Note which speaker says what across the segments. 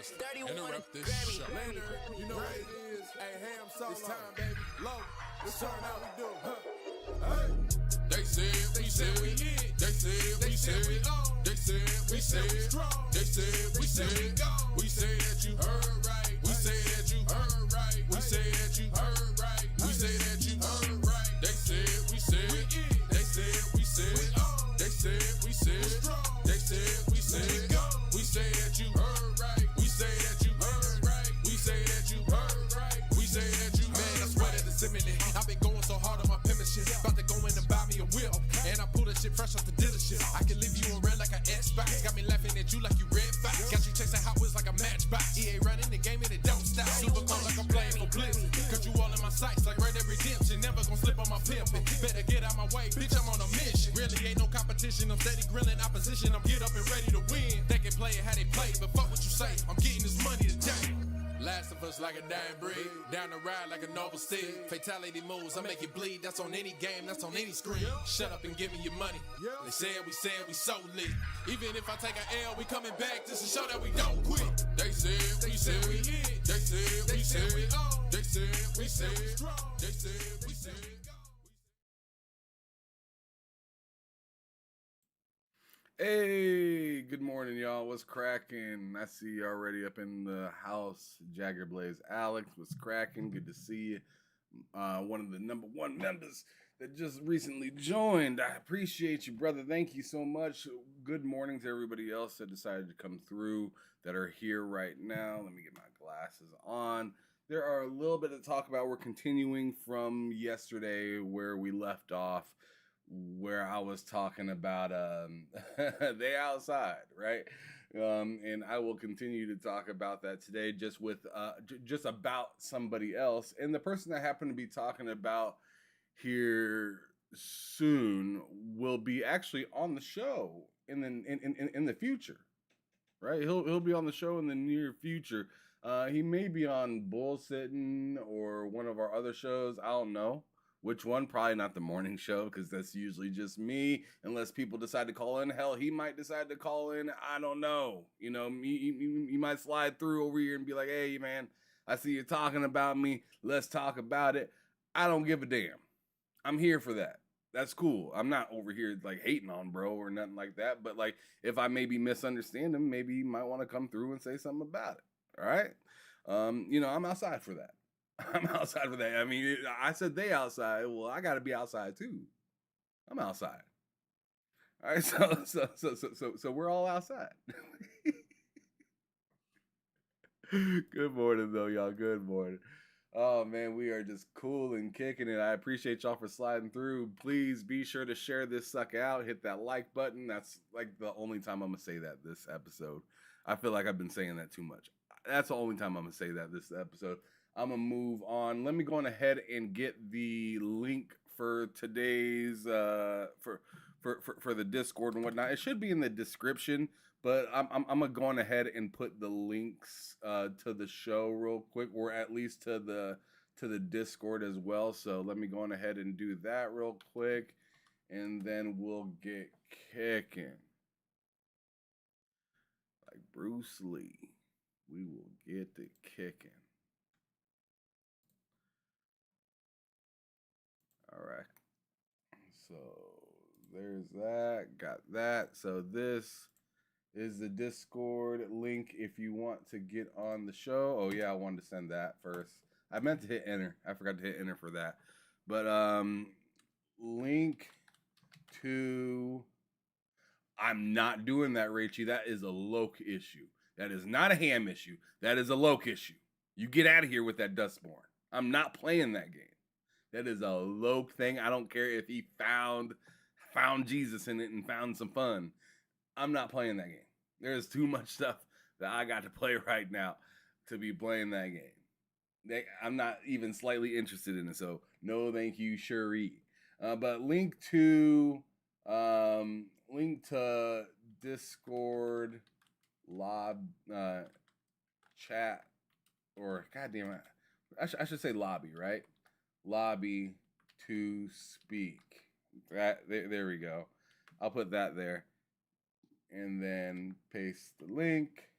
Speaker 1: must interrupt this show.
Speaker 2: Later, you know what it is. Hey, ham solo. It's time, baby. Low. Let's turn out we do. Hey.
Speaker 1: They said we said we lit. They said we said we on. They said we said strong. They said we said go. We say that you heard right. We say that you heard right. We say that you heard right. We say that you heard right. They said we said we in. They said we said we on. They said we said strong. They said we said go. We say that you heard right. We say that you heard right. We say that you heard right. We say that you
Speaker 3: Man, I swear that it's imminent. I've been going so hard on my penmanship. About to go in and buy me a whip. And I pull that shit fresh off the dealership. I can leave you on red like an Xbox. Got me laughing at you like you Red Fox. Got you chasing Hot Wheels like a Matchbox. EA running the game and it don't stop. Super cold like I'm playing for Blitz. Cause you all in my sights like Red Dead Redemption. Never gonna slip on my pimpin'. Better get out my way, bitch, I'm on a mission. Really ain't no competition. I'm steady grilling opposition. I'm get up and ready to win. They can play it how they play, but fuck what you say. I'm getting this money today.
Speaker 1: Last of us like a dying breed. Down the ride like a noble steed. Fatality moves, I make it bleed. That's on any game, that's on any screen. Shut up and give me your money. They said we so lit. Even if I take an L, we coming back just to show that we don't quit. They said we said we hit. They said we said we on. They said we said strong. They said we said go.
Speaker 4: Hey, good morning, y'all. What's cracking? I see you already up in the house. Jagger Blaze Alex, what's cracking? Good to see you. One of the number one members that just recently joined. I appreciate you, brother. Thank you so much. Good morning to everybody else that decided to come through that are here right now. Let me get my glasses on. There are a little bit to talk about. We're continuing from yesterday where we left off, where I was talking about they outside, right? And I will continue to talk about that today, just with just about somebody else. And the person I happen to be talking about here soon will be actually on the show in the future, right? He'll be on the show in the near future. He may be on Bull Sitting or one of our other shows. I don't know which one. Probably not the morning show, because that's usually just me, unless people decide to call in. Hell, he might decide to call in. I don't know. You know, he might slide through over here and be like, hey, man, I see you talking about me. Let's talk about it. I don't give a damn. I'm here for that. That's cool. I'm not over here like hating on bro or nothing like that. But like, if I maybe misunderstand him, maybe he might want to come through and say something about it. All right. You know, I'm outside for that. I'm outside for that. I mean, I said they outside. Well, I got to be outside too. I'm outside. All right, so we're all outside. Good morning, though, y'all. Good morning. Oh man, we are just cool and kicking it. I appreciate y'all for sliding through. Please be sure to share this sucker out. Hit that like button. That's like the only time I'm gonna say that this episode. I feel like I've been saying that too much. That's the only time I'm gonna say that this episode. I'm gonna move on. Let me go on ahead and get the link for today's for the Discord and whatnot. It should be in the description, but I'm gonna go on ahead and put the links to the show real quick, or at least to the Discord as well. So let me go on ahead and do that real quick, and then we'll get kicking. Like Bruce Lee, we will get the kicking. All right, so there's that, got that. So this is the Discord link if you want to get on the show. Oh yeah, I wanted to send that first. I meant to hit enter. I forgot to hit enter for that. But link to, I'm not doing that, Rachie. That is a Loke issue. That is not a ham issue. That is a Loke issue. You get out of here with that Dustborn. I'm not playing that game. That is a Loke thing. I don't care if he found Jesus in it and found some fun. I'm not playing that game. There's too much stuff that I got to play right now to be playing that game. I'm not even slightly interested in it. So no, thank you, Shuri. But link to Discord chat, or goddamn it, I should say lobby, right? Lobby to speak. There we go. I'll put that there, and then paste the link.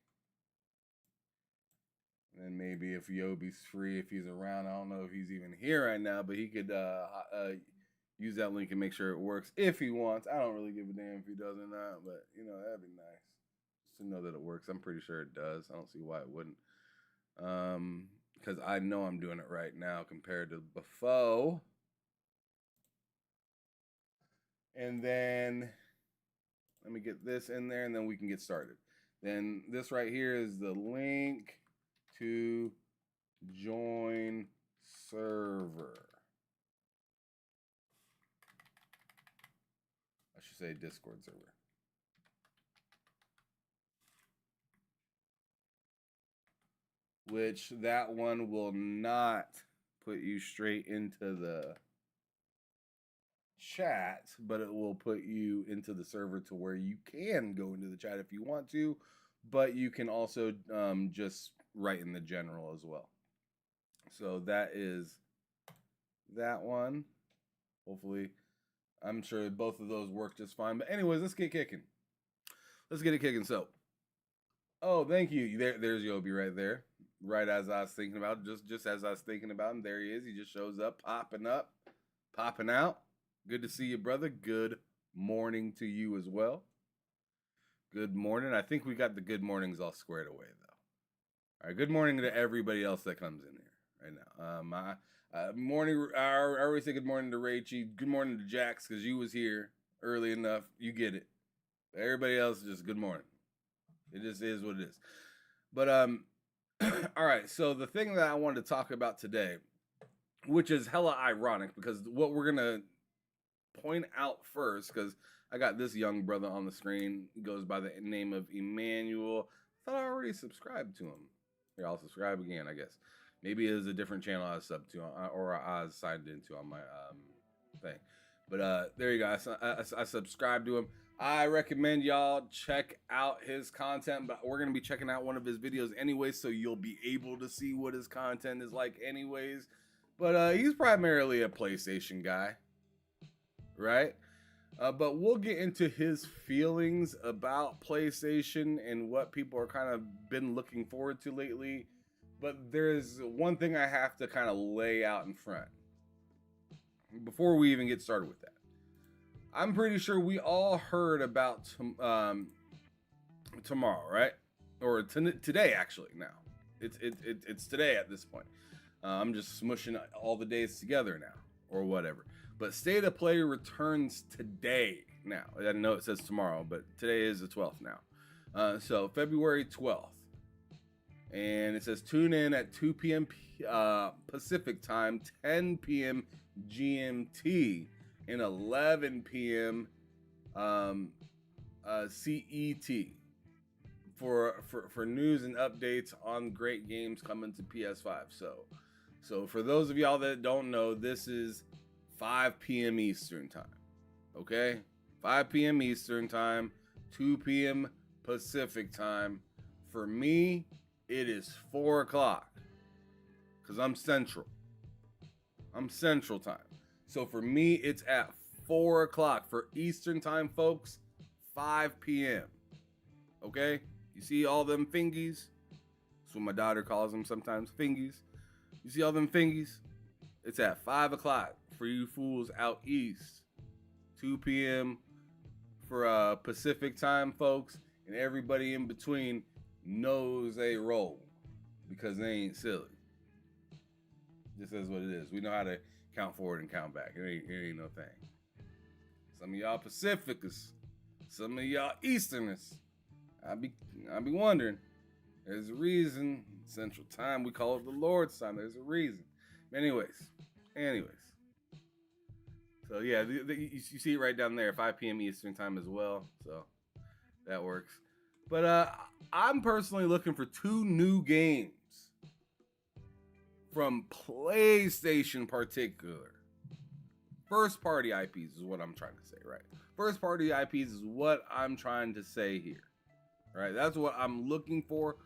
Speaker 4: And maybe if Yobi's free, if he's around, I don't know if he's even here right now, but he could use that link and make sure it works if he wants. I don't really give a damn if he does or not, but you know, that'd be nice just to know that it works. I'm pretty sure it does. I don't see why it wouldn't. Because I know I'm doing it right now compared to before. And then let me get this in there and then we can get started. Then this right here is the link to join server. I should say Discord server. Which that one will not put you straight into the chat, but it will put you into the server to where you can go into the chat if you want to, but you can also just write in the general as well. So that is that one. Hopefully, I'm sure both of those work just fine. But anyways, let's get kicking. Let's get it kicking. So, oh, thank you. There's Yobi right there. Right as I was thinking about, just as I was thinking about him, there he is. He just shows up, popping out. Good to see you, brother. Good morning to you as well. Good morning. I think we got the good mornings all squared away, though. All right, good morning to everybody else that comes in here right now. Morning. I already say good morning to Rachie. Good morning to Jax, because you was here early enough. You get it. Everybody else, just good morning. It just is what it is. But all right. So the thing that I wanted to talk about today, which is hella ironic, because what we're gonna point out first, because I got this young brother on the screen. He goes by the name of Emmanuel. I thought I already subscribed to him. Here, I'll subscribe again, I guess. Maybe it is a different channel I was subbed to, or I was signed into on my thing. But there you go. I subscribed to him. I recommend y'all check out his content, but we're going to be checking out one of his videos anyway, so you'll be able to see what his content is like anyways. But he's primarily a PlayStation guy, right? But we'll get into his feelings about PlayStation and what people are kind of been looking forward to lately. But there's one thing I have to kind of lay out in front before we even get started with that. I'm pretty sure we all heard about tomorrow, right? Or today, actually. Now it's today at this point. I'm just smushing all the days together now, or whatever. But State of Play returns today. Now I know it says tomorrow, but today is the 12th now. So February 12th, and it says tune in at 2 p.m. Pacific time, 10 p.m. GMT. And 11 p.m. CET for news and updates on great games coming to PS5. So for those of y'all that don't know, this is 5 p.m. Eastern time. Okay, 5 p.m. Eastern time, 2 p.m. Pacific time. For me, it is 4 o'clock because I'm Central. I'm Central time. So for me, it's at 4 o'clock. For Eastern time, folks, 5 p.m. Okay? You see all them fingies? That's what my daughter calls them sometimes, fingies. You see all them fingies? It's at 5 o'clock for you fools out east. 2 p.m. for Pacific time, folks. And everybody in between knows they roll because they ain't silly. This is what it is. We know how to count forward and count back. It ain't no thing. Some of y'all Pacificers, some of y'all Easterners. I be wondering. There's a reason. Central time, we call it the Lord's time. There's a reason. Anyways. So yeah, you see it right down there, 5 p.m. Eastern time as well. So that works. But I'm personally looking for 2 new games from PlayStation particular. First party IPs is what I'm trying to say, right? First party IPs is what I'm trying to say here, right? That's what I'm looking for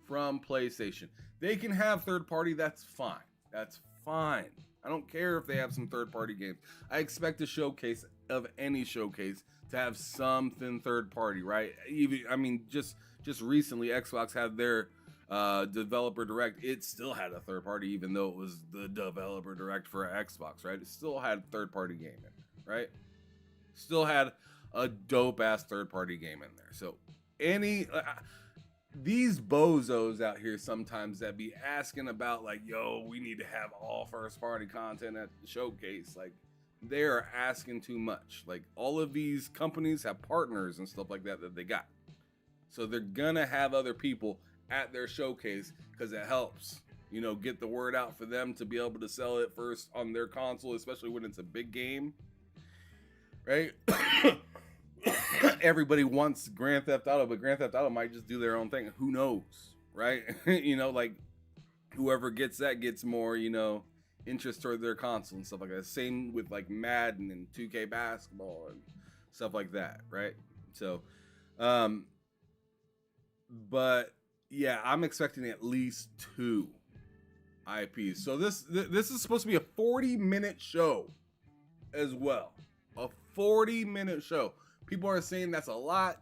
Speaker 4: from PlayStation. They can have third party, that's fine. That's fine. I don't care if they have some third party games. I expect a showcase of any showcase to have something third party, right? Even, I mean, just recently Xbox had their Developer Direct, it still had a third party, even though it was the Developer Direct for Xbox, right? It still had third party game in, right? Still had a dope ass third party game in there. So these bozos out here sometimes that be asking about like, yo, we need to have all first party content at the showcase, like they're asking too much. Like all of these companies have partners and stuff like that they got, so they're gonna have other people at their showcase because it helps, you know, get the word out for them to be able to sell it first on their console, especially when it's a big game, right? Everybody wants Grand Theft Auto, but Grand Theft Auto might just do their own thing. Who knows, right? You know, like whoever gets that gets more, you know, interest toward their console and stuff like that. Same with like Madden and 2K basketball and stuff like that, right? So, but yeah, I'm expecting at least 2 IPs. So this is supposed to be a 40-minute show as well. A 40-minute show. People are saying that's a lot.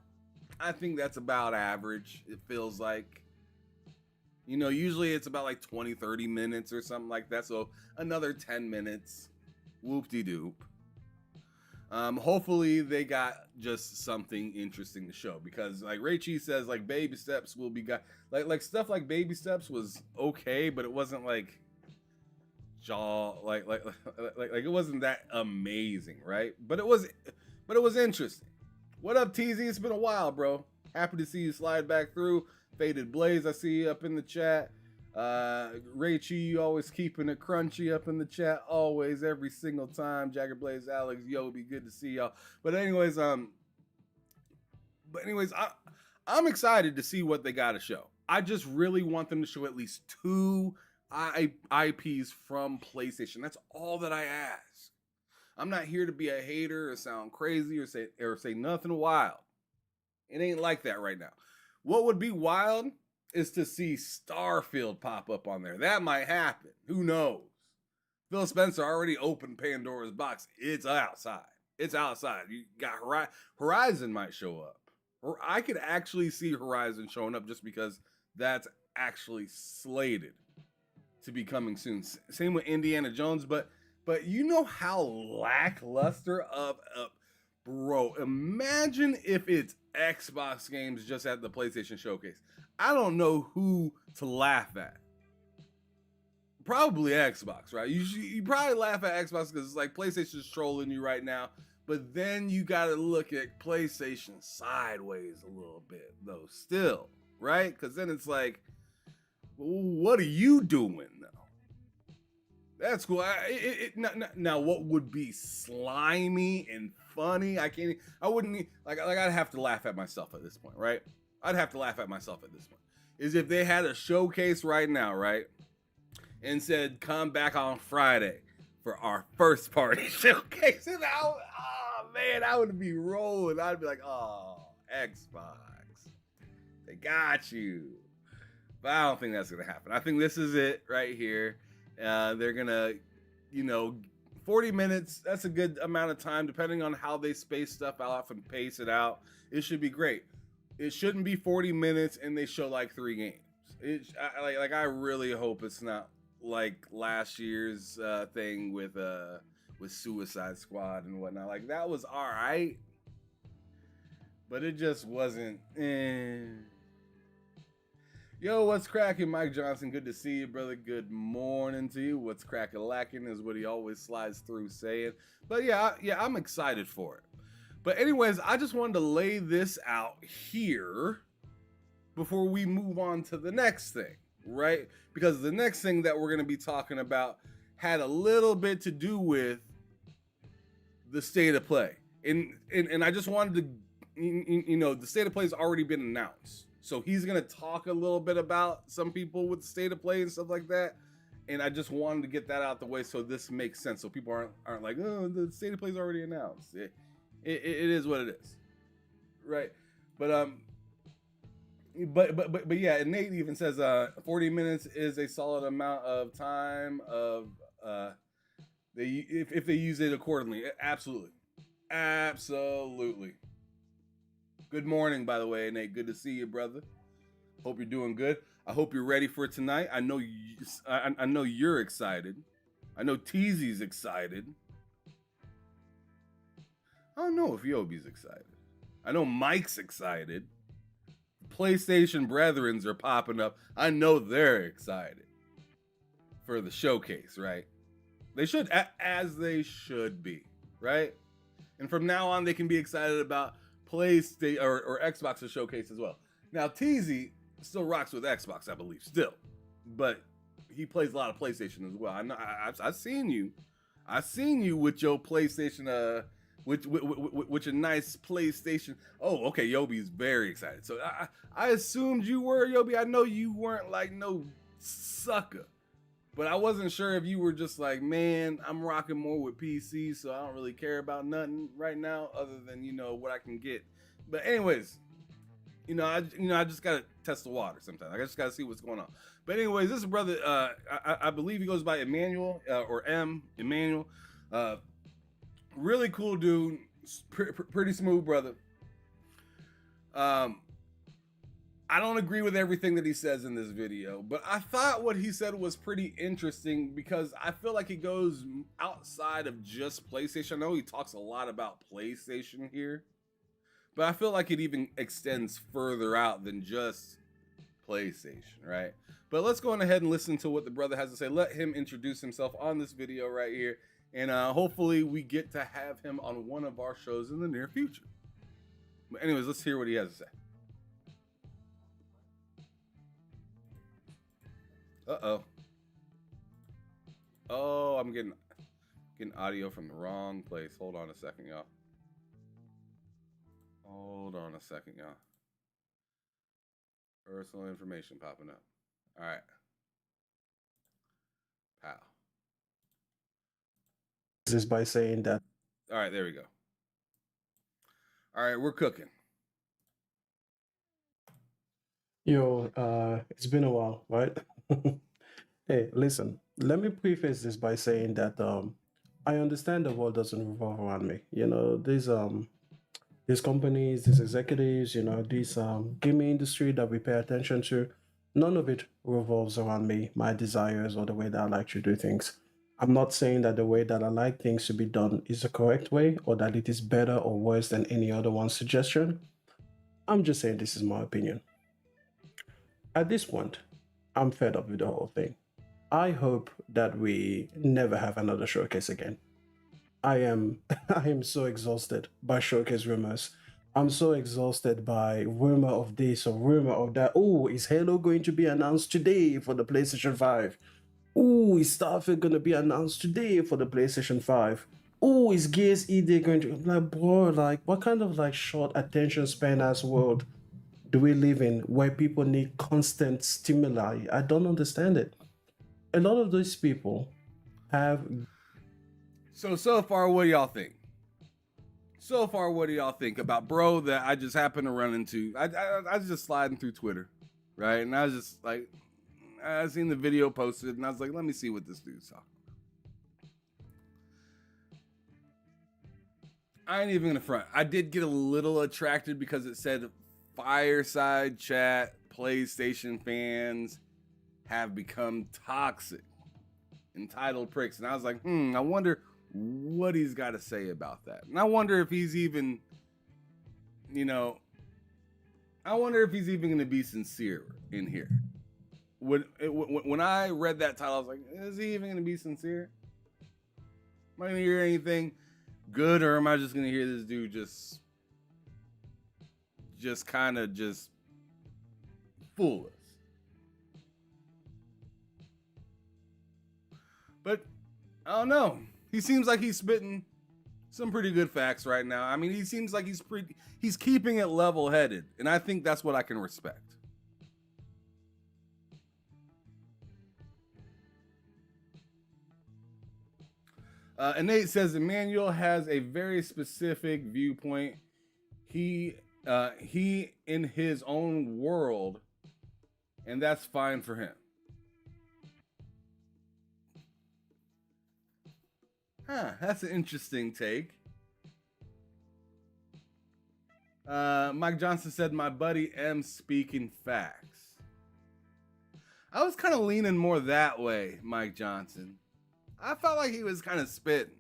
Speaker 4: I think that's about average. It feels like, you know, usually it's about like 20, 30 minutes or something like that. So another 10 minutes. Whoop-de-doop. Hopefully they got just something interesting to show, because like Ray Cheese says, like Baby Steps will be got like stuff like Baby Steps was okay, but it wasn't like like it wasn't that amazing, right? But it was interesting. What up, TZ? It's been a while, bro. Happy to see you slide back through. Faded Blaze, I see you up in the chat. Ray Chi, you always keeping it crunchy up in the chat, always, every single time. Jagger Blaze, Alex, yo, be good to see y'all. But anyways, I'm excited to see what they got to show. I just really want them to show at least 2 IPs from PlayStation. That's all that I ask. I'm not here to be a hater or sound crazy or say nothing wild. It ain't like that right now. What would be wild is to see Starfield pop up on there. That might happen. Who knows? Phil Spencer already opened Pandora's box. It's outside. It's outside. You got Horizon might show up. Or I could actually see Horizon showing up just because that's actually slated to be coming soon. Same with Indiana Jones, but you know how lackluster bro, imagine if it's Xbox games just at the PlayStation Showcase. I don't know who to laugh at. Probably Xbox, right? You probably laugh at Xbox because it's like PlayStation's trolling you right now. But then you got to look at PlayStation sideways a little bit, though, still, right? Because then it's like, what are you doing, though? That's cool. Now, what would be slimy and funny? I wouldn't, I'd have to laugh at myself at this point, right? I'd have to laugh at myself at this point. Is if they had a showcase right now, right? And said, come back on Friday for our first party showcase. And I would be rolling. I'd be like, oh, Xbox, they got you. But I don't think that's going to happen. I think this is it right here. They're going to, 40 minutes. That's a good amount of time, depending on how they space stuff out and pace it out. It should be great. It shouldn't be 40 minutes and they show like 3 games. I really hope it's not like last year's thing with Suicide Squad and whatnot. Like, that was all right, but it just wasn't. Yo, what's cracking, Mike Johnson? Good to see you, brother. Good morning to you. What's cracking lacking is what he always slides through saying. But yeah, I'm excited for it. But anyways, I just wanted to lay this out here before we move on to the next thing, right? Because the next thing that we're going to be talking about had a little bit to do with the state of play. And I just wanted to, the state of play has already been announced. So he's going to talk a little bit about some people with the state of play and stuff like that. And I just wanted to get that out the way so this makes sense. So people aren't like, oh, the state of play is already announced. It is what it is. Right. But yeah, and Nate even says 40 minutes is a solid amount of time of if they use it accordingly. Absolutely. Good morning, by the way, Nate. Good to see you, brother. Hope you're doing good. I hope you're ready for tonight. I know I know you're excited. I know Teezy's excited. I don't know if Yobi's excited. I know Mike's excited. PlayStation Brethrens are popping up. I know they're excited for the showcase, right? They should, as they should be, right? And from now on, they can be excited about PlayStation or Xbox's showcase as well. Now, Teezy still rocks with Xbox, I believe, still, but he plays a lot of PlayStation as well. I know. I've seen you. I've seen you with your PlayStation. With a nice PlayStation. Oh, okay. Yobi's very excited. So I assumed you were, Yobi. I know you weren't like no sucker, but I wasn't sure if you were just like, man, I'm rocking more with PC, so I don't really care about nothing right now other than, you know, what I can get. But anyways, I just gotta test the water sometimes. I just gotta see what's going on. But anyways, this brother, I believe he goes by Emmanuel or Emmanuel. Really cool dude, pretty smooth brother. I don't agree with everything that he says in this video, but I thought what he said was pretty interesting because I feel like he goes outside of just PlayStation. I know he talks a lot about PlayStation here, but I feel like it even extends further out than just PlayStation, right? But let's go on ahead and listen to what the brother has to say. Let him introduce himself on this video right here. And hopefully we get to have him on one of our shows in the near future. But anyways, let's hear what he has to say. Uh-oh. Oh, I'm getting audio from the wrong place. Hold on a second, y'all. Hold on a second, y'all. Personal information popping up. All right. Pow.
Speaker 5: This by saying that.
Speaker 4: All right, there we go. All right, we're cooking.
Speaker 5: Yo, it's been a while, right? Hey, listen, let me preface this by saying that I understand the world doesn't revolve around me. You know, these companies, these executives, you know, this gaming industry that we pay attention to, none of it revolves around me, my desires, or the way that I like to do things. I'm not saying that the way that I like things to be done is the correct way or that it is better or worse than any other one's suggestion. I'm just saying this is my opinion. At this point, I'm fed up with the whole thing. I hope that we never have another showcase again. I am so exhausted by showcase rumors. I'm so exhausted by rumor of this or rumor of that. Oh, is Halo going to be announced today for the PlayStation 5? Oh, is Starfield going to be announced today for the PlayStation 5? Oh, is Gears ED going to... I'm like, bro, like, what kind of, like, short attention span ass world do we live in where people need constant stimuli? I don't understand it. A lot of those people have...
Speaker 4: So far, what do y'all think? So far, what do y'all think about bro that I just happened to run into? I was just sliding through Twitter, right? And I was just like... I seen the video posted and I was like, let me see what this dude's talking about. I ain't even gonna front. I did get a little attracted because it said fireside chat, PlayStation fans have become toxic, entitled pricks. And I was like, I wonder what he's got to say about that. And I wonder if he's even, I wonder if he's even gonna be sincere in here. When I read that title, I was like, is he even going to be sincere? Am I going to hear anything good, or am I just going to hear this dude just kind of just fool us? But I don't know. He seems like he's spitting some pretty good facts right now. I mean, he seems like he's keeping it level-headed, and I think that's what I can respect. And Nate says Emmanuel has a very specific viewpoint. He in his own world, and that's fine for him. That's an interesting take. Mike Johnson said, my buddy M speaking facts. I was kind of leaning more that way, Mike Johnson. I felt like he was kind of spitting.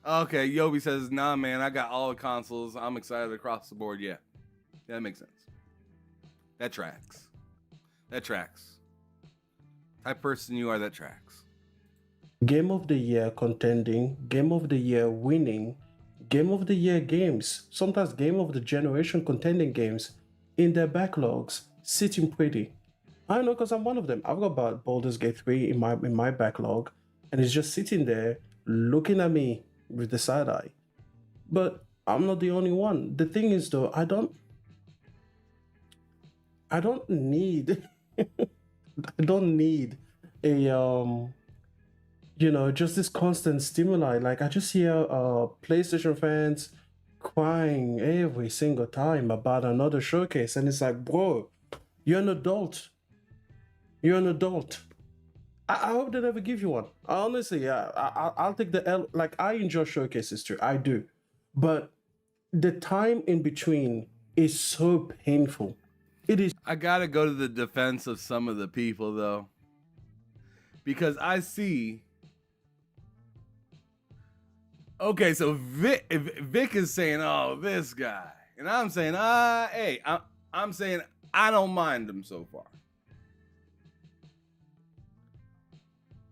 Speaker 4: Okay, Yobi says, nah, man, I got all the consoles. I'm excited across the board. Yeah, that makes sense. That tracks. That tracks. Type person you are, that tracks.
Speaker 5: Game of the year contending, game of the year winning, game of the year games, sometimes game of the generation contending games in their backlogs, sitting pretty. I know because I'm one of them. I've got Baldur's Gate 3 in my backlog, and it's just sitting there looking at me with the side eye. But I'm not the only one. The thing is though, I don't need I don't need a just this constant stimuli. Like I just hear PlayStation fans crying every single time about another showcase, and it's like, bro, you're an adult. You're an adult. I hope they never give you one. Honestly, yeah, I'll take the L. Like I enjoy showcases too, I do, but the time in between is so painful. It is.
Speaker 4: I gotta go to the defense of some of the people though, because I see. Okay, so Vic is saying, "Oh, this guy," and I'm saying, hey, I'm saying I don't mind him so far.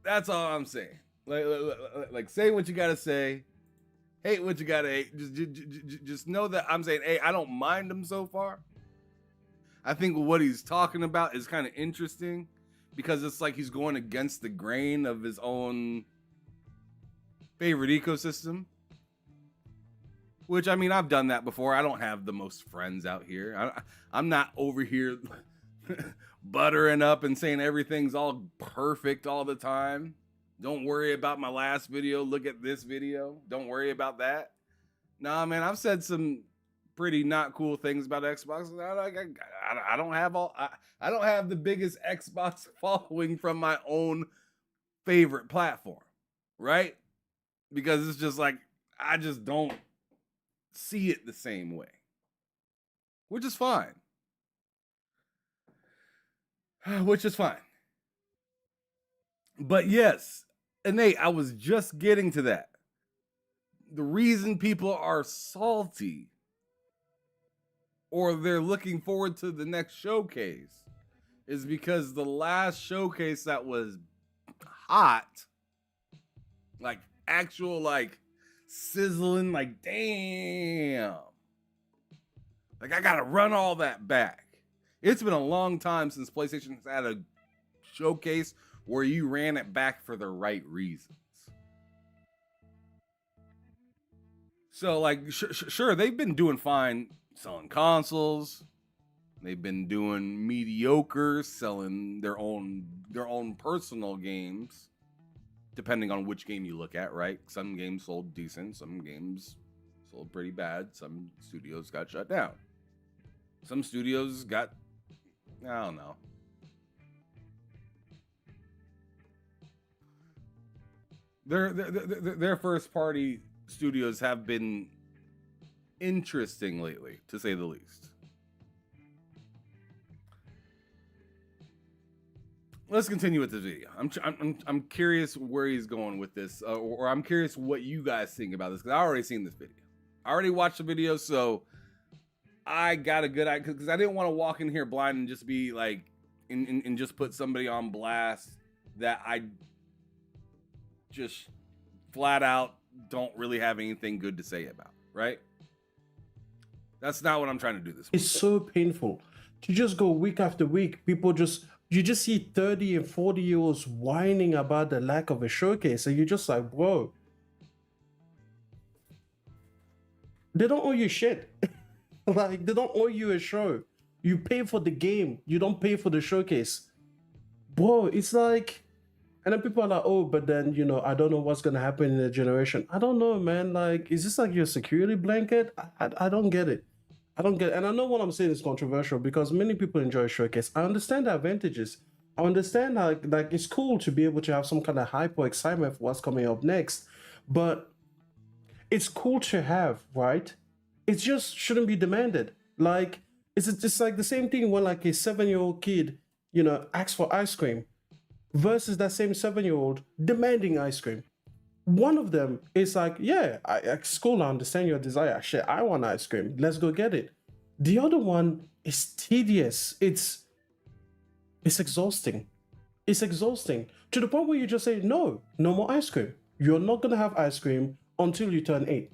Speaker 4: That's all I'm saying. Like say what you gotta say, hate what you gotta hate. Just know that I'm saying, hey, I don't mind him so far. I think what he's talking about is kind of interesting because it's like he's going against the grain of his own favorite ecosystem. Which, I mean, I've done that before. I don't have the most friends out here. I'm not over here buttering up and saying everything's all perfect all the time. Don't worry about my last video. Look at this video. Don't worry about that. Nah, man, I've said some pretty not cool things about Xbox. I don't have I don't have the biggest Xbox following from my own favorite platform, right? Because it's just like I just don't see it the same way, which is fine. Which is fine. But yes, and Nate, I was just getting to that. The reason people are salty or they're looking forward to the next showcase is because the last showcase that was hot, like actual, like sizzling, like damn, like I gotta run all that back. It's been a long time since PlayStation's had a showcase where you ran it back for the right reasons. So like, sure, they've been doing fine selling consoles. They've been doing mediocre selling their own personal games, depending on which game you look at, right? Some games sold decent, some games sold pretty bad, some studios got shut down. Some studios got, I don't know. Their first party studios have been interesting lately, to say the least. Let's continue with the video. I'm curious where he's going with this, or I'm curious what you guys think about this, because I already seen this video. I already watched the video, so I got a good idea, because I didn't want to walk in here blind and just be like, and just put somebody on blast that I just flat out don't really have anything good to say about, right? That's not what I'm trying to do this week.
Speaker 5: It's so painful to just go week after week. You just see 30 and 40-year-olds whining about the lack of a showcase, and you're just like, bro, they don't owe you shit. Like, they don't owe you a show. You pay for the game, you don't pay for the showcase. Bro, it's like, and then people are like, oh, but then, I don't know what's going to happen in the generation. I don't know, man. Like, is this like your security blanket? I don't get it. I don't get it. And I know what I'm saying is controversial because many people enjoy showcase. I understand the advantages. I understand like it's cool to be able to have some kind of hype or excitement for what's coming up next. But It's cool to have, right? It just shouldn't be demanded. Like it's just like the same thing when like a 7-year-old kid, asks for ice cream versus that same 7-year-old demanding ice cream. One of them is like, yeah, it's cool, I understand your desire. Shit, I want ice cream. Let's go get it. The other one is tedious. It's exhausting. It's exhausting to the point where you just say, no more ice cream. You're not gonna have ice cream until you turn 8.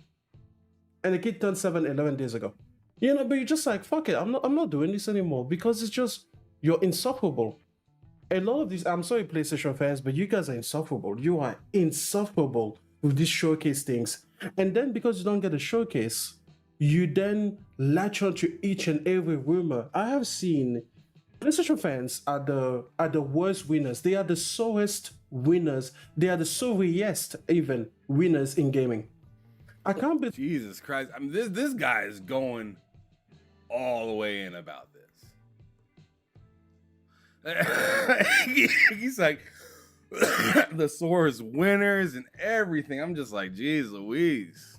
Speaker 5: And the kid turned 7 11 days ago. But you're just like, fuck it, I'm not doing this anymore because it's just, you're insufferable. A lot of these, I'm sorry, PlayStation fans, but you guys are insufferable. You are insufferable with these showcase things. And then because you don't get a showcase, you then latch onto each and every rumor. I have seen PlayStation fans are the worst winners. They are the sorest winners. They are the sorriest even winners in gaming. I can't believe.
Speaker 4: Jesus Christ! I mean, this guy is going all the way in about this. He's like the sorest winners and everything. I'm just like, geez Louise.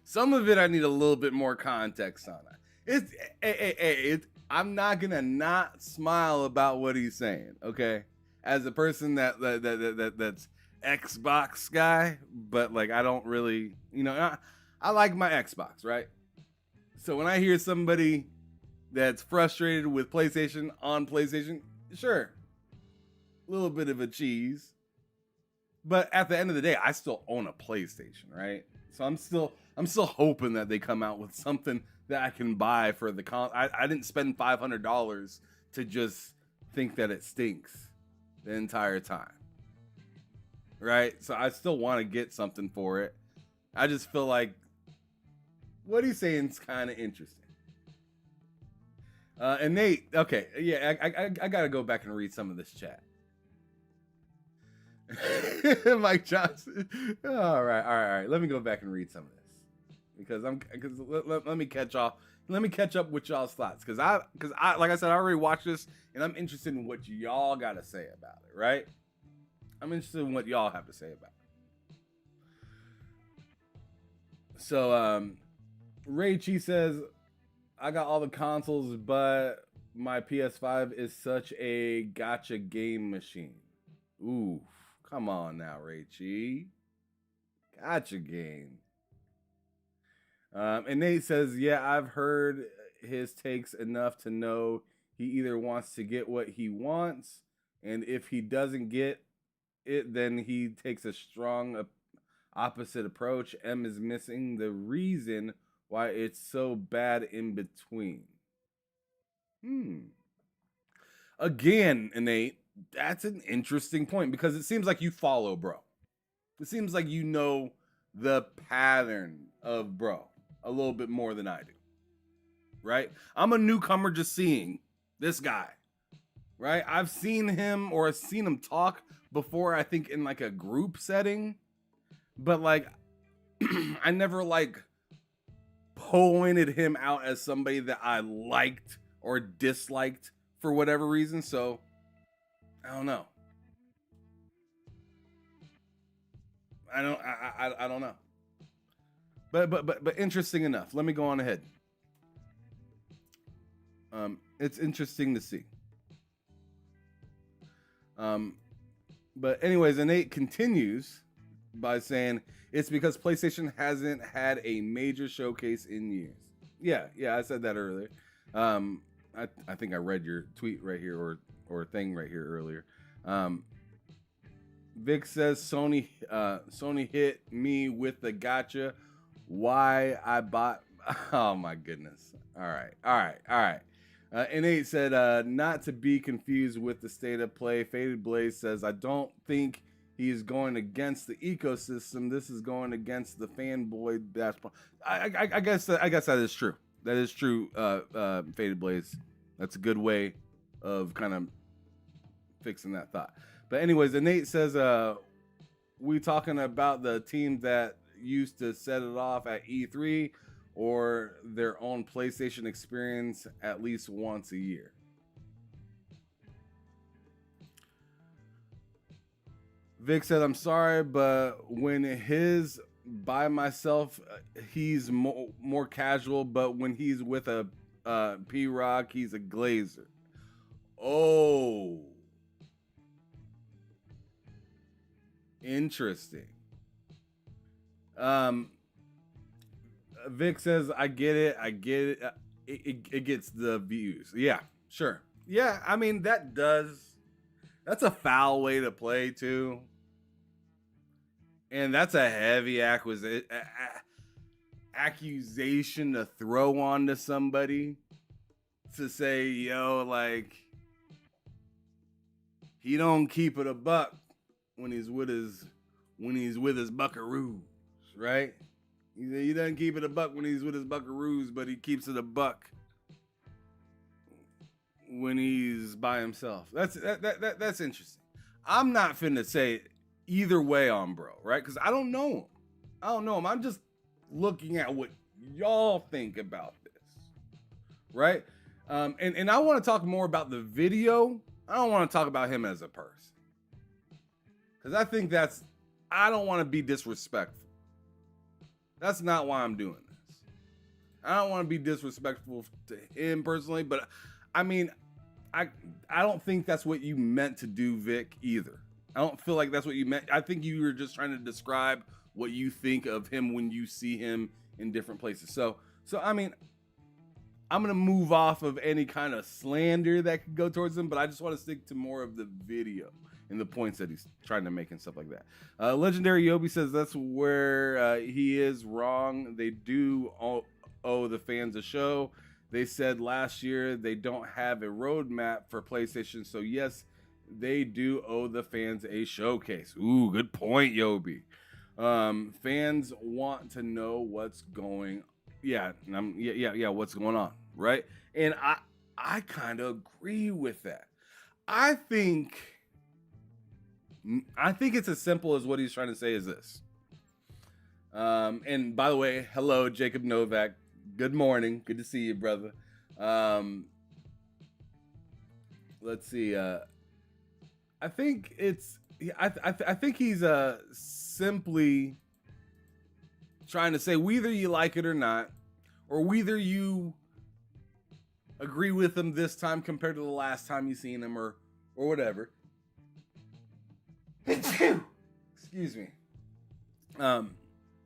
Speaker 4: Some of it I need a little bit more context on it. I'm not gonna not smile about what he's saying, okay? As a person that's Xbox guy, but like I don't really, I like my Xbox, right? So when I hear somebody that's frustrated with PlayStation on PlayStation, sure, a little bit of a cheese, but at the end of the day, I still own a PlayStation, right? So I'm still hoping that they come out with something that I can buy for the I didn't spend $500 to just think that it stinks the entire time, right? So I still want to get something for it. I just feel like what he's saying is kind of interesting. And Nate, okay, yeah, I gotta go back and read some of this chat. Mike Johnson. All right. Let me go back and read some of this because let me catch off. Let me catch up with y'all's thoughts because I like I said, I already watched this and I'm interested in what y'all got to say about it. Right? I'm interested in what y'all have to say about it. So, Ray Chi says, I got all the consoles, but my PS5 is such a gotcha game machine. Ooh, come on now, Ray Chi. Gotcha game. And Nate says, yeah, I've heard his takes enough to know he either wants to get what he wants, and if he doesn't get it, then he takes a strong opposite approach. M is missing the reason why it's so bad in between. Again, Nate, that's an interesting point because it seems like you follow bro. It seems like you know the pattern of bro a little bit more than I do. Right? I'm a newcomer just seeing this guy. Right? I've seen him or seen him talk before, I think in like a group setting. But like I never like pointed him out as somebody that I liked or disliked for whatever reason. So I don't know. I don't know. But interesting enough. Let me go on ahead. It's interesting to see. But anyways, Nate continues by saying it's because PlayStation hasn't had a major showcase in years. Yeah, I said that earlier. I think I read your tweet right here or thing right here earlier. Vic says Sony hit me with the gotcha. Why I bought? Oh my goodness! All right. N8 said not to be confused with the state of play. Faded Blaze says I don't think he's going against the ecosystem. This is going against the fanboy dashboard. I guess that is true. That is true. Faded Blaze. That's a good way of kind of fixing that thought. But anyways, Nate says we talking about the team that used to set it off at E3 or their own PlayStation experience at least once a year. Vic said, I'm sorry, but when his by myself, he's more casual, but when he's with a P-Rock, he's a glazer. Oh, interesting. Vic says, I get it. It gets the views. Yeah, sure. Yeah, I mean, that's a foul way to play too. And that's a heavy accusation to throw onto somebody, to say, yo, like, he don't keep it a buck when he's with his buckaroos, right? He doesn't keep it a buck when he's with his buckaroos, but he keeps it a buck when he's by himself. That's interesting. I'm not finna say either way on bro, right? Because I don't know him. I'm just looking at what y'all think about this, right? And I want to talk more about the video. I don't want to talk about him as a person, because I don't want to be disrespectful. That's not why I'm doing this. I don't want to be disrespectful to him personally, but I mean, I don't think that's what you meant to do, Vic, either. I don't feel like that's what you meant. I think you were just trying to describe what you think of him when you see him in different places. So I mean, I'm going to move off of any kind of slander that could go towards him, but I just want to stick to more of the video and the points that he's trying to make and stuff like that. Legendary Yobi says that's where he is wrong. They do owe the fans a show. They said last year they don't have a roadmap for PlayStation, so yes, they do owe the fans a showcase. Ooh, good point, Yobi. Fans want to know what's going. Yeah, what's going on, right? And I kind of agree with that. I think it's as simple as what he's trying to say is this. And by the way, hello, Jacob Novak. Good morning. Good to see you, brother. Let's see. I think he's simply trying to say whether you like it or not, or whether you agree with him this time compared to the last time you seen him, or whatever. Excuse me.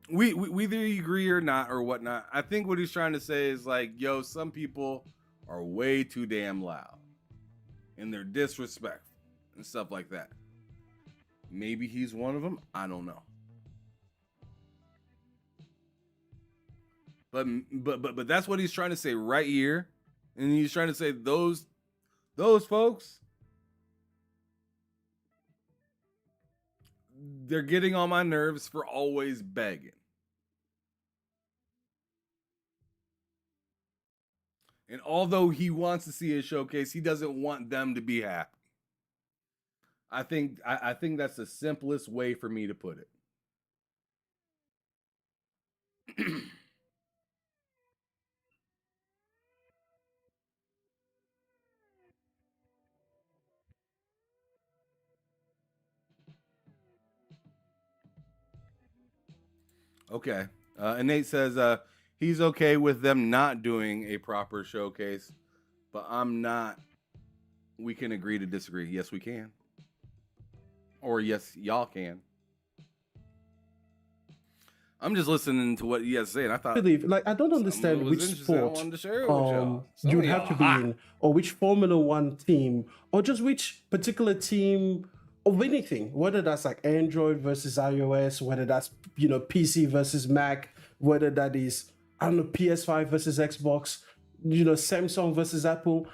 Speaker 4: Whether you agree or not or whatnot, I think what he's trying to say is like, yo, some people are way too damn loud and they're disrespectful and stuff like that. Maybe he's one of them. I don't know. But that's what he's trying to say right here. And he's trying to say those folks, they're getting on my nerves for always begging. And although he wants to see a showcase, he doesn't want them to be happy. I think that's the simplest way for me to put it. Okay. And Nate says he's okay with them not doing a proper showcase, but I'm not. We can agree to disagree. Yes, we can. Or yes, y'all can. I'm just listening to what he has to say, and I thought,
Speaker 5: I don't understand which sport you have to be in, or which Formula One team, or just which particular team of anything, whether that's like Android versus iOS, whether that's, PC versus Mac, whether that is, I don't know, PS5 versus Xbox, Samsung versus Apple.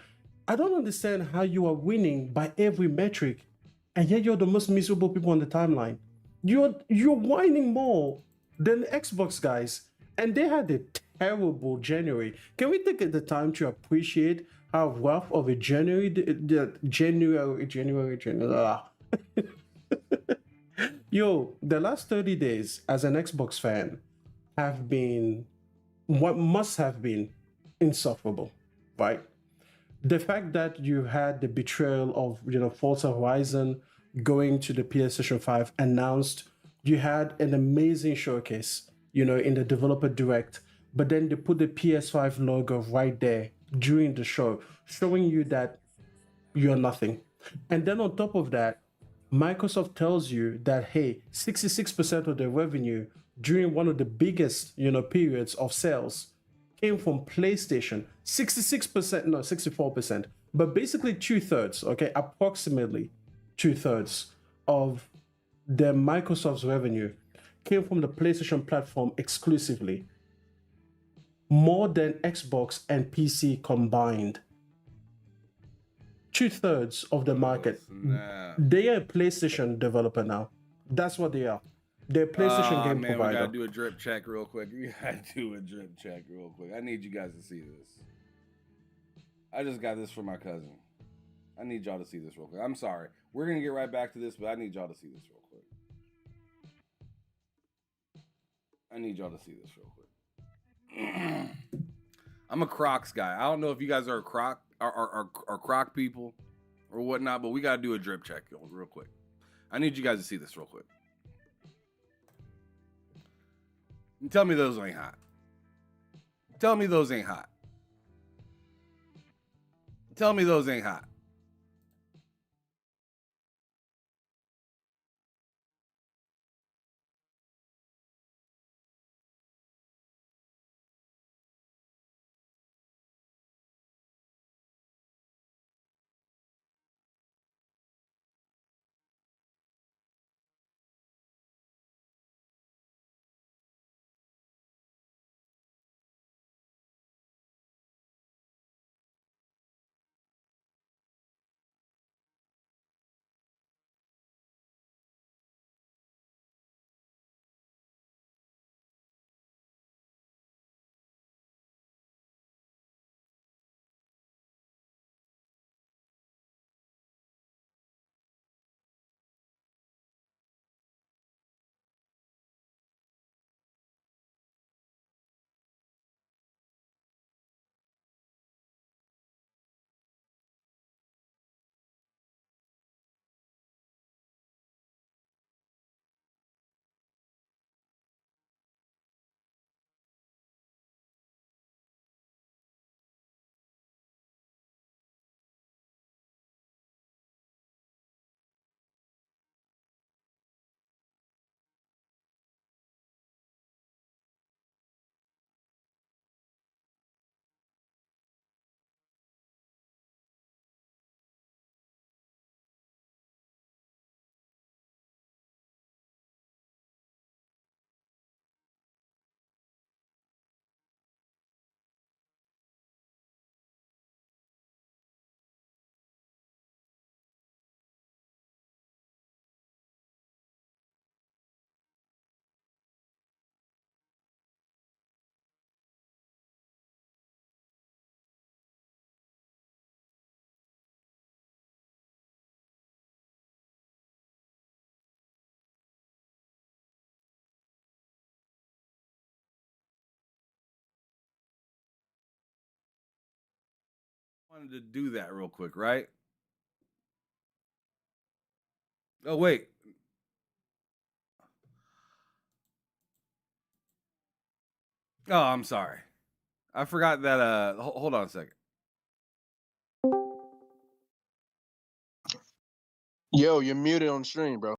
Speaker 5: I don't understand how you are winning by every metric, and yet you're the most miserable people on the timeline. You're whining more than the Xbox guys, and they had a terrible January. Can we take the time to appreciate how rough of a January? Yo, the last 30 days as an Xbox fan have been what must have been insufferable, right? The fact that you had the betrayal of Forza Horizon going to the PlayStation 5 announced you had an amazing showcase, in the developer direct, but then they put the PS5 logo right there during the show, showing you that you're nothing. And then on top of that, Microsoft tells you that, hey, 66% of their revenue during one of the biggest, periods of sales came from PlayStation. 66%, no, 64%, but basically 2/3, okay, approximately 2/3 of the Microsoft's revenue came from the PlayStation platform exclusively, more than Xbox and PC combined. 2/3 of the market.
Speaker 4: Snap.
Speaker 5: They are a PlayStation developer now. That's what they are. They're a PlayStation game
Speaker 4: man,
Speaker 5: provider.
Speaker 4: We gotta do a drip check real quick. We gotta do a drip check real quick. I need you guys to see this. I just got this from my cousin. I need y'all to see this real quick. I'm sorry. We're gonna get right back to this, but I need y'all to see this real quick. I need y'all to see this real quick. I'm a Crocs guy. I don't know if you guys are Croc people or whatnot, but we gotta do a drip check real quick. I need you guys to see this real quick. And tell me those ain't hot. Tell me those ain't hot. Tell me those ain't hot. Wanted to do that real quick, right? Oh, wait. Oh, I'm sorry. I forgot that. Hold on a second.
Speaker 6: Yo, you're muted on stream, bro.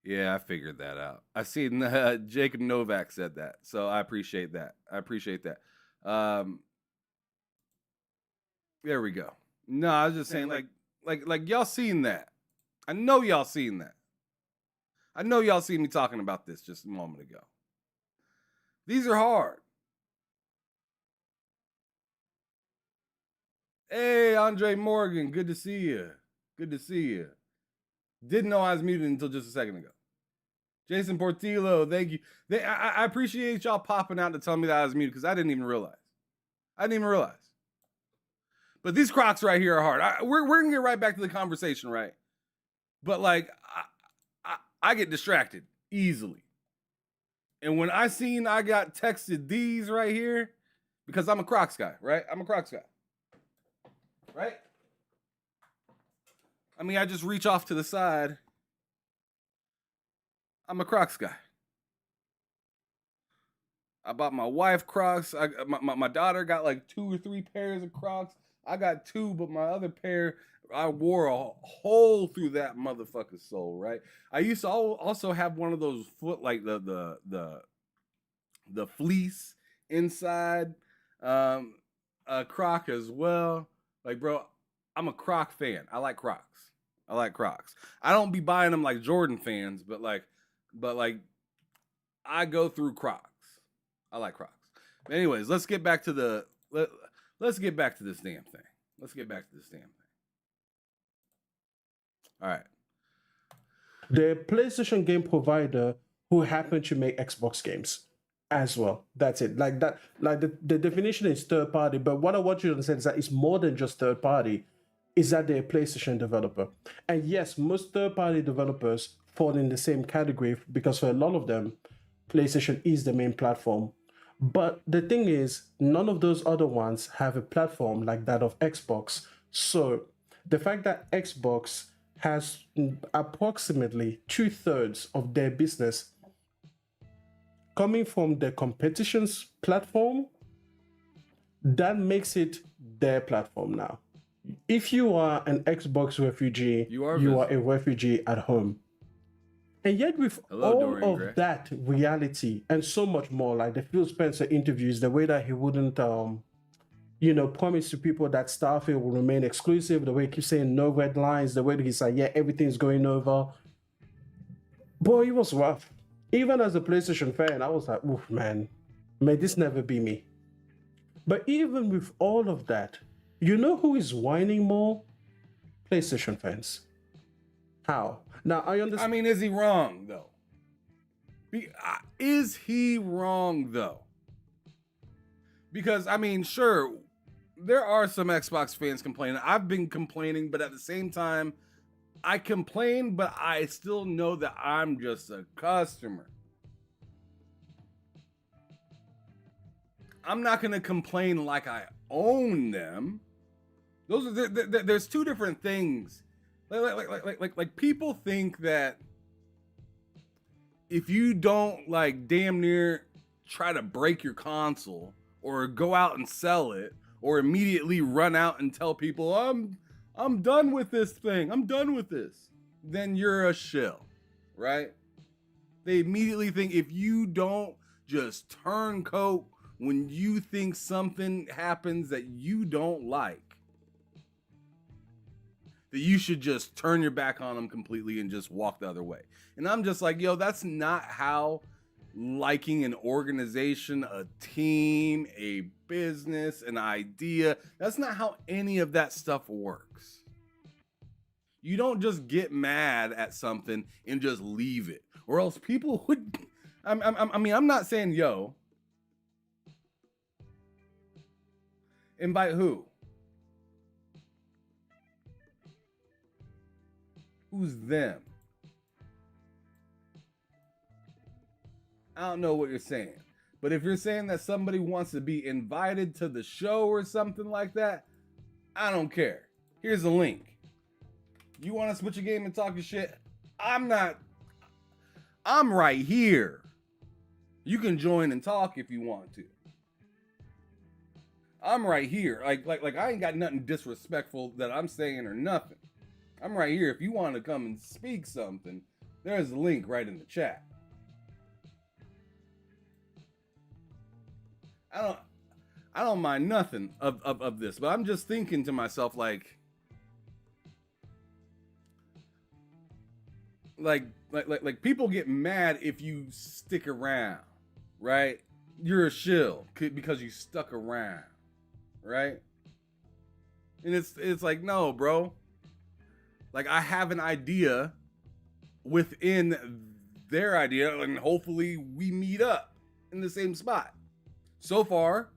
Speaker 4: Yeah, I figured that out. I seen Jacob Novak said that, so I appreciate that. There we go. No, I was just saying, like y'all seen that. I know y'all seen that. I know y'all seen me talking about this just a moment ago. These are hard. Hey, Andre Morgan, good to see you. Good to see you. Didn't know I was muted until just a second ago. Jason Portillo, thank you. I appreciate y'all popping out to tell me that I was muted because I didn't even realize. But these Crocs right here are hard. We're gonna get right back to the conversation, right? But like, I get distracted easily. And when I got texted these right here, because I'm a Crocs guy, right? Right? I mean, I just reach off to the side. I'm a Crocs guy. I bought my wife Crocs. My daughter got like 2 or 3 pairs of Crocs. I got 2, but my other pair, I wore a hole through that motherfucker's soul, right? I used to also have one of those foot, like the fleece inside a Croc as well. Like, bro, I'm a Croc fan. I like Crocs. I don't be buying them like Jordan fans, but I go through Crocs. I like Crocs. But anyways, let's get back to this damn thing. Let's get back to this damn thing. All right.
Speaker 5: The PlayStation game provider who happen to make Xbox games as well. That's it. Like that. Like the definition is third party. But what I want you to understand is that it's more than just third party. Is that they're a PlayStation developer? And yes, most third party developers fall in the same category because for a lot of them, PlayStation is the main platform. But the thing is, none of those other ones have a platform like that of Xbox. So the fact that Xbox has approximately 2/3 of their business coming from the competition's platform, that makes it their platform now. If you are an Xbox refugee, you are a refugee at home. And yet with all of that reality and so much more, like the Phil Spencer interviews, the way that he wouldn't, promise to people that Starfield will remain exclusive, the way he keeps saying no red lines, the way that he's like, yeah, everything's going over. Boy, it was rough. Even as a PlayStation fan, I was like, oof, man, may this never be me. But even with all of that, you know who is whining more? PlayStation fans. How? Now, I understand.
Speaker 4: I mean, is he wrong, though? Is he wrong, though? Because, I mean, sure, there are some Xbox fans complaining. I've been complaining, but at the same time, I complain, but I still know that I'm just a customer. I'm not going to complain like I own them. There's two different things. Like people think that if you don't like damn near try to break your console or go out and sell it or immediately run out and tell people I'm done with this thing, I'm done with this, then you're a shill, right? They immediately think if you don't just turncoat when you think something happens that you don't like, that you should just turn your back on them completely and just walk the other way. And I'm just like, yo, that's not how liking an organization, a team, a business, an idea, that's not how any of that stuff works. You don't just get mad at something and just leave it, or else people would, I mean, I'm not saying, yo, invite who? Who's them? I don't know what you're saying. But if you're saying that somebody wants to be invited to the show or something like that, I don't care. Here's a link. You want to switch a game and talk your shit? I'm right here. You can join and talk if you want to. I'm right here. Like I ain't got nothing disrespectful that I'm saying or nothing. I'm right here. If you want to come and speak something, there's a link right in the chat. I don't mind nothing of this, but I'm just thinking to myself like people get mad if you stick around, right? You're a shill because you stuck around, right? And it's like, no, bro. Like, I have an idea within their idea, and hopefully we meet up in the same spot. So far,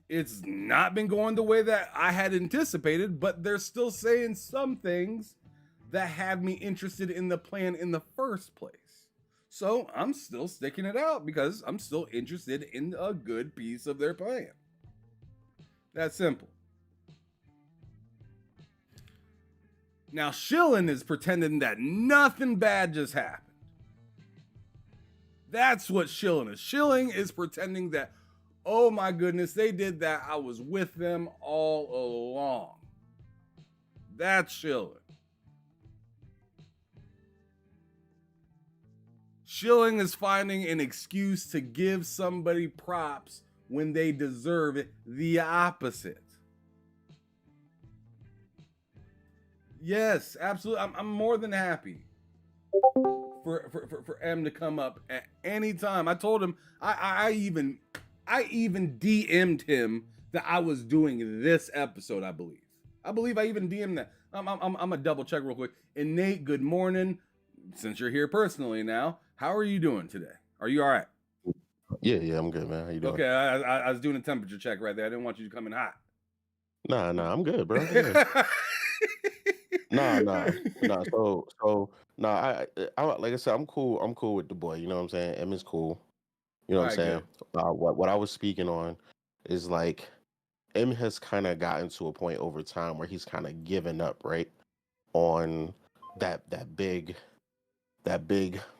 Speaker 4: it's not been going the way that I had anticipated, but they're still saying some things that have me interested in the plan in the first place. So I'm still sticking it out because I'm still interested in a good piece of their plan. That's simple. Now, Shilling is pretending that nothing bad just happened. That's what Shilling is. Shilling is pretending that, oh my goodness, they did that. I was with them all along. That's Shilling. Shilling is finding an excuse to give somebody props when they deserve the opposite. Yes, absolutely. I'm more than happy for M to come up at any time. I told him I even DM'd him that I was doing this episode. I believe I even DM'd that. I'm gonna double check real quick. And Nate, good morning. Since you're here personally now, how are you doing today? Are you all right?
Speaker 7: Yeah, I'm good, man. How you doing?
Speaker 4: Okay, I was doing a temperature check right there. I didn't want you to come in hot.
Speaker 7: Nah, I'm good, bro. Yeah. Nah. I like I said, I'm cool. I'm cool with the boy. You know what I'm saying? M is cool. You know what I'm saying? What I was speaking on is like M has kind of gotten to a point over time where he's kind of given up, right, on that big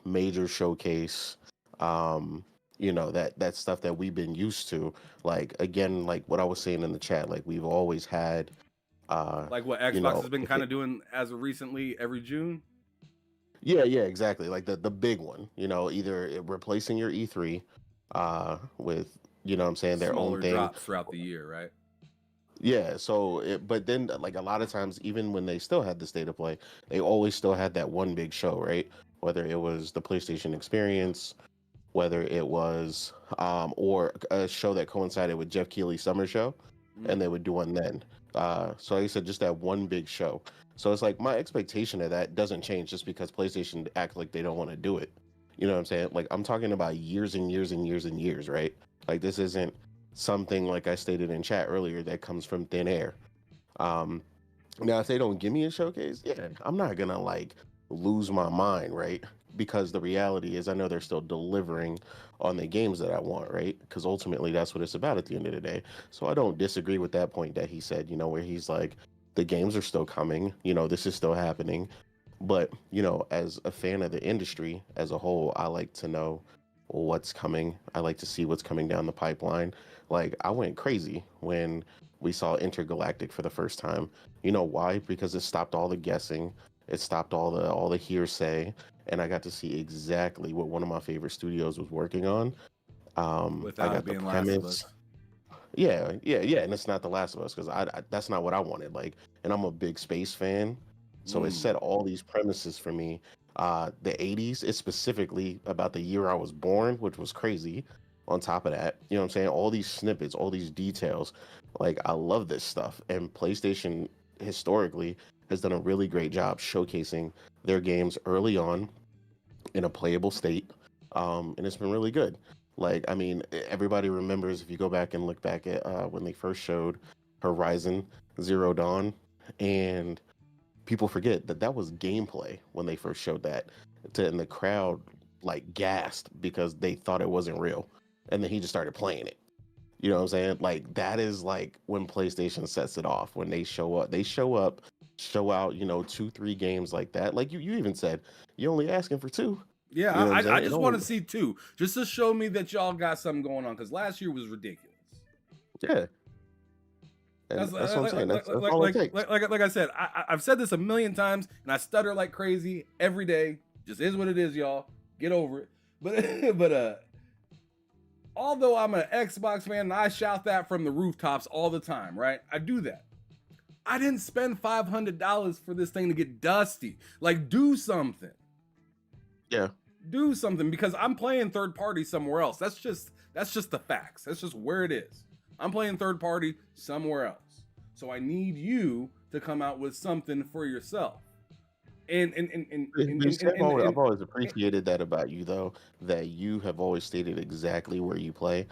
Speaker 7: major showcase. You know, that stuff that we've been used to. Like again, like what I was saying in the chat, like we've always had.
Speaker 4: Like what Xbox has been kind of doing as of recently every June.
Speaker 7: Yeah, exactly. Like the big one, you know, either replacing your E3 with, you know what I'm saying, their
Speaker 4: Smaller
Speaker 7: own thing.
Speaker 4: drops throughout the year, right?
Speaker 7: Yeah, so but then like a lot of times, even when they still had the state of play, they always still had that one big show, right? Whether it was the PlayStation Experience, whether it was or a show that coincided with Jeff Keighley's summer show, and they would do one then. So like I said, just that one big show. So it's like my expectation of that doesn't change just because PlayStation act like they don't want to do it. You know what I'm saying? Like I'm talking about years and years and years and years, right? Like this isn't something like I stated in chat earlier that comes from thin air. Now if they don't give me a showcase, yeah, I'm not gonna like lose my mind, right? Because the reality is I know they're still delivering on the games that I want, right? Because ultimately that's what it's about at the end of the day. So I don't disagree with that point that he said, you know, where he's like, the games are still coming, you know, this is still happening. But, you know, as a fan of the industry as a whole, I like to know what's coming. I like to see what's coming down the pipeline. Like I went crazy when we saw Intergalactic for the first time. You know why? Because it stopped all the guessing. It stopped all the hearsay. And I got to see exactly what one of my favorite studios was working on.
Speaker 4: Without
Speaker 7: I got
Speaker 4: being
Speaker 7: the
Speaker 4: Last of
Speaker 7: premise.
Speaker 4: Us.
Speaker 7: Yeah, and it's not The Last of Us because I that's not what I wanted. Like, and I'm a big space fan, so it set all these premises for me. The '80s, it's specifically about the year I was born, which was crazy. On top of that, you know what I'm saying? All these snippets, all these details. Like, I love this stuff, and PlayStation historically has done a really great job showcasing their games early on in a playable state, and it's been really good. Like, I mean, everybody remembers if you go back and look back at when they first showed Horizon Zero Dawn, and people forget that that was gameplay when they first showed that, and the crowd like gasped because they thought it wasn't real, and then he just started playing it. You know what I'm saying? Like that is like when PlayStation sets it off, when they show up, show out, you know, 2-3 games like that. Like you even said, you're only asking for 2.
Speaker 4: Yeah,
Speaker 7: You know what I'm
Speaker 4: I
Speaker 7: saying?
Speaker 4: just
Speaker 7: It
Speaker 4: want to
Speaker 7: only-
Speaker 4: see 2, just to show me that y'all got something going on. Because last year was ridiculous.
Speaker 7: Yeah. And that's what I'm saying. That's all it takes.
Speaker 4: Like I said, I've said this a million times, and I stutter like crazy every day. Just is what it is, y'all. Get over it. But although I'm an Xbox fan and I shout that from the rooftops all the time, right? I do that. I didn't spend $500 for this thing to get dusty. Like, do something.
Speaker 7: Yeah.
Speaker 4: Do something, because I'm playing third party somewhere else. That's just the facts. That's just where it is. I'm playing third party somewhere else. So I need you to come out with something for yourself.
Speaker 7: I've always appreciated that about you, though, that you have always stated exactly where you play.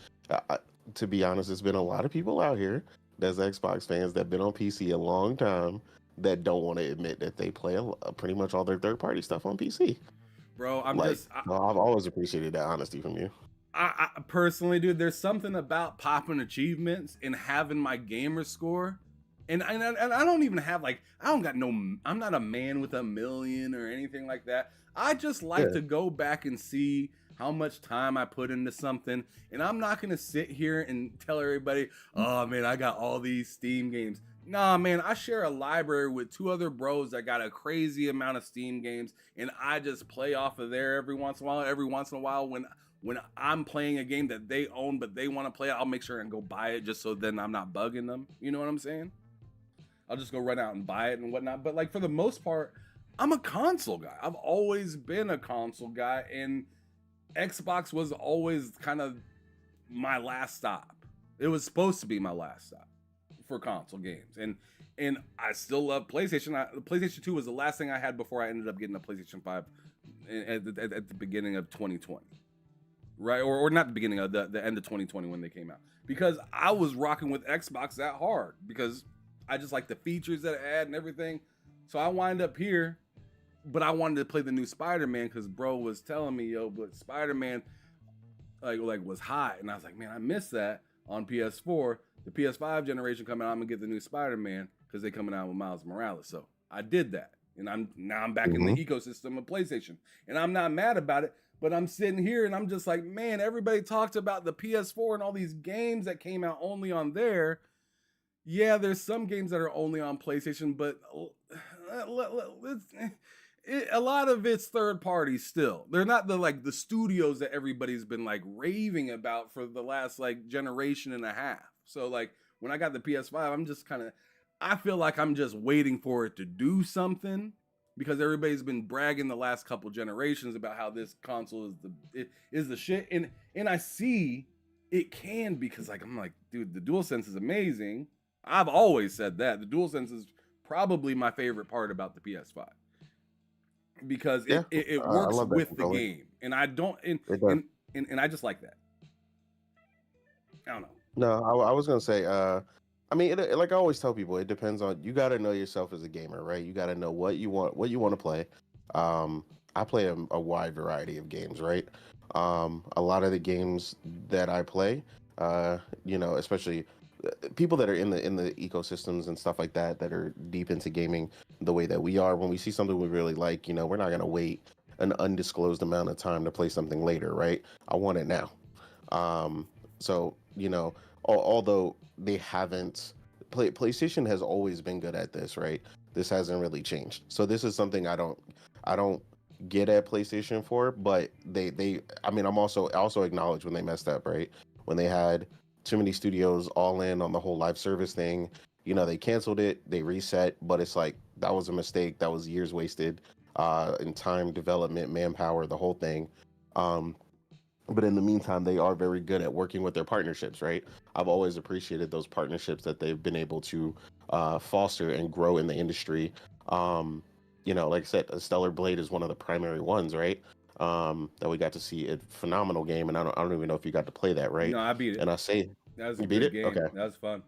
Speaker 7: To be honest, there's been a lot of people out here that's Xbox fans that have been on PC a long time that don't want to admit that they play pretty much all their third-party stuff on PC.
Speaker 4: Bro,
Speaker 7: I've always appreciated that honesty from you.
Speaker 4: I personally, dude, there's something about popping achievements and having my gamer score And I don't even have like, I'm not a man with a million or anything like that. I just like
Speaker 7: Yeah.
Speaker 4: to go back and see how much time I put into something. And I'm not going to sit here and tell everybody, oh man, I got all these Steam games. Nah, man, I share a library with 2 other bros that got a crazy amount of Steam games. And I just play off of there every once in a while. Every once in a while when I'm playing a game that they own, but they want to play it, I'll make sure and go buy it just so then I'm not bugging them. You know what I'm saying? I'll just go run out and buy it and whatnot. But like for the most part, I'm a console guy. I've always been a console guy, and Xbox was always kind of my last stop. It was supposed to be my last stop for console games, and I still love PlayStation. The PlayStation 2 was the last thing I had before I ended up getting a PlayStation 5 at the beginning of 2020, right? Or not the beginning of the end of 2020 when they came out, because I was rocking with Xbox that hard because I just like the features that it had and everything. So I wind up here, but I wanted to play the new Spider-Man because bro was telling me, yo, but Spider-Man like was hot, and I was like, man, I missed that on PS4. The PS5 generation coming out, I'm gonna get the new Spider-Man because they coming out with Miles Morales. So I did that, and I'm back in the ecosystem of PlayStation, and I'm not mad about it. But I'm sitting here and I'm just like, man, everybody talked about the PS4 and all these games that came out only on there. Yeah, there's some games that are only on PlayStation, but a lot of it's third party still. They're not the studios that everybody's been like raving about for the last like generation and a half. So like when I got the PS5, I'm just I feel like I'm just waiting for it to do something, because everybody's been bragging the last couple generations about how this console is the shit. And I see it can, because like I'm like, dude, the DualSense is amazing. I've always said that. The DualSense is probably my favorite part about the PS5. Because it works with the game. And I don't and I just like that. I don't know.
Speaker 7: No, I was gonna say, I mean, like I always tell people, it depends on, you got to know yourself as a gamer, right? You got to know what you want to play. I play a wide variety of games, right? A lot of the games that I play, especially people that are in the ecosystems and stuff like that are deep into gaming the way that we are. When we see something we really like, we're not gonna wait an undisclosed amount of time to play something later, right? I want it now. So although they haven't PlayStation has always been good at this, right? This hasn't really changed. So this is something I don't get at PlayStation 4, but I also acknowledge when they messed up, right? When they had too many studios all in on the whole live service thing, they canceled it, they reset, but it's like, that was a mistake. That was years wasted in time, development, manpower, the whole thing. But in the meantime, they are very good at working with their partnerships, right? I've always appreciated those partnerships that they've been able to foster and grow in the industry. Like I said, Stellar Blade is one of the primary ones, right? That we got to see, a phenomenal game, and I don't even know if you got to play that, right?
Speaker 4: No, I beat it.
Speaker 7: And I say,
Speaker 4: that was a
Speaker 7: you beat
Speaker 4: good
Speaker 7: it?
Speaker 4: game.
Speaker 7: Okay.
Speaker 4: That was fun.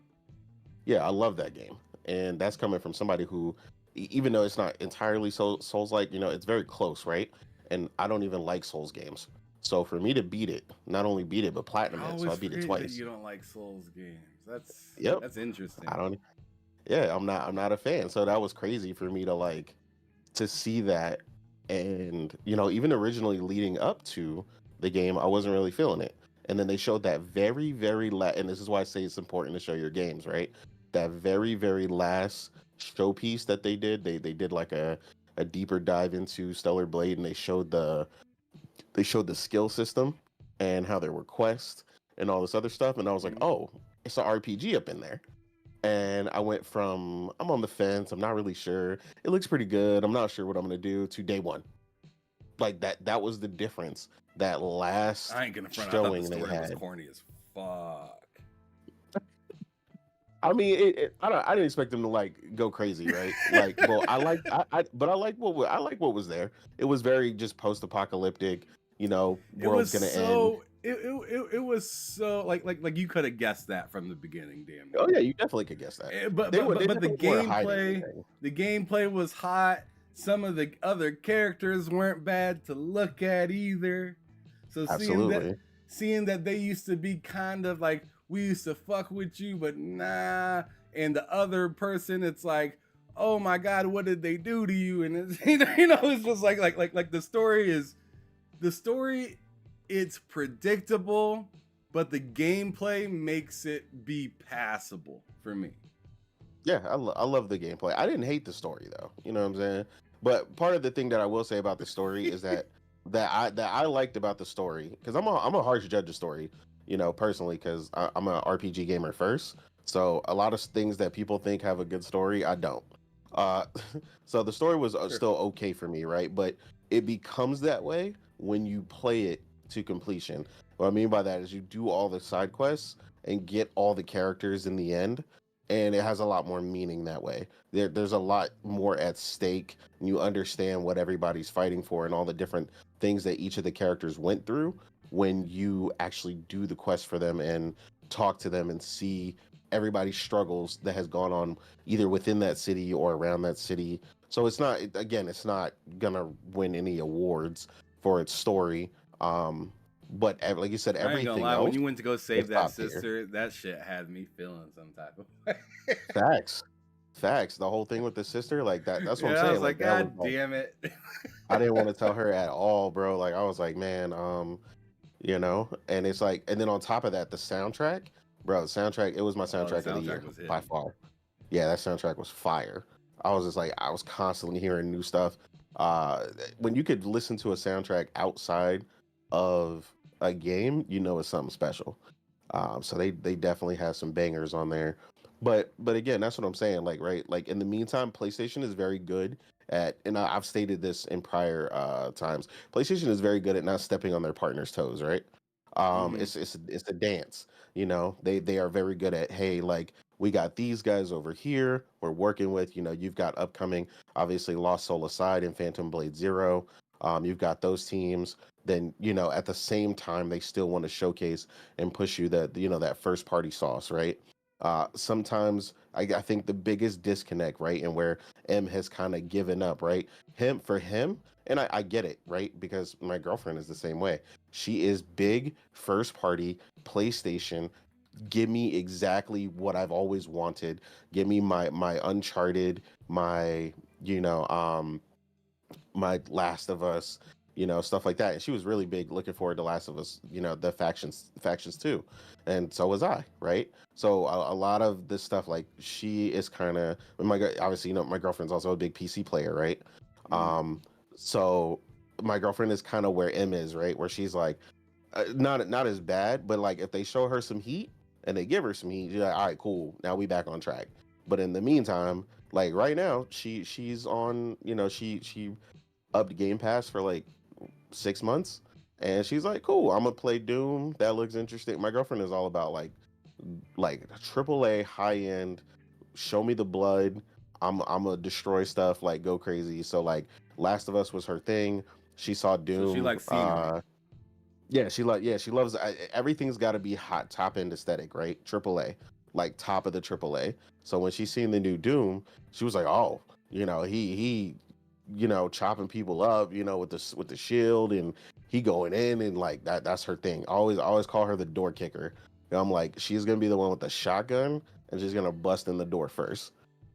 Speaker 7: Yeah, I love that game, and that's coming from somebody who, even though it's not entirely Souls-like, it's very close, right? And I don't even like Souls games. So for me to beat it, not only beat it, but platinum it, so I beat it twice.
Speaker 4: You don't like Souls games.
Speaker 7: Yep.
Speaker 4: That's interesting.
Speaker 7: I'm not a fan. So that was crazy for me to see that. And, even originally leading up to the game, I wasn't really feeling it. And then they showed that very, very and this is why I say it's important to show your games, right? That very, very last showpiece that they did, they did like a deeper dive into Stellar Blade, and they showed the skill system and how there were quests and all this other stuff. And I was like, oh, it's an RPG up in there. And I went from, I'm on the fence, I'm not really sure, it looks pretty good, I'm not sure what I'm gonna do, to day one. Like that was the difference. That last
Speaker 4: I ain't gonna front.
Speaker 7: showing
Speaker 4: I thought the story
Speaker 7: they had
Speaker 4: was corny as fuck.
Speaker 7: I mean, I didn't expect them to like go crazy, right? Like, well, I like what was there. It was very just post-apocalyptic, world's gonna end.
Speaker 4: It was so like you could have guessed that from the beginning, damn.
Speaker 7: Oh yeah, you definitely could guess that.
Speaker 4: But the gameplay was hot. Some of the other characters weren't bad to look at either. So seeing that they used to be kind of like, we used to fuck with you, but nah, and the other person, it's like, oh my god, what did they do to you? And it's, it's just like the story. It's predictable, but the gameplay makes it be passable for me.
Speaker 7: Yeah, I love the gameplay. I didn't hate the story though. You know what I'm saying? But part of the thing that I will say about the story is that I liked about the story, because I'm a harsh judge of story, personally, because I'm an RPG gamer first. So a lot of things that people think have a good story, I don't. So the story was still okay for me, right? But it becomes that way when you play it to completion. What I mean by that is you do all the side quests and get all the characters in the end, and it has a lot more meaning that way. There's a lot more at stake, and you understand what everybody's fighting for and all the different things that each of the characters went through when you actually do the quest for them and talk to them and see everybody's struggles that has gone on either within that city or around that city. So it's not gonna win any awaards for its story. But like you said,
Speaker 4: I ain't
Speaker 7: everything
Speaker 4: gonna lie,
Speaker 7: else,
Speaker 4: when you went to go save
Speaker 7: is
Speaker 4: that
Speaker 7: top tier.
Speaker 4: sister, that shit had me feeling some type of way.
Speaker 7: Facts. The whole thing with the sister, like that's what I'm
Speaker 4: Yeah, I
Speaker 7: saying.
Speaker 4: was like,
Speaker 7: that
Speaker 4: God
Speaker 7: was, like,
Speaker 4: damn it.
Speaker 7: I didn't want to tell her at all, bro. Like I was like, man, and it's like, and then on top of that, the soundtrack, bro, it was my soundtrack of the year
Speaker 4: soundtrack was
Speaker 7: by
Speaker 4: hitting.
Speaker 7: far. Yeah, that soundtrack was fire. I was just like, I was constantly hearing new stuff. When you could listen to a soundtrack outside of a game, it's something special. So they definitely have some bangers on there. But again, that's what I'm saying. Like, right, like in the meantime, PlayStation is very good at, and I've stated this in prior times. PlayStation is very good at not stepping on their partners' toes, right?
Speaker 4: Mhm.
Speaker 7: It's a dance. They are very good at, hey, like we got these guys over here we're working with. You've got upcoming, obviously, Lost Soul Aside and Phantom Blade Zero. You've got those teams. Then at the same time they still want to showcase and push you that first party sauce, right? Sometimes I think the biggest disconnect, right, and where M has kind of given up, right? For him, and I get it, right? Because my girlfriend is the same way. She is big first party PlayStation. Give me exactly what I've always wanted. Give me my Uncharted, my my Last of Us, stuff like that. And she was really big looking forward to Last of Us, the factions too. And so was I, right? So a lot of this stuff, like she is kind of, obviously, my girlfriend's also a big PC player, right? So my girlfriend is kind of where M is, right? Where she's like, not as bad, but like if they show her some heat and they give her some heat, you're like, all right, cool, now we back on track. But in the meantime, like right now, she's on, she upped Game Pass for like 6 months, and she's like, cool, I'm gonna play Doom. That looks interesting. My girlfriend is all about like AAA high end. Show me the blood. I'm gonna destroy stuff, like go crazy. So like Last of Us was her thing. She saw Doom.
Speaker 4: So she likes scenery.
Speaker 7: She loves everything's got to be hot, top end aesthetic, right? AAA, like top of the AAA. So when she seen the new Doom, she was like, oh, he chopping people up, with the shield, and he going in, and like that's her thing. I always call her the door kicker. And I'm like, she's gonna be the one with the shotgun, and she's gonna bust in the door first.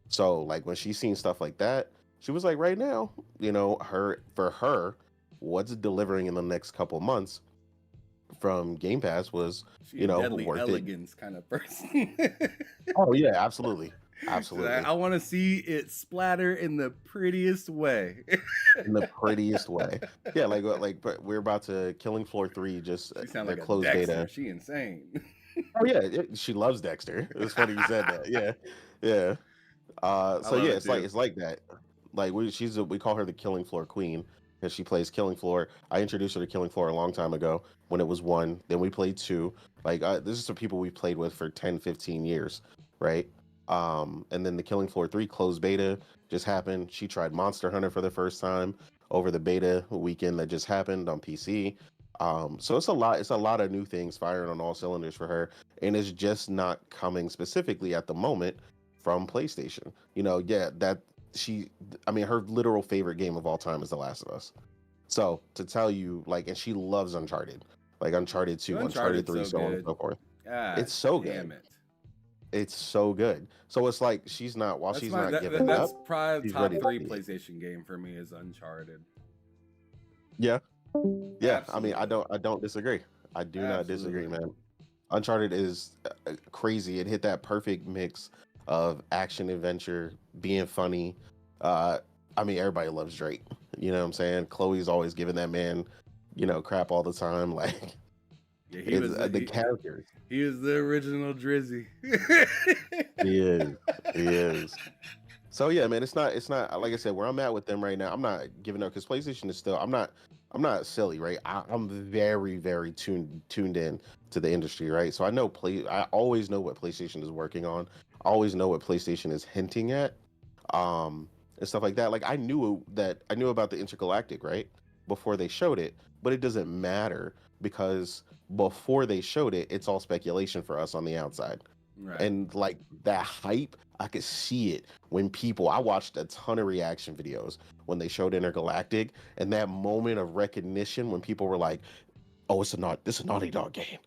Speaker 7: So like when she's seen stuff like that, she was like, right now, for her, what's delivering in the next couple months from Game Pass was,
Speaker 4: She's a deadly
Speaker 7: worth
Speaker 4: elegance
Speaker 7: it.
Speaker 4: kind of person.
Speaker 7: Oh yeah, absolutely.
Speaker 4: I want to see it splatter in the prettiest way.
Speaker 7: In the prettiest way. Yeah, like we're about to Killing Floor 3, just
Speaker 4: She sounds
Speaker 7: the
Speaker 4: like a
Speaker 7: closed
Speaker 4: Dexter.
Speaker 7: beta.
Speaker 4: She insane.
Speaker 7: Oh yeah, she loves Dexter. It's funny you said that. Yeah. So
Speaker 4: love
Speaker 7: yeah,
Speaker 4: it,
Speaker 7: it's like that. Like we call her the Killing Floor Queen because she plays Killing Floor. I introduced her to Killing Floor a long time ago when it was 1. Then we played 2. Like this is the people we've played with for 10, 15 years, right? And then the Killing Floor 3 closed beta just happened. She tried Monster Hunter for the first time over the beta weekend that just happened on PC. So it's a lot of new things firing on all cylinders for her, and it's just not coming specifically at the moment from PlayStation. Her literal favorite game of all time is The Last of Us. So to tell you, like, and she loves Uncharted, like Uncharted 2, Uncharted 3, so on and so forth.
Speaker 4: God,
Speaker 7: It's so
Speaker 4: damn
Speaker 7: good. It's so good. So it's like she's not while she's not giving
Speaker 4: that's
Speaker 7: up.
Speaker 4: probably
Speaker 7: she's
Speaker 4: top
Speaker 7: ready to
Speaker 4: 3
Speaker 7: see it.
Speaker 4: PlayStation game for me is Uncharted.
Speaker 7: Yeah, yeah. I mean,
Speaker 4: Absolutely.
Speaker 7: I don't disagree. I do not disagree,
Speaker 4: Absolutely.
Speaker 7: man. Uncharted is crazy. It hit that perfect mix of action, adventure, being funny. Uh, I mean, everybody loves Drake. You know what I'm saying? Chloe's always giving that man, crap all the time. Like,
Speaker 4: Yeah,
Speaker 7: it's the characters.
Speaker 4: he was the original Drizzy.
Speaker 7: He is. He is. So yeah, man, it's not like I said, where I'm at with them right now. I'm not giving up because PlayStation is still. I'm not silly, right? I'm very, very tuned in to the industry, right? So I always know what PlayStation is working on. I always know what PlayStation is hinting at, and stuff like that. Like I knew about the Intergalactic, right, before they showed it, but it doesn't matter because before they showed it, it's all speculation for us on the outside.
Speaker 4: Right.
Speaker 7: And like that hype, I could see it when I watched a ton of reaction videos when they showed Intergalactic, and that moment of recognition when people were like, "Oh, this is a Naughty Dog game.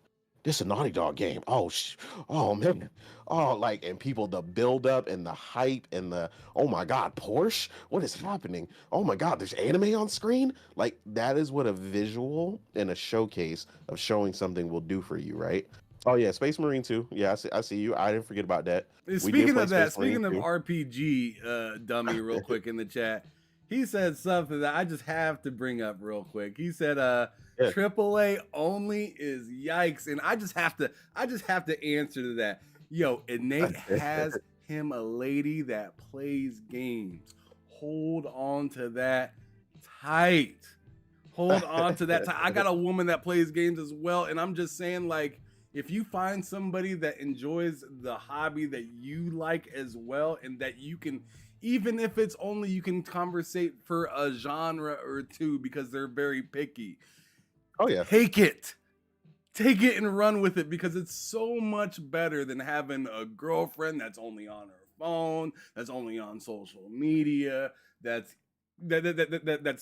Speaker 7: This is a Naughty Dog game. Oh man, oh like," and people, the build up and the hype and the, "Oh my God, Porsche, what is happening? Oh my God, there's anime on screen." Like that is what a visual and a showcase of showing something will do for you, right? Oh yeah, Space Marine 2. Yeah, I see you. I didn't forget about that.
Speaker 4: Speaking of that,
Speaker 7: Space Marine
Speaker 4: speaking of
Speaker 7: 2.
Speaker 4: RPG, dummy, real quick in the chat, he said something that I just have to bring up real quick. He said,
Speaker 7: Yeah.
Speaker 4: AAA only is yikes, and I just have to answer to that. Yo, Innate has him a lady that plays games. Hold on to that tight. Hold on to that tight. I got a woman that plays games as well, and I'm just saying, like, if you find somebody that enjoys the hobby that you like as well, and that you can, even if it's only you can conversate for a genre or two because they're very picky,
Speaker 7: Oh yeah.
Speaker 4: take it and run with it, because it's so much better than having a girlfriend that's only on her phone, that's only on social media, that's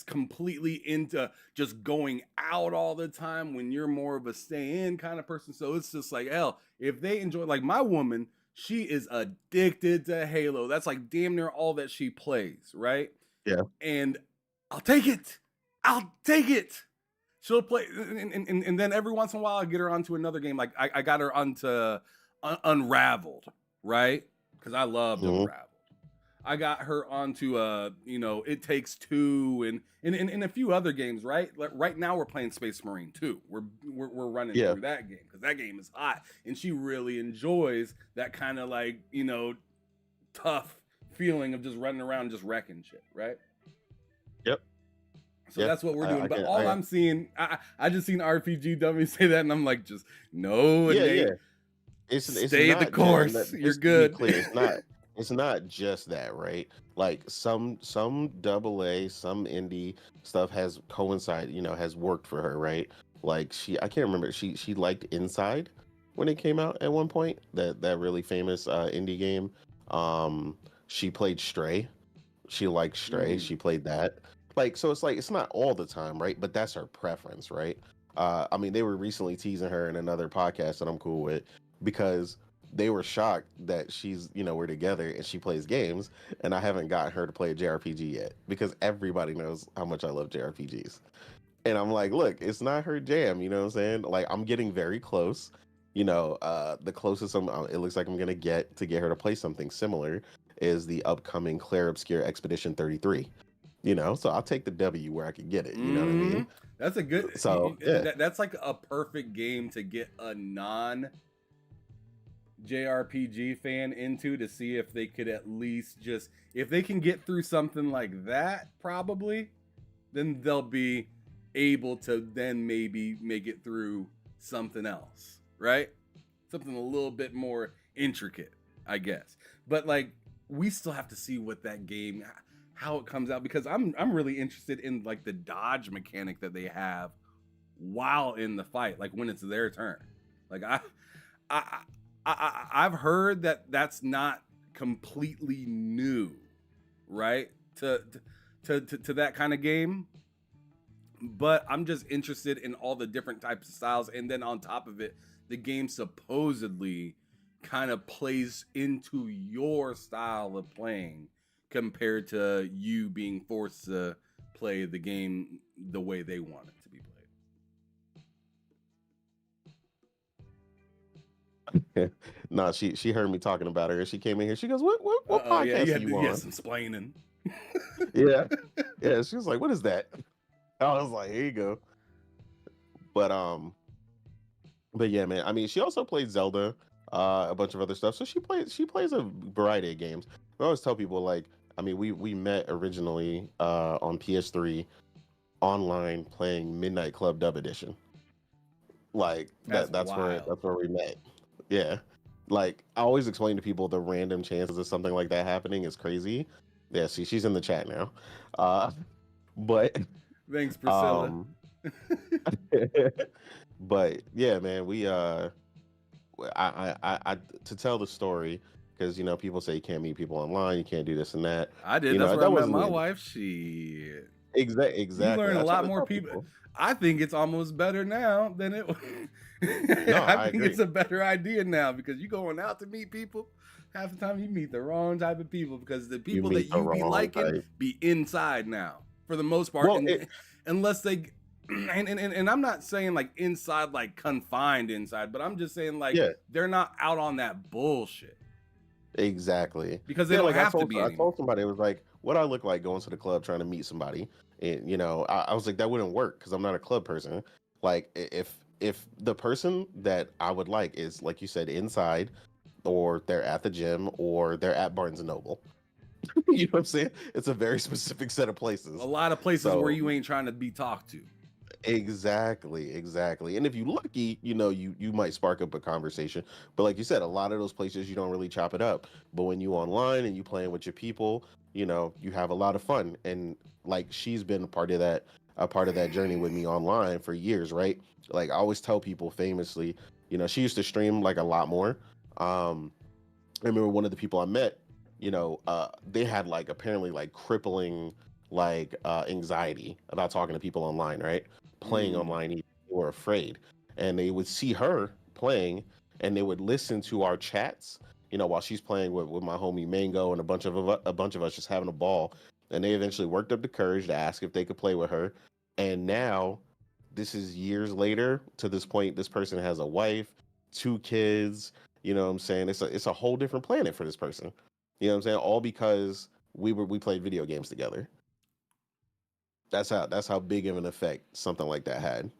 Speaker 4: completely into just going out all the time when you're more of a stay in kind of person. So it's just like, hell, if they enjoy, like my woman, she is addicted to Halo. That's like damn near all that she plays, right?
Speaker 7: Yeah.
Speaker 4: And I'll take it. She'll play, and then every once in a while I get her onto another game. Like I got her onto Unraveled, right? Because I loved
Speaker 7: Mhm.
Speaker 4: Unraveled. I got her onto It Takes Two and a few other games, right? Like right now we're playing Space Marine 2. We're running
Speaker 7: Yeah.
Speaker 4: through that game because that game is hot, and she really enjoys that kind of like tough feeling of just running around just wrecking shit, right?
Speaker 7: Yep.
Speaker 4: So
Speaker 7: Yeah,
Speaker 4: that's what we're
Speaker 7: I-
Speaker 4: doing.
Speaker 7: I
Speaker 4: But
Speaker 7: can-
Speaker 4: all
Speaker 7: I-
Speaker 4: I'm seeing, I just seen RPG dummies say that, and I'm like, just no,
Speaker 7: Yeah,
Speaker 4: Nate,
Speaker 7: yeah. It's
Speaker 4: stay the
Speaker 7: not
Speaker 4: course.
Speaker 7: just,
Speaker 4: You're
Speaker 7: just to be
Speaker 4: good.
Speaker 7: clear, it's not just that, right? Like some AA, some indie stuff has coincided, has worked for her, right? Like I can't remember, she liked Inside when it came out at one point, that really famous indie game. She played Stray. She liked Stray.
Speaker 4: Mm.
Speaker 7: She played that. Like, so it's like it's not all the time, right? But that's her preference, right? I mean, they were recently teasing her in another podcast that I'm cool with because they were shocked that we're together and she plays games, and I haven't got her to play a JRPG yet because everybody knows how much I love JRPGs. And I'm like, look, it's not her jam, you know what I'm saying? Like, I'm getting very close. The closest it looks like I'm gonna get her to play something similar is the upcoming Clair Obscure Expedition 33. So I'll take the W where I can get it. You know what I mean?
Speaker 4: That's a good.
Speaker 7: So yeah,
Speaker 4: that's like a perfect game to get a non JRPG fan into, to see if they could at least just, if they can get through something like that, probably, then they'll be able to then maybe make it through something else, right? Something a little bit more intricate, I guess. But like, we still have to see what that game, how it comes out, because I'm really interested in like the dodge mechanic that they have while in the fight, like when it's their turn. Like I've heard that that's not completely new, right? To that kind of game. But I'm just interested in all the different types of styles, and then on top of it, the game supposedly kind of plays into your style of playing compared to you being forced to play the game the way they want it to be played.
Speaker 7: No, she heard me talking about her. She came in here. She goes, "What
Speaker 4: Oh yeah,
Speaker 7: podcast are you on?"
Speaker 4: some splaining.
Speaker 7: Yeah, yeah. She was like, "What is that?" I was like, "Here you go." But yeah, man. I mean, she also played Zelda, a bunch of other stuff. So she plays a variety of games. I always tell people, like, I mean, we met originally on PS3 online playing Midnight Club Dub Edition. Like that's
Speaker 4: wild.
Speaker 7: where we met. Yeah. Like I always explain to people the random chances of something like that happening is crazy. Yeah, see, she's in the chat now. But
Speaker 4: Thanks, Priscilla.
Speaker 7: But yeah, man, I to tell the story, because people say you can't meet people online, you can't do this and that.
Speaker 4: I did. That's where I met my wife. Shit.
Speaker 7: Exactly.
Speaker 4: You learn a lot more people. I think it's almost better now than it was. I think it's a better idea now because you going out to meet people. Half the time you meet the wrong type of people because the people that you be liking be inside now for the most part, unless they. And I'm not saying like inside, like confined inside, but I'm just saying like they're not out on that bullshit.
Speaker 7: Exactly.
Speaker 4: Because they don't have to be.
Speaker 7: I told somebody, it was like, what I look like going to the club trying to meet somebody. And, I was like, that wouldn't work because I'm not a club person. Like if the person that I would like is, like you said, inside, or they're at the gym, or they're at Barnes and Noble. You know what I'm saying? It's a very specific set of places.
Speaker 4: A lot of places where you ain't trying to be talked to.
Speaker 7: Exactly. And if you're lucky, you might spark up a conversation. But like you said, a lot of those places you don't really chop it up. But when you online and you playing with your people, you have a lot of fun. And like she's been a part of that journey with me online for years, right? Like I always tell people famously, she used to stream like a lot more. I remember one of the people I met, they had like apparently like crippling like anxiety about talking to people online, right? Playing online, they were afraid, and they would see her playing, and they would listen to our chats, while she's playing with my homie Mango and a bunch of us just having a ball. And they eventually worked up the courage to ask if they could play with her. And now, this is years later. To this point, this person has a wife, 2 kids. You know what I'm saying? It's a whole different planet for this person. You know what I'm saying? All because we played video games together. That's how big of an effect something like that had.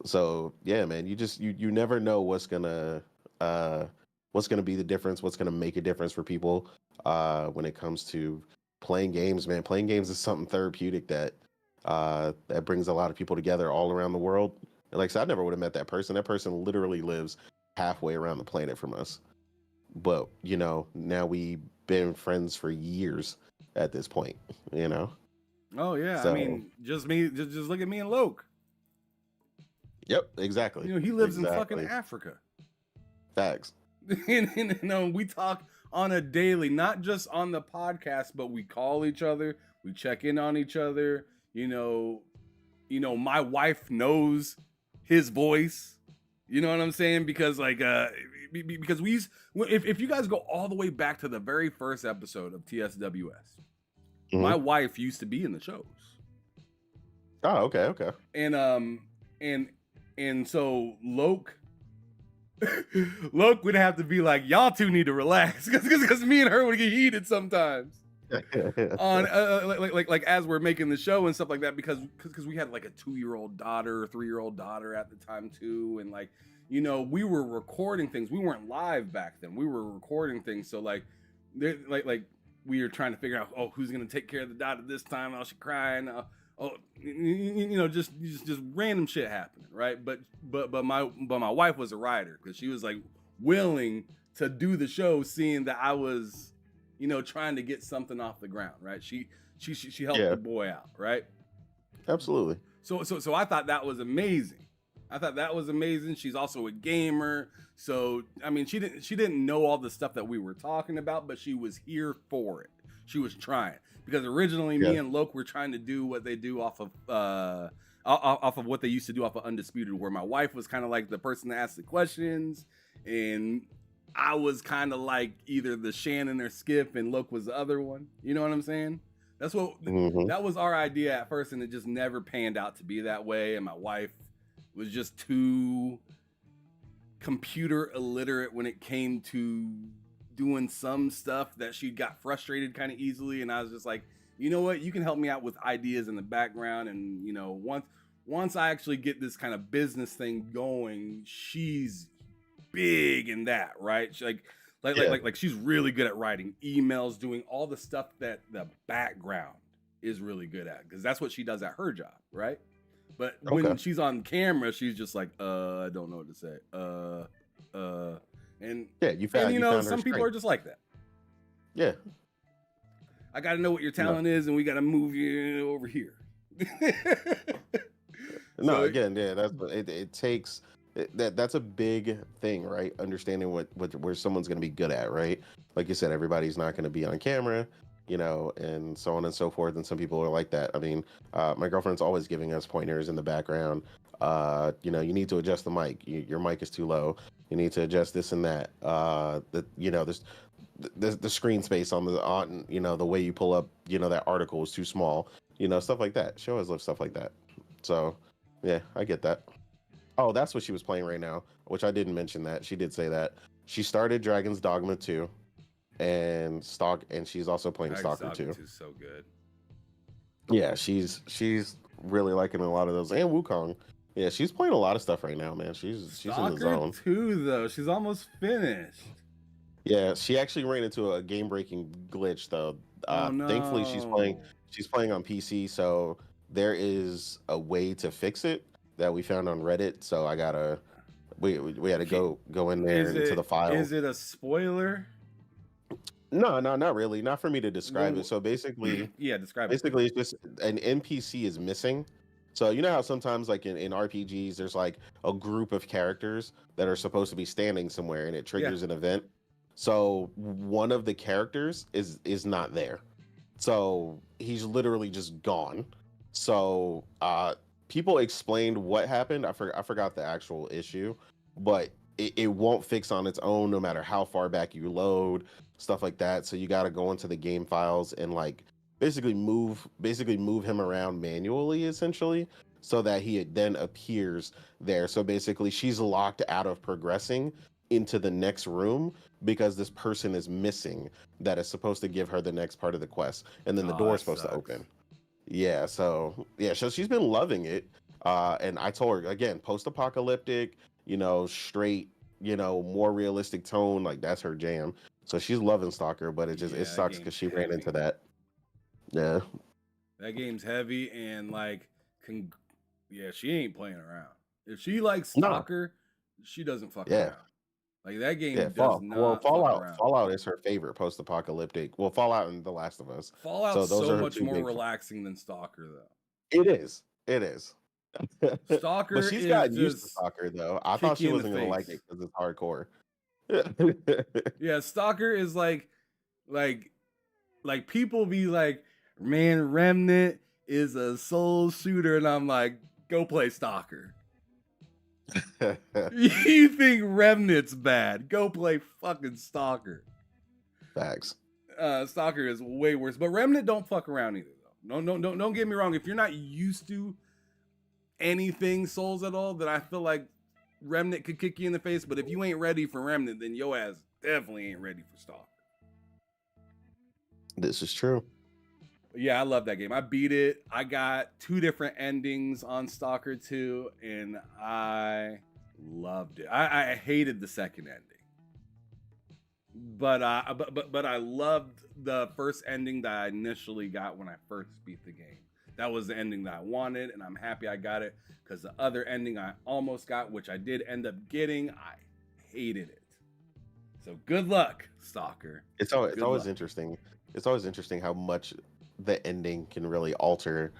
Speaker 7: So yeah, man, you never know what's gonna be the difference, what's gonna make a difference for people when it comes to playing games, man. Playing games is something therapeutic that brings a lot of people together all around the world. And like I said, I never would have met that person. That person literally lives halfway around the planet from us. But now we've been friends for years at this point,
Speaker 4: Oh yeah,
Speaker 7: So,
Speaker 4: I mean, just look at me and Loke.
Speaker 7: Yep, exactly.
Speaker 4: He lives in fucking Africa.
Speaker 7: Facts.
Speaker 4: and we talk on a daily, not just on the podcast, but we call each other, we check in on each other. My wife knows his voice. You know what I'm saying? Because like, because if you guys go all the way back to the very first episode of TSWS. Mm-hmm. My wife used to be in the shows.
Speaker 7: Oh, okay.
Speaker 4: And so Loke would have to be like, y'all two need to relax, because me and her would get heated sometimes. On like as we're making the show and stuff like that, because we had like a 2-year-old daughter, 3-year-old daughter at the time too, and like we were recording things. We weren't live back then. We were recording things, so like we were trying to figure out, who's gonna take care of the daughter this time? Oh, she crying. Just random shit happening, right? But my wife was a writer, because she was like willing to do the show, seeing that I was, trying to get something off the ground, right? She helped the boy out, right?
Speaker 7: Absolutely.
Speaker 4: So I thought that was amazing. She's also a gamer. So, I mean, she didn't know all the stuff that we were talking about, but she was here for it. She was trying, because originally me and Loke were trying to do what they do off of off of what they used to do off of Undisputed, where my wife was kind of like the person that asked the questions, and I was kind of like either the Shannon or Skip, and Loke was the other one. You know what I'm saying? That's what that was our idea at first, and it just never panned out to be that way. And my wife was just too computer illiterate when it came to doing some stuff that she got frustrated kind of easily. And I was just like, you know what? You can help me out with ideas in the background. And, you know, once I actually get this kind of business thing going, she's big in that, right? She, like she's really good at writing emails, doing all the stuff that the background is really good at, because that's what she does at her job, right? But when she's on camera, she's just like, I don't know what to say. And
Speaker 7: yeah,
Speaker 4: and you know, some people are just like that.
Speaker 7: Yeah.
Speaker 4: I got to know what your talent is, and we got to move you over here.
Speaker 7: No,
Speaker 4: So-
Speaker 7: again, yeah, that's what it takes. That's a big thing, right? Understanding where someone's going to be good at, right? Like you said, everybody's not going to be on camera, you know, and so on and so forth. And some people are like that. I mean, my girlfriend's always giving us pointers in the background. You know, you need to adjust the mic. Your mic is too low. You need to adjust this and that. You know, the screen space on you know, the way you pull up, you know, that article is too small. You know, stuff like that. She always loves stuff like that. So, yeah, I get that. Oh, that's what she was playing right now, which I didn't mention that. She did say that. She started Dragon's Dogma 2 and she's also playing Stalker 2.
Speaker 4: Is so good.
Speaker 7: Yeah, she's really liking a lot of those. And Wukong. Yeah, she's playing a lot of stuff right now, man. She's in the
Speaker 4: Stalker
Speaker 7: zone.
Speaker 4: 2, though, she's almost finished.
Speaker 7: Yeah, she actually ran into a game-breaking glitch though.
Speaker 4: Oh, no.
Speaker 7: Thankfully she's playing on PC, so there is a way to fix it that we found on Reddit. So we had to go in there into the file.
Speaker 4: Is it a spoiler?
Speaker 7: No, not really. Not for me to describe it. So basically,
Speaker 4: yeah, describe
Speaker 7: basically it's just an NPC is missing. So you know how sometimes like in RPGs there's like a group of characters that are supposed to be standing somewhere and it triggers an event. So one of the characters is not there. So he's literally just gone. So people explained what happened. I forgot the actual issue, but it won't fix on its own no matter how far back you load, stuff like that. So you got to go into the game files and like basically move him around manually, essentially, so that he then appears there. So basically she's locked out of progressing into the next room because this person is missing that is supposed to give her the next part of the quest, and then the door is supposed to open. Yeah, so she's been loving it. And I told her again, post-apocalyptic, you know, straight, you know, more realistic tone, like that's her jam. So she's loving Stalker, but it sucks because she ran into that. Yeah. That
Speaker 4: game's heavy, and like she ain't playing around. If she likes Stalker, she doesn't fuck around. Like that game does not.
Speaker 7: Fallout is her favorite post-apocalyptic. Well, Fallout and The Last of Us.
Speaker 4: Fallout's so much more relaxing than Stalker, though.
Speaker 7: It is.
Speaker 4: Stalker,
Speaker 7: but she's gotten used to Stalker, though. I thought she wasn't gonna like it because it's hardcore.
Speaker 4: Yeah, Stalker is like people be like, man, Remnant is a soul shooter, and I'm like, go play Stalker. You think Remnant's bad? Go play fucking Stalker.
Speaker 7: Facts.
Speaker 4: Stalker is way worse, but Remnant don't fuck around either, though. No, don't get me wrong. If you're not used to anything Souls at all, then I feel like Remnant could kick you in the face. But if you ain't ready for Remnant, then your ass definitely ain't ready for Stalker.
Speaker 7: This is true.
Speaker 4: Yeah, I love that game. I beat it. I got 2 different endings on Stalker 2, and I loved it. I hated the second ending, but I loved the first ending that I initially got when I first beat the game. That was the ending that I wanted, and I'm happy I got it, because the other ending I almost got, which I did end up getting, I hated it. So good luck, Stalker.
Speaker 7: It's always interesting. It's always interesting how much the ending can really alter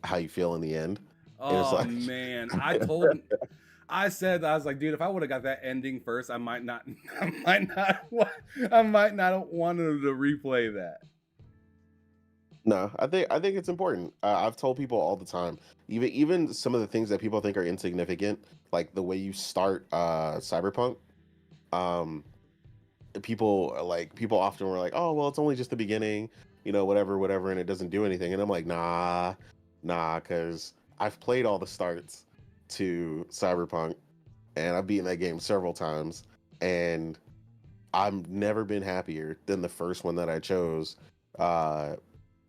Speaker 7: how you feel in the end.
Speaker 4: Oh man, I said, I was like, dude, if I would have got that ending first, I might not have wanted to replay that.
Speaker 7: No, I think it's important. I've told people all the time, even some of the things that people think are insignificant, like the way you start Cyberpunk. Um, people often were like, "Oh, well, it's only just the beginning, whatever, whatever," and it doesn't do anything. And I'm like, nah, because I've played all the starts to Cyberpunk, and I've beaten that game several times, and I've never been happier than the first one that I chose.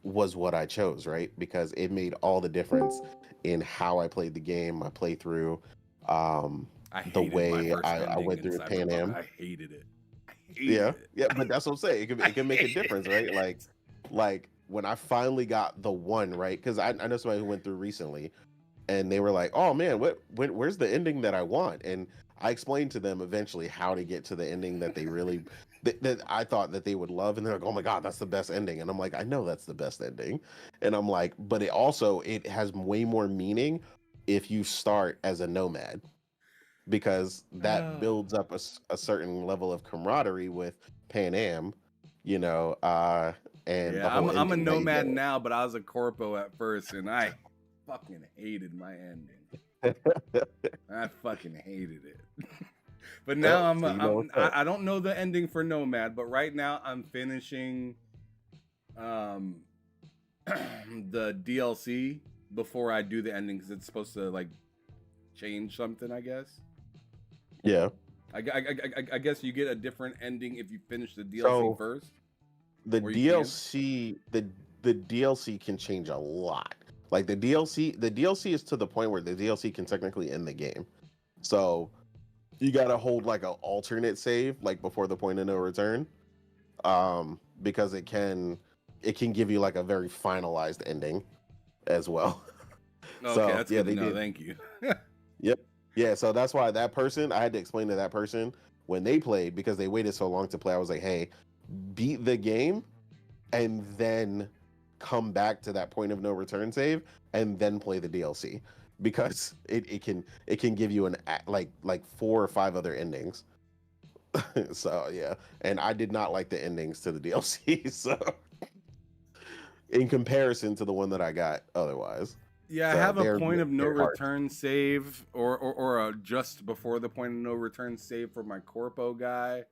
Speaker 7: Was what I chose, right? Because it made all the difference in how I played the game, my playthrough,
Speaker 4: I
Speaker 7: the
Speaker 4: hated my
Speaker 7: way
Speaker 4: first
Speaker 7: I
Speaker 4: ending
Speaker 7: went
Speaker 4: in
Speaker 7: through Pan
Speaker 4: Cyberpunk.
Speaker 7: Am.
Speaker 4: I hated it.
Speaker 7: Yeah, yeah, but that's what I'm saying. It can make a difference, right? Like when I finally got the one right, because I know somebody who went through recently, and they were like, "Oh man, where's the ending that I want?" And I explained to them eventually how to get to the ending that they really that I thought that they would love, and they're like, "Oh my god, that's the best ending," and I'm like, "I know that's the best ending," and I'm like, "But it has way more meaning if you start as a nomad." Because that builds up a certain level of camaraderie with Pan Am, and the
Speaker 4: Yeah,
Speaker 7: whole
Speaker 4: I'm a
Speaker 7: ending that you
Speaker 4: nomad now, but I was a corpo at first, and I fucking hated my ending.
Speaker 7: get.
Speaker 4: I fucking hated it. But
Speaker 7: Well,
Speaker 4: now
Speaker 7: so you know what's up.
Speaker 4: I don't know the ending for Nomad, but right now I'm finishing um the DLC before I do the ending because it's supposed to like change something, I guess.
Speaker 7: Yeah.
Speaker 4: I guess you get a different ending if you finish the DLC
Speaker 7: So
Speaker 4: first.
Speaker 7: the
Speaker 4: Or you can.
Speaker 7: DLC, the DLC can change a lot. Like the DLC is to the point where the DLC can technically end the game. So you gotta hold like an alternate save, like before the point of no return, because it can give you like a very finalized ending as well.
Speaker 4: Okay,
Speaker 7: So
Speaker 4: that's
Speaker 7: yeah,
Speaker 4: good to
Speaker 7: they
Speaker 4: know.
Speaker 7: did.
Speaker 4: Thank you.
Speaker 7: Yep. Yeah, so that's why that person, I had to explain to that person when they played, because they waited so long to play. I was like, hey, beat the game and then come back to that point of no return save and then play the DLC, because it can give you like 4 or 5 other endings. So yeah, and I did not like the endings to the DLC, so in comparison to the one that I got otherwise.
Speaker 4: Yeah, I
Speaker 7: So
Speaker 4: have a point of no
Speaker 7: they're hard.
Speaker 4: return save or a just before the point of no return save for my Corpo guy.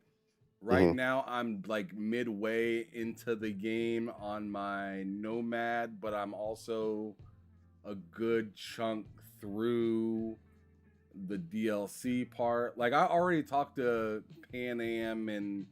Speaker 4: Right
Speaker 7: Mhm.
Speaker 4: now, I'm like midway into the game on my Nomad, but I'm also a good chunk through the DLC part. Like, I already talked to Pan Am, and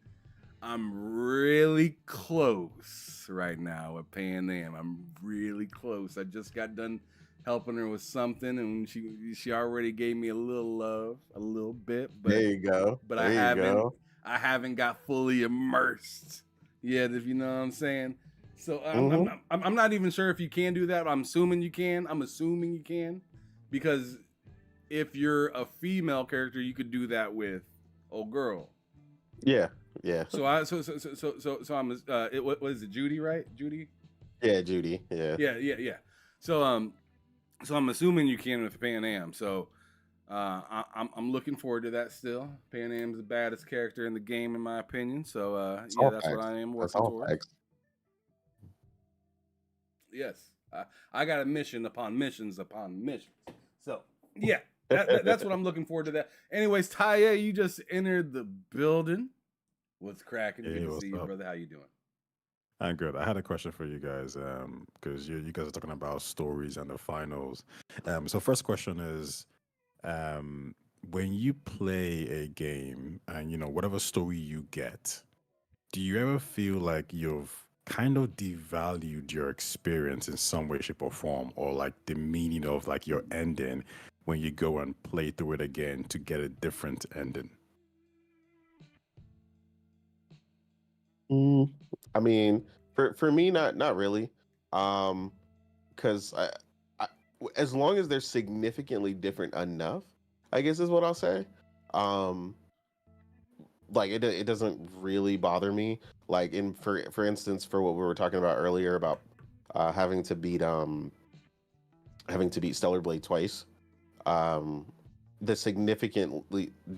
Speaker 4: I'm really close right now with Pan Am. I'm really close. I just got done helping her with something, and she already gave me a little love, a little bit,
Speaker 7: There you go.
Speaker 4: but
Speaker 7: There you go.
Speaker 4: I haven't got fully immersed yet, if you know what I'm saying. So I'm not even sure if you can do that. I'm assuming you can. I'm assuming you can, because if you're a female character, you could do that with old girl.
Speaker 7: Yeah. Yeah.
Speaker 4: So I'm what is it, Judy, right? Judy?
Speaker 7: Yeah, Judy. Yeah.
Speaker 4: Yeah. So I'm assuming you can with Pan Am. So I'm looking forward to that still. Pan Am's the baddest character in the game, in my opinion. So
Speaker 7: all
Speaker 4: that's what
Speaker 7: facts.
Speaker 4: I am
Speaker 7: That's
Speaker 4: working
Speaker 7: all
Speaker 4: towards.
Speaker 7: facts.
Speaker 4: Yes, I got a mission upon missions upon missions. So yeah, that's what I'm looking forward to. That. Anyways, Taya, you just entered the building. What's cracking?
Speaker 8: Hey,
Speaker 4: Good to
Speaker 8: what's
Speaker 4: see you,
Speaker 8: up?
Speaker 4: brother. How you doing?
Speaker 8: I'm good. I had a question for you guys, because you guys are talking about stories and the finals. So first question is, when you play a game and whatever story you get, do you ever feel like you've kind of devalued your experience in some way, shape, or form, or like the meaning of like your ending when you go and play through it again to get a different ending?
Speaker 7: I mean, for me, not really. Because as long as they're significantly different enough, I guess is what I'll say. Um, like it doesn't really bother me. Like for instance, for what we were talking about earlier about having to beat Stellar Blade twice. The significant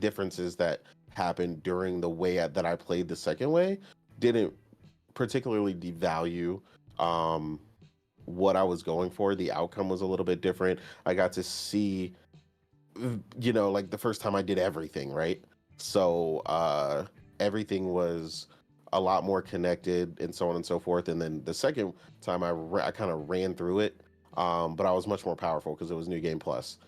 Speaker 7: differences that happened during the way that I played the second way didn't particularly devalue what I was going for. The outcome was a little bit different. I got to see, like the first time I did everything, right? So everything was a lot more connected and so on and so forth. And then the second time I kind of ran through it, but I was much more powerful because it was New Game Plus.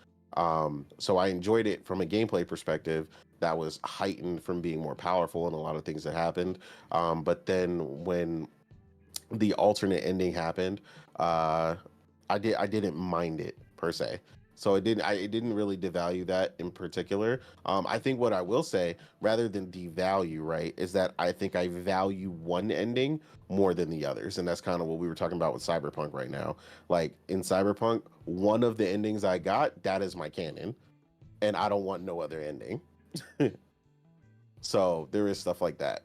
Speaker 7: So I enjoyed it from a gameplay perspective that was heightened from being more powerful and a lot of things that happened. But then when the alternate ending happened, I didn't mind it per se. So it didn't really devalue that in particular. I think what I will say, rather than devalue, right, is that I think I value one ending more than the others. And that's kind of what we were talking about with Cyberpunk right now. Like in Cyberpunk, one of the endings I got, that is my canon. And I don't want no other ending. So there is stuff like that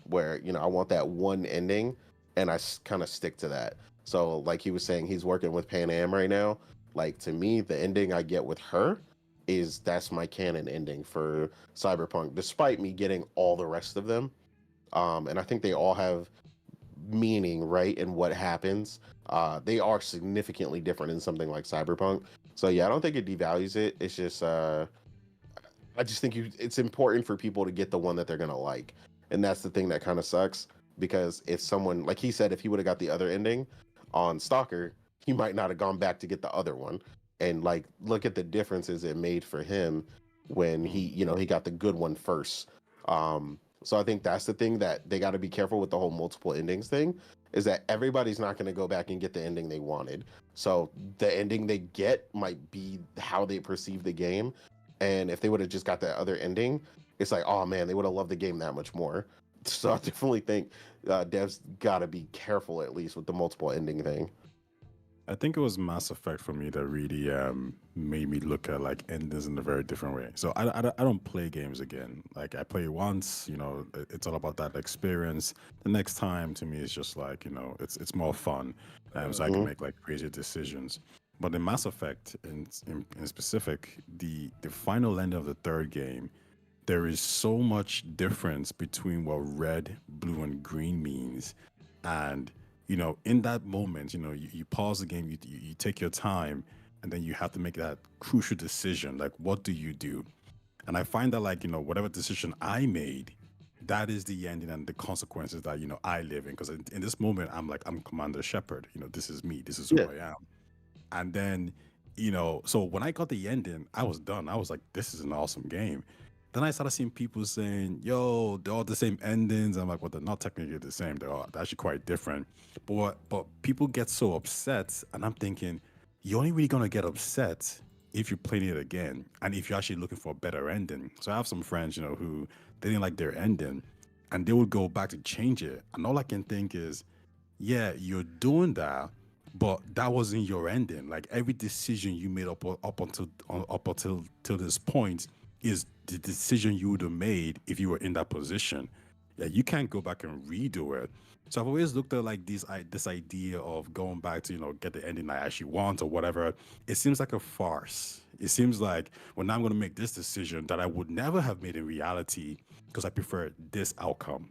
Speaker 7: where, I want that one ending and I kind of stick to that. So like he was saying, he's working with Pan Am right now. Like to me, the ending I get with her that's my canon ending for Cyberpunk, despite me getting all the rest of them. And I think they all have meaning, right, in what happens. They are significantly different in something like Cyberpunk. So yeah, I don't think it devalues it. It's just I just think it's important for people to get the one that they're gonna like. And that's the thing that kind of sucks, because if someone, like he said, if he would have got the other ending on Stalker, he might not have gone back to get the other one. And like, look at the differences it made for him when he got the good one first. So I think that's the thing that they got to be careful with the whole multiple endings thing, is that everybody's not going to go back and get the ending they wanted. So the ending they get might be how they perceive the game. And if they would have just got that other ending, it's like, oh man, they would have loved the game that much more. So I definitely think devs got to be careful, at least with the multiple ending thing.
Speaker 8: I think it was Mass Effect for me that really made me look at like endings in a very different way. So I don't play games again. Like I play once, it's all about that experience. The next time to me is just like, it's more fun. So I can make like crazy decisions. But in Mass Effect in specific, the final end of the third game, there is so much difference between what red, blue, and green means. And in that moment, you pause the game, you take your time, and then you have to make that crucial decision. Like, what do you do? And I find that, like, whatever decision I made, that is the ending and the consequences that, I live in. Because in this moment, I'm Commander Shepard. This is me. This is who I am. And then, so when I got the ending, I was done. I was like, this is an awesome game. Then I started seeing people saying, yo, they're all the same endings. I'm like, well, they're not technically the same. They're actually quite different. But people get so upset, and I'm thinking, you're only really going to get upset if you're playing it again and if you're actually looking for a better ending. So I have some friends, who they didn't like their ending, and they would go back to change it. And all I can think is, yeah, you're doing that, but that wasn't your ending. Like every decision you made up until this point is the decision you would have made if you were in that position. Yeah, you can't go back and redo it. So I've always looked at like this idea of going back to get the ending I actually want or whatever. It seems like a farce. It seems like, well, now I'm going to make this decision that I would never have made in reality because I prefer this outcome.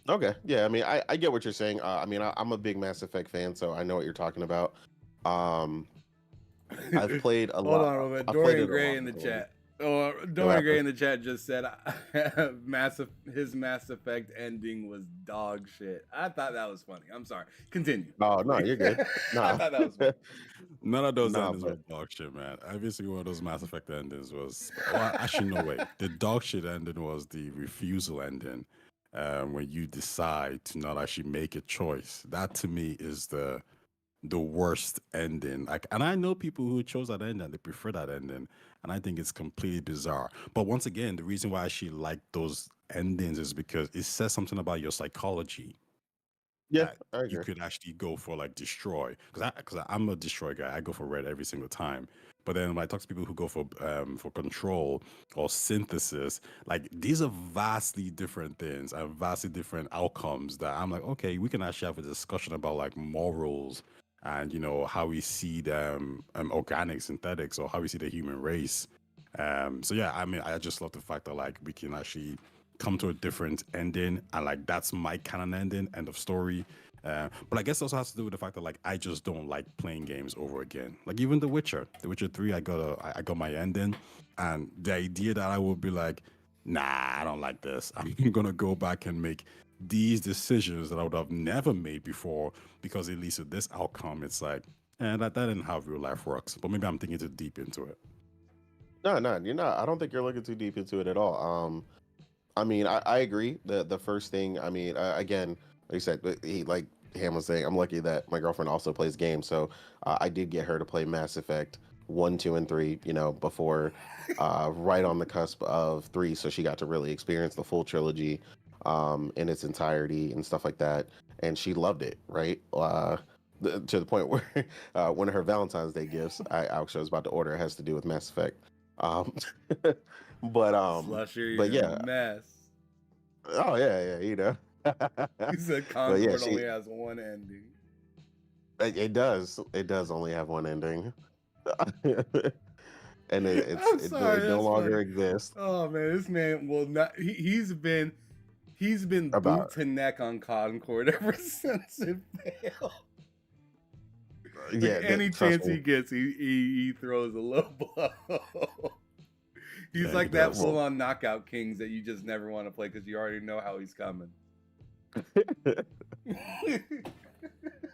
Speaker 7: Okay, yeah, I mean, I get what you're saying. I'm a big Mass Effect fan, so I know what you're talking about. I've played a lot.
Speaker 4: Hold on, Robert. Dorian Gray in the chat. Oh, Dorian Gray in the chat just said his Mass Effect ending was dog shit. I thought that was funny. I'm sorry. Continue.
Speaker 7: Oh no, you're good. No,
Speaker 4: I thought that was funny.
Speaker 8: None of those endings were dog shit, man. Every single one of those Mass Effect endings was. Well, actually, no way. The dog shit ending was the refusal ending, when you decide to not actually make a choice. That to me is the worst ending. Like, and I know people who chose that ending, they prefer that ending, and I think it's completely bizarre. But once again, the reason why I actually like those endings is because it says something about your psychology.
Speaker 7: Yeah, I agree.
Speaker 8: You could actually go for like destroy, because I'm a destroy guy. I go for red every single time. But then when I talk to people who go for control or synthesis, like these are vastly different things and vastly different outcomes that I'm like, okay, we can actually have a discussion about like morals and how we see them organic synthetics, or how we see the human race. So yeah, I mean, I just love the fact that like we can actually come to a different ending, and like that's my canon ending, end of story. But I guess it also has to do with the fact that like I just don't like playing games over again. Like even The Witcher 3, I got my ending, and the idea that I would be like, nah, I don't like this. I'm gonna go back and make these decisions that I would have never made before because it leads to this outcome. It's like, that didn't how real life works. But maybe I'm thinking too deep into it.
Speaker 7: No, you're not. I don't think you're looking too deep into it at all. I mean, I agree. The first thing, I mean, again, like you said, like Ham was saying, I'm lucky that my girlfriend also plays games, so I did get her to play Mass Effect 1, 2, and 3, before, right on the cusp of 3, so she got to really experience the full trilogy in its entirety and stuff like that, and she loved it, right? To the point where one of her Valentine's Day gifts, I actually was about to order, has to do with Mass Effect.
Speaker 4: Slusher,
Speaker 7: but
Speaker 4: you're
Speaker 7: yeah.
Speaker 4: a mess.
Speaker 7: Oh yeah,
Speaker 4: He said Concord only has one ending.
Speaker 7: It does only have one ending. And it no longer exists.
Speaker 4: Oh man, this man will not. He's been boot to neck on Concord ever since it failed.
Speaker 7: Yeah,
Speaker 4: any chance he gets, he throws a low blow. He's like that full-on knockout kings that you just never want to play because you already know how he's coming.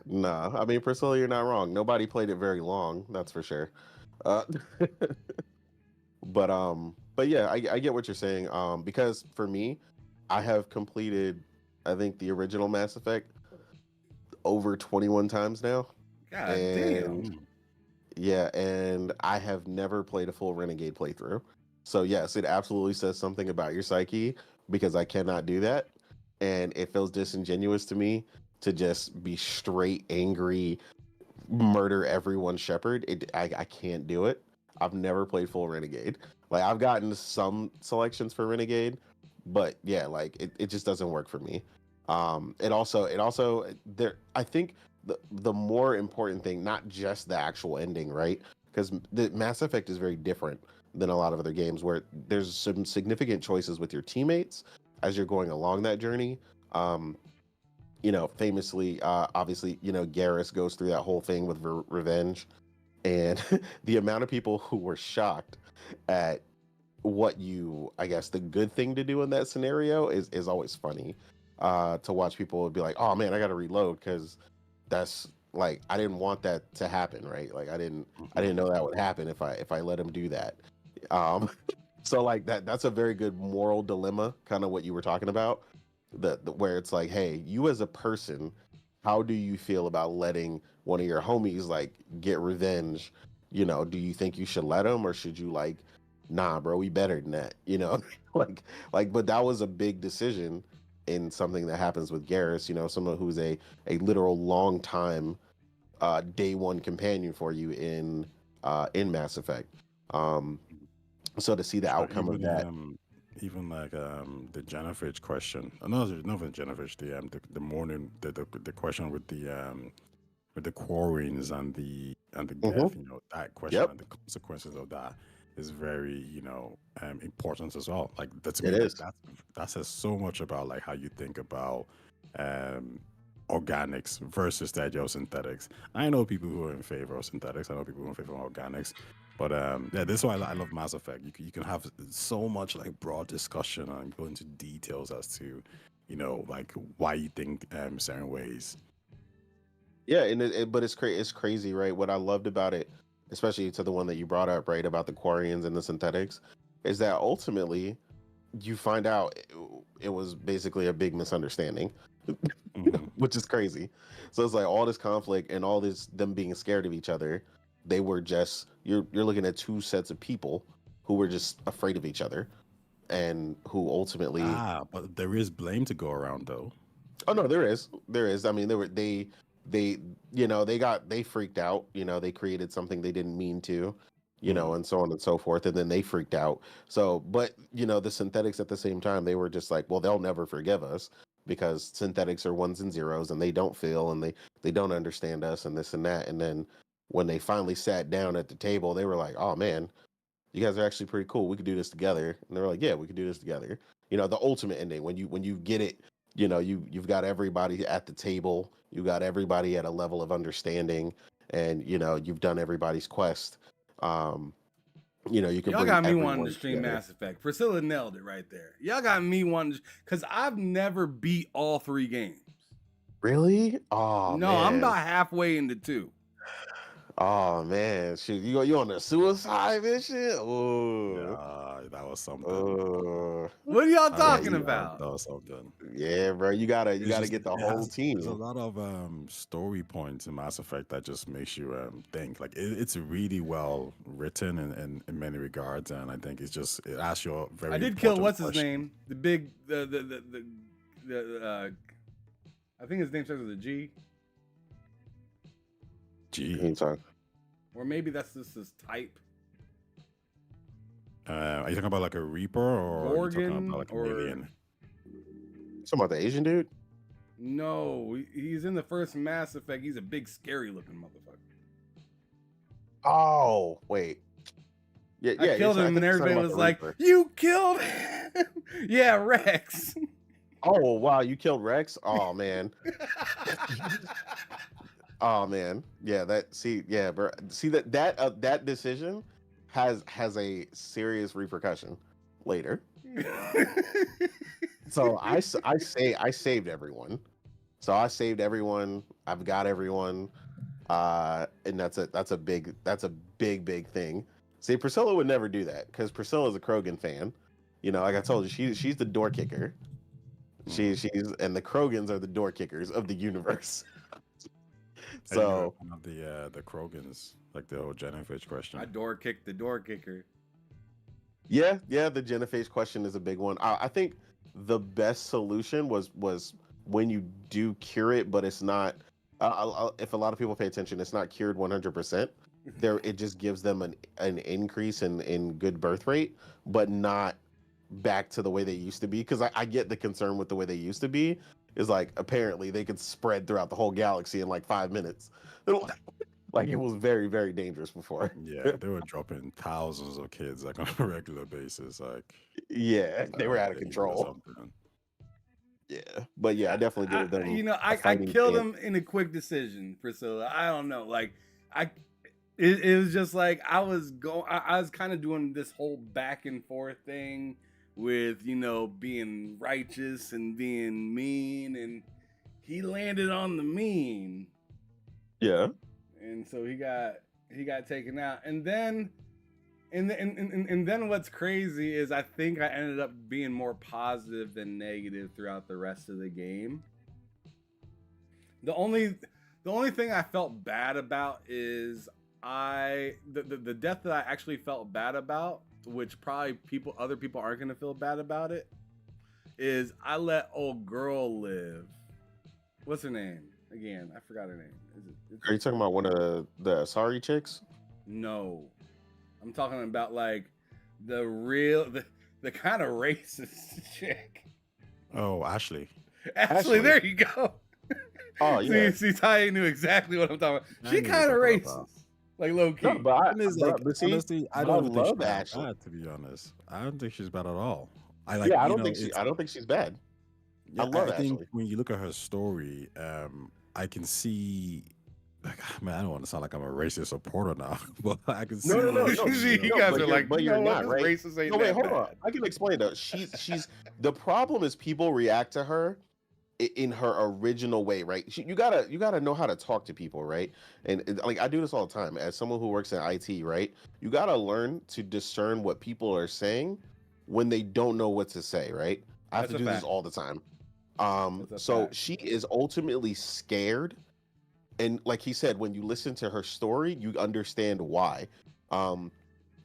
Speaker 7: Nah, I mean, Priscilla, you're not wrong. Nobody played it very long, that's for sure. But yeah, I get what you're saying. Because for me, I have completed, I think, the original Mass Effect over 21 times now.
Speaker 4: God damn.
Speaker 7: Yeah, and I have never played a full Renegade playthrough. So yes, it absolutely says something about your psyche because I cannot do that. And it feels disingenuous to me to just be straight angry, murder everyone Shepard. I can't do it. I've never played full Renegade. Like I've gotten some selections for Renegade, but yeah, like it just doesn't work for me. It also there, I think the more important thing, not just the actual ending, right? Because the Mass Effect is very different than a lot of other games where there's some significant choices with your teammates as you're going along that journey. Famously, obviously, Garrus goes through that whole thing with revenge, and the amount of people who were shocked at I guess the good thing to do in that scenario is always funny. To watch people be like, oh man, I got to reload because that's like, I didn't want that to happen, right? Like I didn't know that would happen if I let him do that. So like that's a very good moral dilemma, kind of what you were talking about, where it's like, hey, you as a person, how do you feel about letting one of your homies like get revenge? Do you think you should let him, or should you like, nah, bro, we better than that, but that was a big decision in something that happens with Garrus, someone who's a literal long time day one companion for you in Mass Effect. So to see the outcome of that,
Speaker 8: even like the Jennifer's question, not the Jennifer's, the question with the quarryings and the death, that question and the consequences of that is very important as well. Like that's that says so much about like how you think about organics versus the idea of synthetics. I know people who are in favor of synthetics. I know people who are in favor of organics. But yeah, this is why I love Mass Effect. You can have so much like broad discussion and go into details as to, like why you think certain ways.
Speaker 7: Yeah, and but it's crazy, right? What I loved about it, especially to the one that you brought up, right, about the Quarians and the synthetics, is that ultimately you find out it was basically a big misunderstanding, which is crazy. So it's like all this conflict and all this them being scared of each other. They were just you're looking at two sets of people who were just afraid of each other, and who ultimately
Speaker 8: but there is blame to go around though.
Speaker 7: Oh no, there is. I mean, they freaked out. They created something they didn't mean to, and so on and so forth, and then they freaked out. So, but the synthetics at the same time, they were just like, well, they'll never forgive us because synthetics are ones and zeros, and they don't feel, and they don't understand us, and this and that, and then when they finally sat down at the table, they were like, oh man, you guys are actually pretty cool. We could do this together. And they were like, yeah, we could do this together. The ultimate ending when you get it, you know, you've got everybody at the table, you got everybody at a level of understanding, and you know, you've done everybody's quest. Um, you know, you can
Speaker 4: Y'all
Speaker 7: bring
Speaker 4: got me wanting
Speaker 7: everyone
Speaker 4: to stream
Speaker 7: together.
Speaker 4: Mass Effect. Priscilla nailed it right there. Y'all got me wanting because I've never beat all 3 games.
Speaker 7: Really? Oh
Speaker 4: No, I'm
Speaker 7: man.
Speaker 4: about halfway into 2.
Speaker 7: Oh man, shoot, you on the suicide mission? Oh,
Speaker 8: Yeah, that was something.
Speaker 4: What are y'all
Speaker 8: Yeah,
Speaker 4: talking
Speaker 8: that
Speaker 4: about?
Speaker 8: was something.
Speaker 7: yeah, bro, you gotta
Speaker 8: It's just
Speaker 7: get the
Speaker 8: it
Speaker 7: whole
Speaker 8: has
Speaker 7: team.
Speaker 8: there's a lot of story points in Mass Effect that just makes you think. Like it's really well written in many regards, and I think it asks you a very
Speaker 4: I did kill
Speaker 8: important
Speaker 4: what's his
Speaker 8: question.
Speaker 4: name? The big I think his name starts with a G,
Speaker 8: Gee,
Speaker 7: Anytime.
Speaker 4: or maybe that's just his type.
Speaker 8: are you talking about like a Reaper, or are you talking
Speaker 4: Gorgon,
Speaker 8: about like an
Speaker 4: or
Speaker 8: alien?
Speaker 7: Talking about the Asian dude?
Speaker 4: no, he's in the first Mass Effect. He's a big, scary looking motherfucker.
Speaker 7: Oh, wait. Yeah, yeah.
Speaker 4: I killed him, and everybody was like, "You killed him!" Yeah, Rex.
Speaker 7: "Oh wow, you killed Rex." Oh man. Oh man. Yeah, bro. See that decision has a serious repercussion later. So I saved everyone. So I saved everyone. I've got everyone. And that's a big thing. See, Priscilla would never do that because Priscilla's a Krogan fan. You know, like I told you, she's the door kicker. She's and the Krogans are the door kickers of the universe. So
Speaker 8: the Krogans, like the whole Genophage question.
Speaker 4: I door kicked the door kicker.
Speaker 7: yeah, the Genophage question is a big one. I think the best solution was when you do cure it, but it's not. If a lot of people pay attention, it's not cured 100%. There, it just gives them an increase in good birth rate, but not back to the way they used to be. Because I get the concern with the way they used to be. Is like apparently they could spread throughout the whole galaxy in like 5 minutes. Like it was very, very dangerous before.
Speaker 8: Yeah, they were dropping thousands of kids like on a regular basis. Like
Speaker 7: Yeah, they were out of
Speaker 8: babies or
Speaker 7: control.
Speaker 8: something.
Speaker 7: Yeah, but yeah, I definitely did them.
Speaker 4: You know,
Speaker 7: a
Speaker 4: I
Speaker 7: fighting
Speaker 4: killed
Speaker 7: chance.
Speaker 4: him in a quick decision, Priscilla. I don't know, like it was just like I was kind of doing this whole back and forth thing with, you know, being righteous and being mean, and he landed on the mean.
Speaker 7: Yeah.
Speaker 4: And so he got taken out. And then what's crazy is I think I ended up being more positive than negative throughout the rest of the game. The only thing I felt bad about is the death that I actually felt bad about, which probably other people aren't gonna feel bad about it, is I let old girl live. What's her name? Again, I forgot her name.
Speaker 7: Are you talking about one of the Asari chicks?
Speaker 4: No, I'm talking about like the kind of racist chick.
Speaker 8: Oh, Ashley.
Speaker 4: Ashley, there you go.
Speaker 7: Oh yeah.
Speaker 4: See, Ty knew exactly what I'm talking about.
Speaker 8: I
Speaker 4: She
Speaker 8: knew
Speaker 4: kind of
Speaker 8: what you're talking
Speaker 4: racist,
Speaker 8: about.
Speaker 4: like low key.
Speaker 7: No, but
Speaker 8: Thing is, like,
Speaker 7: see,
Speaker 8: honestly, I
Speaker 7: I
Speaker 8: don't even think
Speaker 7: love
Speaker 8: she's that
Speaker 7: Ashley.
Speaker 8: bad, to be honest. I don't think she's bad at all. I like.
Speaker 7: Yeah, I
Speaker 8: you
Speaker 7: don't
Speaker 8: know,
Speaker 7: think
Speaker 8: it's-
Speaker 7: I don't think she's bad.
Speaker 8: Yeah,
Speaker 7: love
Speaker 8: I think
Speaker 7: Ashley.
Speaker 8: when you look at her story, I can see. Like, man, I don't want to sound like I'm a racist supporter now, but I can see.
Speaker 7: No,
Speaker 8: like,
Speaker 4: See, you
Speaker 7: no,
Speaker 4: guys
Speaker 7: but
Speaker 4: are
Speaker 7: you're-
Speaker 4: like,
Speaker 7: but
Speaker 4: you
Speaker 7: you're
Speaker 4: know what?
Speaker 7: not, right?
Speaker 4: This racist ain't
Speaker 7: No, wait,
Speaker 4: that
Speaker 7: hold
Speaker 4: bad.
Speaker 7: on. I can explain though. She's the problem is people react to her in her original way, right? You gotta know how to talk to people, right? And like I do this all the time as someone who works in IT, right? You gotta learn to discern what people are saying when they don't know what to say, right? I have
Speaker 4: That's
Speaker 7: to
Speaker 4: a
Speaker 7: do this
Speaker 4: fact.
Speaker 7: all the time.
Speaker 4: That's a
Speaker 7: So
Speaker 4: fact.
Speaker 7: she is ultimately scared, and like he said, when you listen to her story, you understand why.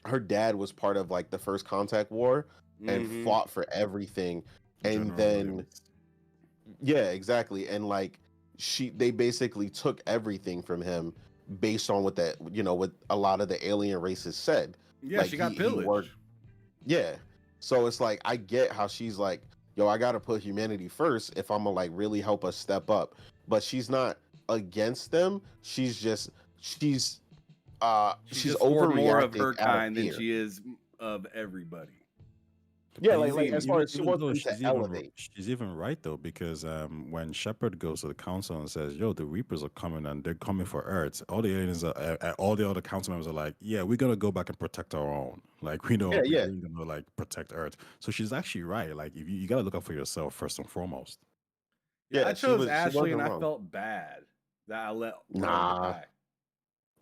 Speaker 7: Her dad was part of like the first Contact War and
Speaker 4: Mhm.
Speaker 7: fought for everything, and
Speaker 8: General
Speaker 7: then
Speaker 8: Williams.
Speaker 7: yeah, exactly, and like they basically took everything from him based on what what a lot of the alien races said.
Speaker 4: Yeah,
Speaker 7: Like,
Speaker 4: she got
Speaker 7: he
Speaker 4: pillaged.
Speaker 7: worked- Yeah. So it's like I get how she's like, yo, I gotta put humanity first if I'm gonna like really help us step up. But she's not against them. She's
Speaker 4: She's
Speaker 7: she's
Speaker 4: just for more of
Speaker 7: overreacting
Speaker 4: her
Speaker 7: out of
Speaker 4: kind than
Speaker 7: fear.
Speaker 4: she is of everybody.
Speaker 6: Yeah,
Speaker 8: And
Speaker 6: like as far as she wants
Speaker 8: though
Speaker 6: them to elevate.
Speaker 8: she's even right though, because when Shepard goes to the council and says, "Yo, the Reapers are coming and they're coming for Earth," all the aliens are, all the other council members are like, "Yeah, we're gonna go back and protect our own. Like we know
Speaker 6: Yeah,
Speaker 8: we're
Speaker 6: yeah.
Speaker 8: really gonna like protect Earth." So she's actually right. Like if you gotta look out for yourself first and foremost.
Speaker 4: Yeah, I
Speaker 6: Yeah,
Speaker 4: chose
Speaker 6: she
Speaker 4: Ashley,
Speaker 6: wasn't
Speaker 4: and I
Speaker 6: wrong.
Speaker 4: felt bad that I let Pearl
Speaker 6: Nah,
Speaker 4: die.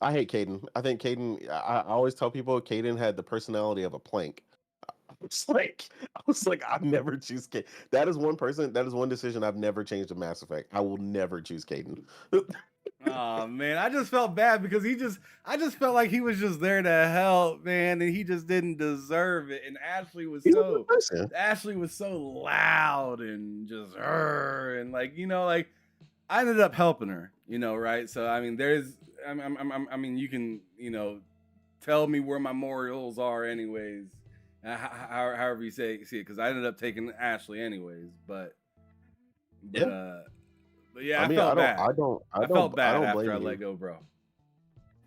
Speaker 6: I hate Caden. I think Caden. I always tell people Caden had the personality of a plank. I was like, I'd never choose Caden. That is one person. That is one decision I've never changed in Mass Effect. I will never choose Caden.
Speaker 4: Oh man, I just felt bad because I just felt like he was just there to help, man, and he just didn't deserve it. And
Speaker 6: He's a good person.
Speaker 4: Ashley was so loud and just and like like I ended up helping her, right? So I mean, I mean, you can tell me where my morals are, anyways. However you see it, because I ended up taking Ashley anyways, but
Speaker 6: Yeah.
Speaker 4: but yeah,
Speaker 6: I
Speaker 4: I
Speaker 6: mean,
Speaker 4: felt bad.
Speaker 6: I
Speaker 4: felt
Speaker 6: don't
Speaker 4: bad after
Speaker 6: blame
Speaker 4: I
Speaker 6: you.
Speaker 4: let go, bro.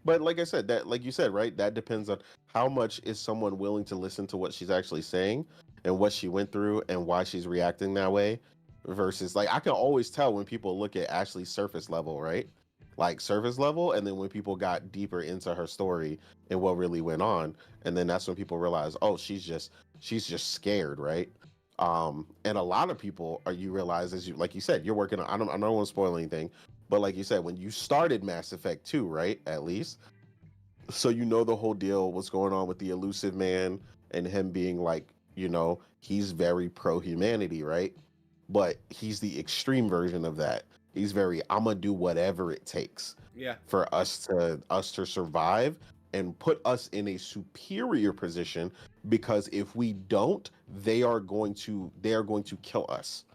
Speaker 6: But like I said, that like you said, right? That depends on how much is someone willing to listen to what she's actually saying and what she went through and why she's reacting that way. Versus, like, I can always tell when people look at Ashley's surface level, right? Like surface level, and then when people got deeper into her story and what really went on, and then that's when people realize, oh, she's just scared, right? And a lot of people are, you realize, as you like you said, you're working on, I don't want to spoil anything, but like you said, when you started Mass Effect 2, right? At least, so you know the whole deal, what's going on with the elusive man and him being like, he's very pro humanity, right? But he's the extreme version of that. He's very, I'm gonna do whatever it takes
Speaker 4: Yeah.
Speaker 6: for us to survive and put us in a superior position, because if we don't, they are going to kill us.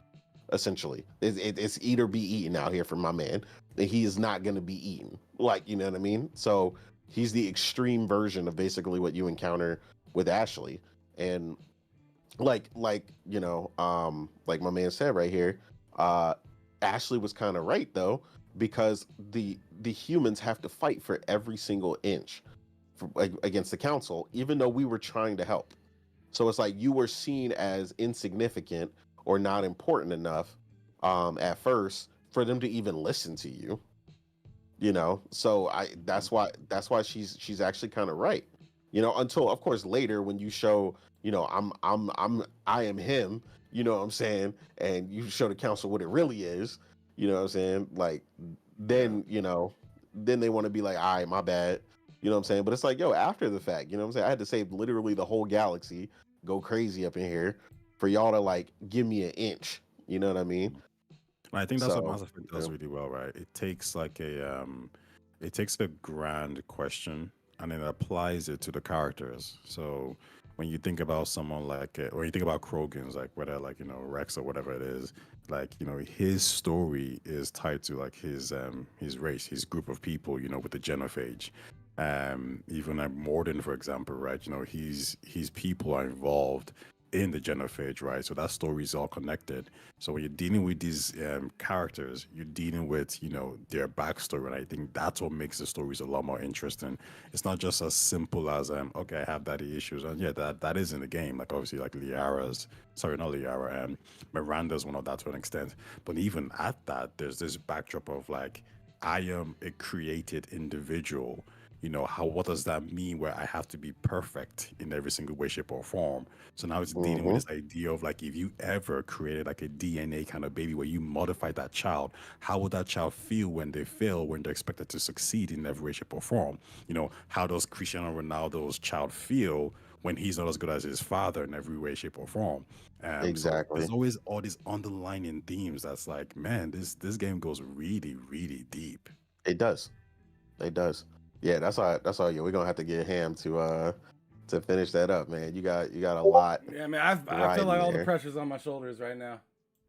Speaker 6: Essentially, it's eat or be eaten out here for my man. He is not going to be eaten. Like, you know what I mean? So he's the extreme version of basically what you encounter with Ashley. And like like my man said right here, Ashley was kind of right though, because the humans have to fight for every single inch against the council, even though we were trying to help. So it's like you were seen as insignificant or not important enough at first for them to even listen to you. So that's why she's actually kind of right. Until of course later when you show, I am him, you know what I'm saying, and you show the council what it really is, you know what I'm saying? Like then, then they want to be like, all right, my bad. You know what I'm saying? But it's like, yo, after the fact, you know what I'm saying? I had to save literally the whole galaxy, go crazy up in here for y'all to like give me an inch. You know what I mean?
Speaker 8: And I think that's what
Speaker 6: So,
Speaker 8: Mass Effect does really well, right? It takes like it takes a grand question and then applies it to the characters. So when you think about someone like, when you think about Krogan's, like whether like Rex or whatever it is, like his story is tied to like his race, his group of people, with the genophage. Even like Morden, for example, right? His people are involved in the genophage, right? So that story is all connected. So when you're dealing with these characters, you're dealing with their backstory, and I think that's what makes the stories a lot more interesting. It's not just as simple as okay, I have daddy issues, and yeah, that is in the game. Like obviously, like Miranda's one of that to an extent, but even at that, there's this backdrop of like, I am a created individual. What does that mean where I have to be perfect in every single way, shape, or form? So now it's dealing with this idea of like, if you ever created like a DNA kind of baby where you modify that child, how would that child feel when they fail, when they're expected to succeed in every way, shape, or form? How does Cristiano Ronaldo's child feel when he's not as good as his father in every way, shape, or form?
Speaker 6: exactly.
Speaker 8: So there's always all these underlining themes that's like, man, this game goes really, really deep.
Speaker 6: It does. Yeah, that's all. Yeah, we're gonna have to get Ham to finish that up, man. You got a lot.
Speaker 4: Yeah, man, I feel
Speaker 6: riding
Speaker 4: like all the
Speaker 6: there.
Speaker 4: pressure's on my shoulders right now.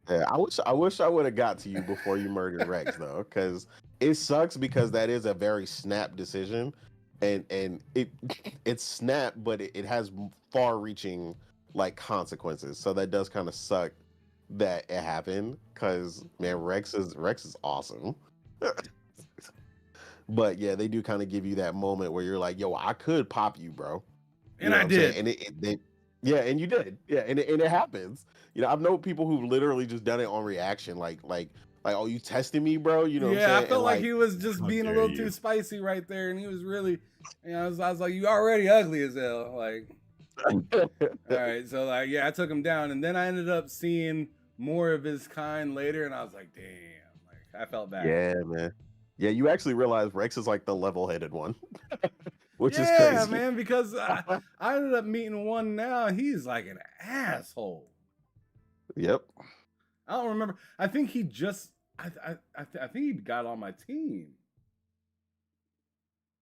Speaker 6: Yeah, I wish I would have got to you before you murdered Rex though, because it sucks, because that is a very snap decision, and it's snap, but it has far-reaching like consequences. So that does kind of suck that it happened, because man, Rex is awesome. But yeah, they do kind of give you that moment where you're like, yo, I could pop you, bro.
Speaker 4: And I
Speaker 6: what I'm saying?
Speaker 4: did.
Speaker 6: And Yeah, and you did. Yeah, and it happens. You know, I've known people who've literally just done it on reaction, like, oh, you testing me, bro? You know what I'm
Speaker 4: Yeah,
Speaker 6: saying?
Speaker 4: I
Speaker 6: And
Speaker 4: felt like he was just
Speaker 8: How
Speaker 4: being a
Speaker 8: dare
Speaker 4: little
Speaker 8: you.
Speaker 4: too spicy right there, and he was really, I was like, you already ugly as hell. Like, all right, so like, yeah, I took him down, and then I ended up seeing more of his kind later, and I was like, damn, like I felt bad.
Speaker 6: yeah, man. Yeah, you actually realize Rex is like the level-headed one, which is
Speaker 4: Yeah,
Speaker 6: crazy.
Speaker 4: man, because I ended up meeting one now, and he's like an asshole.
Speaker 6: Yep.
Speaker 4: I don't remember. I think he just, I think he got on my team.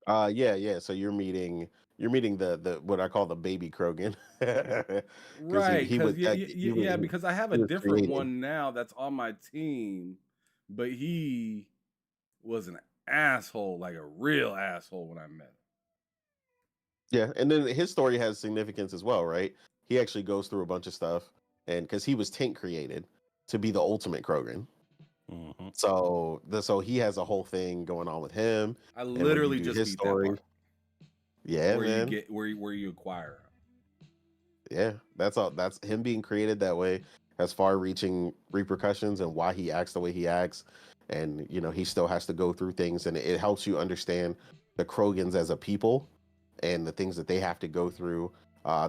Speaker 6: Yeah. So you're meeting the what I call the baby Krogan. 'Cause
Speaker 4: Right,
Speaker 6: he
Speaker 4: because
Speaker 6: was he
Speaker 4: because I have
Speaker 6: he
Speaker 4: a
Speaker 6: was
Speaker 4: different
Speaker 6: created.
Speaker 4: one now that's on my team, but he was an asshole, like a real asshole when I met him.
Speaker 6: Yeah, and then his story has significance as well, right? He actually goes through a bunch of stuff, and because he was tank created to be the ultimate Krogan.
Speaker 8: Mhm.
Speaker 6: So he has a whole thing going on with him.
Speaker 4: I
Speaker 6: And when
Speaker 4: literally
Speaker 6: you do
Speaker 4: just
Speaker 6: his
Speaker 4: beat
Speaker 6: story,
Speaker 4: that part
Speaker 6: yeah,
Speaker 4: where you
Speaker 6: man.
Speaker 4: get where you acquire him.
Speaker 6: Yeah, that's all. That's him being created that way has far-reaching repercussions and why he acts the way he acts, and you know he still has to go through things, and it helps you understand the Krogans as a people and the things that they have to go through,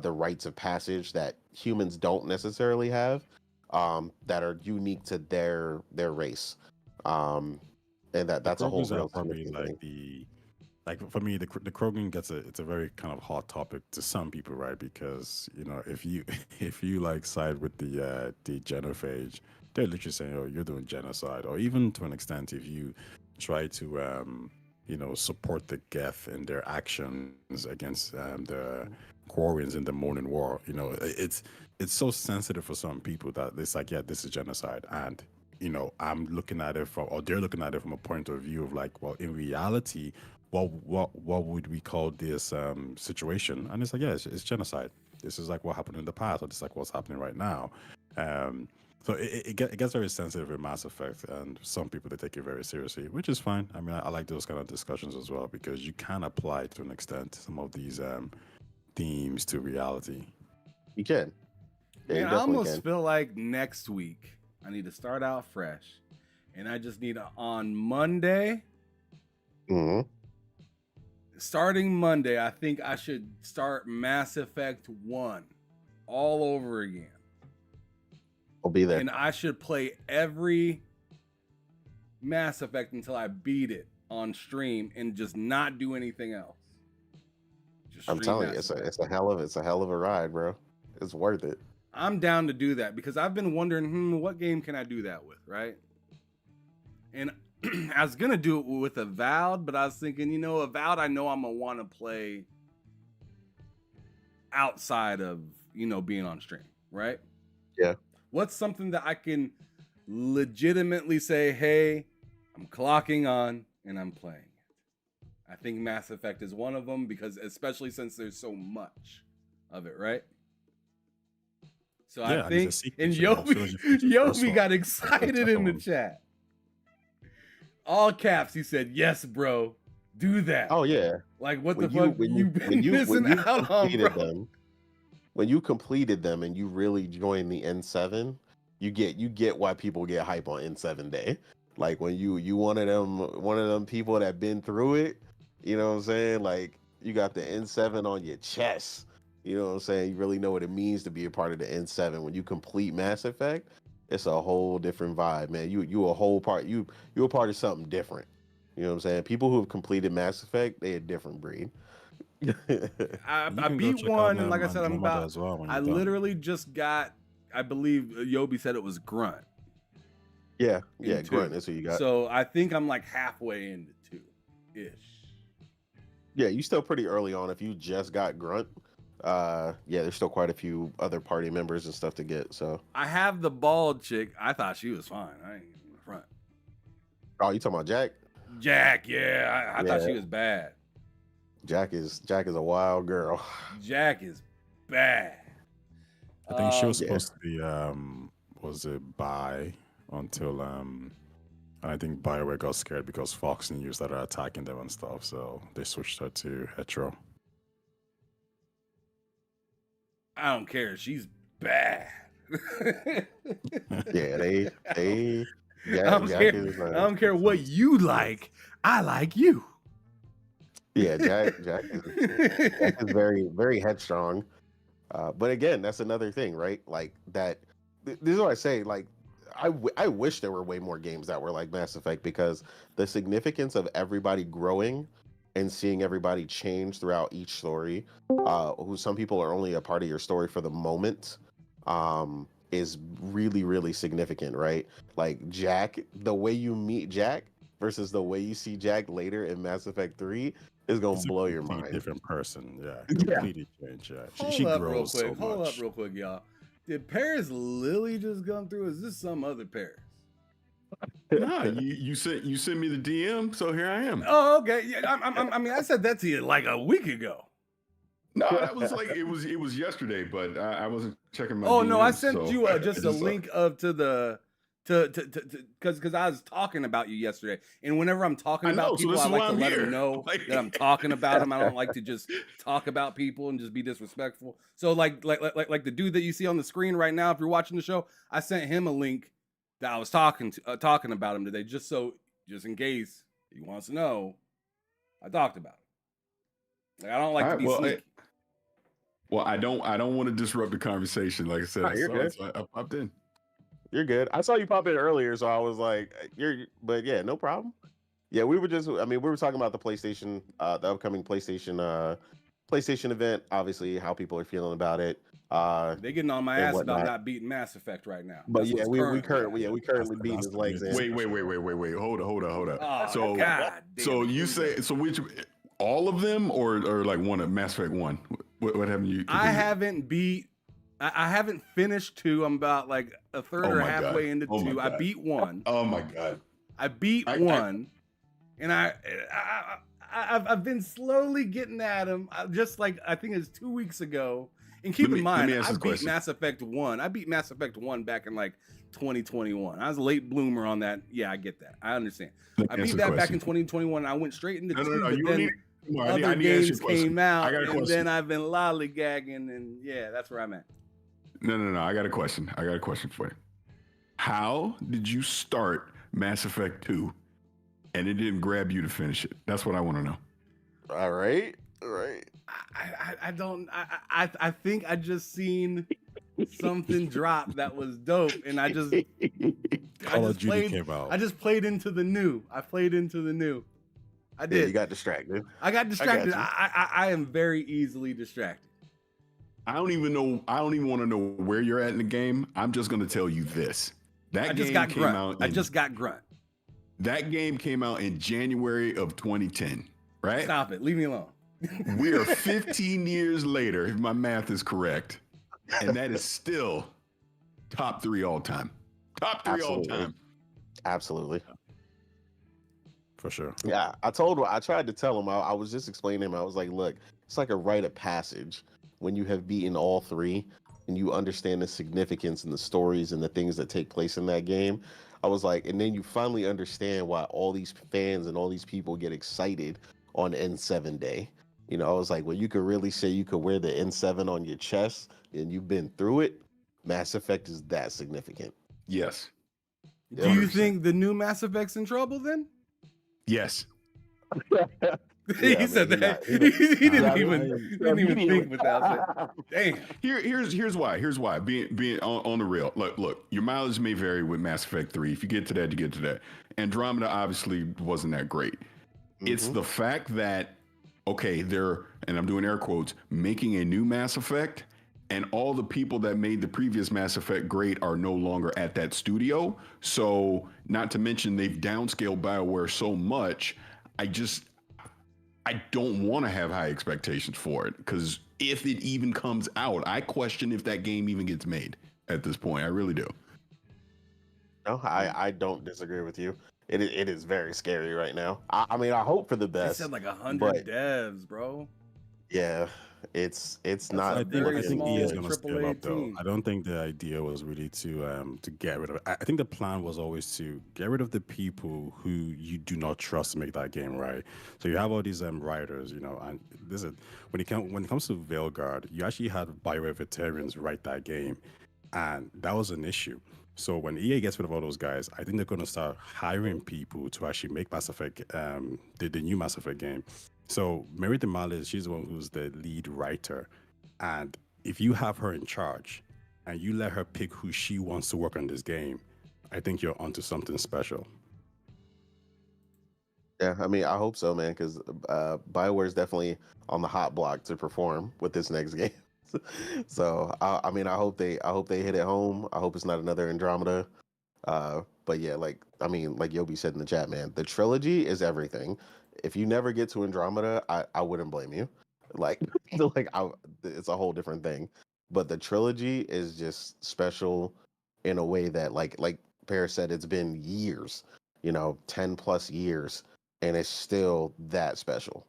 Speaker 6: the rites of passage that humans don't necessarily have, that are unique to their race, and
Speaker 8: The
Speaker 6: that's a whole
Speaker 8: Krogans are
Speaker 6: real
Speaker 8: probably
Speaker 6: significant thing.
Speaker 8: like for me, the Krogan it's a very kind of hot topic to some people, right? Because you know if you if you like side with the genophage, they're literally saying, oh, you're doing genocide, or even to an extent, if you try to support the Geth in their actions against the Quarians in the Morning War, it's so sensitive for some people that it's like, yeah, this is genocide, and I'm looking at it from, or they're looking at it from a point of view of like, well, in reality, what would we call this situation? And it's like, yeah, it's genocide. This is like what happened in the past, or this is like what's happening right now. So it gets very sensitive in Mass Effect, and some people they take it very seriously, which is fine. I mean, I like those kind of discussions as well because you can apply to an extent some of these themes to reality.
Speaker 6: You can, yeah, you
Speaker 4: Man, I
Speaker 6: definitely
Speaker 4: almost
Speaker 6: can.
Speaker 4: feel like next week I need to start out fresh, and I just need to, on Monday.
Speaker 6: Hmm.
Speaker 4: Starting Monday, I think I should start Mass Effect 1 all over again.
Speaker 6: I'll be there.
Speaker 4: And I should play every Mass Effect until I beat it on stream and just not do anything else. Just
Speaker 6: I'm
Speaker 4: stream
Speaker 6: telling you,
Speaker 4: Mass
Speaker 6: it's
Speaker 4: Effect.
Speaker 6: a hell of a ride, bro. It's worth it.
Speaker 4: I'm down to do that because I've been wondering, what game can I do that with, right? And I was gonna do it with Avowed, but I was thinking, Avowed, I know I'm gonna want to play outside of being on stream, right?
Speaker 6: Yeah.
Speaker 4: What's something that I can legitimately say, hey, I'm clocking on and I'm playing it? I think Mass Effect is one of them because especially since there's so much of it, right? So
Speaker 8: Yeah,
Speaker 4: I
Speaker 8: and it's a
Speaker 4: think,
Speaker 8: sequel,
Speaker 4: and
Speaker 8: so you have to finish the first
Speaker 4: Yobi
Speaker 8: one.
Speaker 4: got excited in the
Speaker 8: second one.
Speaker 4: chat. All caps, he said, yes, bro, do that.
Speaker 6: Oh yeah.
Speaker 4: Like, what
Speaker 6: When
Speaker 4: the
Speaker 6: you
Speaker 4: fuck
Speaker 6: when
Speaker 4: you
Speaker 6: you
Speaker 4: been
Speaker 6: when you when
Speaker 4: missing
Speaker 6: you
Speaker 4: out on,
Speaker 6: completed
Speaker 4: bro?
Speaker 6: them, when you completed them and you really join the N7, you get why people get hype on N7 Day. Like when you one of them people that been through it, you know what I'm saying? Like you got the N7 on your chest. You know what I'm saying? You really know what it means to be a part of the N7. When you complete Mass Effect, it's a whole different vibe, man. You a whole part. You a part of something different. You know what I'm saying? People who have completed Mass Effect, they a different breed.
Speaker 4: I
Speaker 8: You can go
Speaker 4: beat
Speaker 8: check out
Speaker 4: one, and like I said,
Speaker 8: Andromeda as well when
Speaker 4: I
Speaker 8: you're done.
Speaker 4: literally just got, I believe Yobi said it was Grunt.
Speaker 6: Yeah,
Speaker 4: in
Speaker 6: Grunt.
Speaker 4: two.
Speaker 6: That's what you got.
Speaker 4: So I think I'm like halfway into 2-ish.
Speaker 6: Yeah, you still pretty early on. If you just got Grunt, yeah, there's still quite a few other party members and stuff to get. So,
Speaker 4: I have the bald chick. I thought she was fine. I ain't in the front.
Speaker 6: oh, you talking about Jack?
Speaker 4: Jack, yeah, I thought she
Speaker 6: Yeah.
Speaker 4: was bad.
Speaker 6: Jack is a wild girl.
Speaker 4: Jack is bad.
Speaker 8: I think she was
Speaker 6: Yeah.
Speaker 8: supposed to be was it bi until I think BioWare got scared because Fox News started attacking them and stuff, so they switched her to hetero.
Speaker 4: I don't care. She's bad.
Speaker 6: Yeah, they
Speaker 4: I
Speaker 6: Jack,
Speaker 4: don't
Speaker 6: Jack
Speaker 4: care.
Speaker 6: is
Speaker 4: I don't care what you like. I like you.
Speaker 6: yeah, Jack is very, very headstrong. But again, that's another thing, right? Like that. This is what I say. Like, I wish there were way more games that were like Mass Effect, because the significance of everybody growing and seeing everybody change throughout each story, who some people are only a part of your story for the moment, is really, really significant, right? Like Jack, the way you meet Jack versus the way you see Jack later in Mass Effect 3 is gonna
Speaker 8: It's a
Speaker 6: blow your
Speaker 8: complete
Speaker 6: mind.
Speaker 8: different person. Yeah,
Speaker 6: Yeah.
Speaker 8: completely changed. Yeah,
Speaker 4: Hold
Speaker 8: she
Speaker 4: up real
Speaker 8: grows
Speaker 4: quick.
Speaker 8: so
Speaker 4: Hold
Speaker 8: much.
Speaker 4: up real quick, y'all. Did Paris Lily just come through? Is this some other Paris?
Speaker 9: Nah, you sent me the DM, so here I am.
Speaker 4: Oh, okay. Yeah, I mean, I said that to you like a week ago.
Speaker 9: No, that was like it was yesterday, but I wasn't checking my.
Speaker 4: Oh no, I
Speaker 9: DMs,
Speaker 4: sent
Speaker 9: so
Speaker 4: you
Speaker 9: I
Speaker 4: just a
Speaker 9: just saw it.
Speaker 4: link of to the because I was talking about you yesterday, and whenever I'm talking
Speaker 9: I know,
Speaker 4: about
Speaker 9: so
Speaker 4: people,
Speaker 9: this
Speaker 4: I
Speaker 9: is
Speaker 4: like
Speaker 9: why
Speaker 4: to
Speaker 9: I'm
Speaker 4: let
Speaker 9: here.
Speaker 4: them know
Speaker 9: Like-
Speaker 4: that I'm talking about them. I don't like to just talk about people and just be disrespectful. So like the dude that you see on the screen right now, if you're watching the show, I sent him a link that I was talking about him today, just in case he wants to know. I talked about him. Like, I don't like
Speaker 9: All
Speaker 4: to
Speaker 9: right,
Speaker 4: be
Speaker 9: well,
Speaker 4: sneaky.
Speaker 9: Well, I don't want to disrupt the conversation. Like I said,
Speaker 6: Nah,
Speaker 9: I
Speaker 6: you're
Speaker 9: saw
Speaker 6: good.
Speaker 9: it, so I popped in.
Speaker 6: You're good. I saw you pop in earlier, so I was like, but yeah, no problem. Yeah, we were talking about the PlayStation, the upcoming PlayStation event. Obviously, how people are feeling about it.
Speaker 4: They getting on my
Speaker 6: and
Speaker 4: ass about
Speaker 6: whatnot.
Speaker 4: not beating Mass Effect right now.
Speaker 6: But
Speaker 4: That's
Speaker 6: yeah,
Speaker 4: what's
Speaker 6: we
Speaker 4: currently
Speaker 6: currently
Speaker 4: happening.
Speaker 6: beating
Speaker 8: that's
Speaker 6: his
Speaker 8: the
Speaker 6: legs
Speaker 8: news.
Speaker 6: in.
Speaker 9: Wait. Hold up.
Speaker 4: Oh,
Speaker 9: So,
Speaker 4: God damn
Speaker 9: so
Speaker 4: it,
Speaker 9: you
Speaker 4: here we
Speaker 9: say
Speaker 4: go.
Speaker 9: so which all of them or like one of Mass Effect 1? What haven't you?
Speaker 4: I
Speaker 9: completed?
Speaker 4: I haven't finished 2. I'm about like a third
Speaker 9: Oh
Speaker 4: or
Speaker 9: my God.
Speaker 4: halfway into
Speaker 9: Oh my
Speaker 4: 2. I
Speaker 9: God.
Speaker 4: beat 1.
Speaker 9: Oh my God.
Speaker 4: I beat
Speaker 9: I-
Speaker 4: 1, and I've been slowly getting at him. Just like I think it's 2 weeks ago. And keep in mind,
Speaker 9: ask
Speaker 4: I
Speaker 9: this
Speaker 4: beat
Speaker 9: question.
Speaker 4: Mass Effect 1. I beat Mass Effect 1 back in like 2021. I was a late bloomer on that. Yeah, I get that. I understand.
Speaker 9: Let
Speaker 4: I
Speaker 9: me
Speaker 4: beat
Speaker 9: answer
Speaker 4: that
Speaker 9: the
Speaker 4: back in
Speaker 9: question.
Speaker 4: 2021. And I went straight into 2,
Speaker 9: No.
Speaker 4: but
Speaker 9: You don't
Speaker 4: then
Speaker 9: need. I
Speaker 4: other
Speaker 9: need to ask you
Speaker 4: games
Speaker 9: a question.
Speaker 4: came out,
Speaker 9: I got a
Speaker 4: and
Speaker 9: question.
Speaker 4: then I've been lollygagging, and yeah, that's where I'm at.
Speaker 9: No. I got a question. For you. How did you start Mass Effect 2 and it didn't grab you to finish it? That's what I want to know.
Speaker 6: All right.
Speaker 4: I don't. I think I just seen something drop that was dope, and I just
Speaker 8: Call of Duty came out.
Speaker 4: I just played into the new. I played into the new. I
Speaker 6: Yeah,
Speaker 4: did.
Speaker 6: you got distracted.
Speaker 4: I got distracted.
Speaker 6: you.
Speaker 4: I am very easily distracted.
Speaker 9: I don't even want to know where you're at in the game. I'm just going to tell you this. That
Speaker 4: I just
Speaker 9: game
Speaker 4: got
Speaker 9: came
Speaker 4: grunt.
Speaker 9: out.
Speaker 4: I just got grunt.
Speaker 9: That game came out in January of 2010, right?
Speaker 4: Stop it. Leave me alone.
Speaker 9: We are 15 years later, if my math is correct, and that is still top 3 all time. Top 3 all
Speaker 6: Absolutely.
Speaker 9: time.
Speaker 6: Absolutely.
Speaker 8: For sure.
Speaker 6: Yeah, I tried to tell him. I was just explaining to him. I was like, look, it's like a rite of passage when you have beaten all 3 and you understand the significance and the stories and the things that take place in that game. I was like, and then you finally understand why all these fans and all these people get excited on N7 day. You know, I was like, well, you could really say you could wear the N7 on your chest and you've been through it. Mass Effect is that significant.
Speaker 9: Yes.
Speaker 4: Do you
Speaker 9: 100%.
Speaker 4: think the new Mass Effect's in trouble then?
Speaker 9: Yes.
Speaker 4: He said that. He didn't even think without it. Damn.
Speaker 9: Here's why. Here's why. Being on the real. Look. Your mileage may vary with Mass Effect 3. If you get to that, you get to that. Andromeda obviously wasn't that great. It's the fact that they're, and I'm doing air quotes, making a new Mass Effect, and all the people that made the previous Mass Effect great are no longer at that studio. So, not to mention they've downscaled BioWare so much. I don't want to have high expectations for it, because if it even comes out, I question if that game even gets made at this point. I really do.
Speaker 6: No, I don't disagree with you. It is very scary right now. I mean, I hope for the
Speaker 4: They
Speaker 6: best.
Speaker 4: said like 100
Speaker 6: but-
Speaker 4: devs, bro.
Speaker 6: Yeah, it's
Speaker 4: That's
Speaker 6: not
Speaker 4: a
Speaker 8: I think
Speaker 4: very
Speaker 8: I think
Speaker 6: looking
Speaker 8: EA is
Speaker 4: small
Speaker 6: good.
Speaker 8: gonna scale
Speaker 4: AAA
Speaker 8: up though.
Speaker 4: team.
Speaker 8: I don't think the idea was really to get rid of it. I think the plan was always to get rid of the people who you do not trust to make that game right. So you have all these writers, you know, and this is when it comes to Veilguard, you actually had BioWare veterans write that game, and that was an issue. So when EA gets rid of all those guys, I think they're going to start hiring people to actually make Mass Effect, the new Mass Effect game. So Mary DeMalis, she's the one who's the lead writer, and if you have her in charge and you let her pick who she wants to work on this game, I think you're onto something special.
Speaker 6: Yeah, I mean, I hope so, man, because Bioware is definitely on the hot block to perform with this next game. So I mean, I hope they hit it home. I hope it's not another Andromeda. But yeah, like I mean, like Yobi said in the chat, man, the trilogy is everything. If you never get to Andromeda, I wouldn't blame you. Like, it's a whole different thing. But the trilogy is just special in a way that, like Paris said, it's been years, 10+ years, and it's still that special.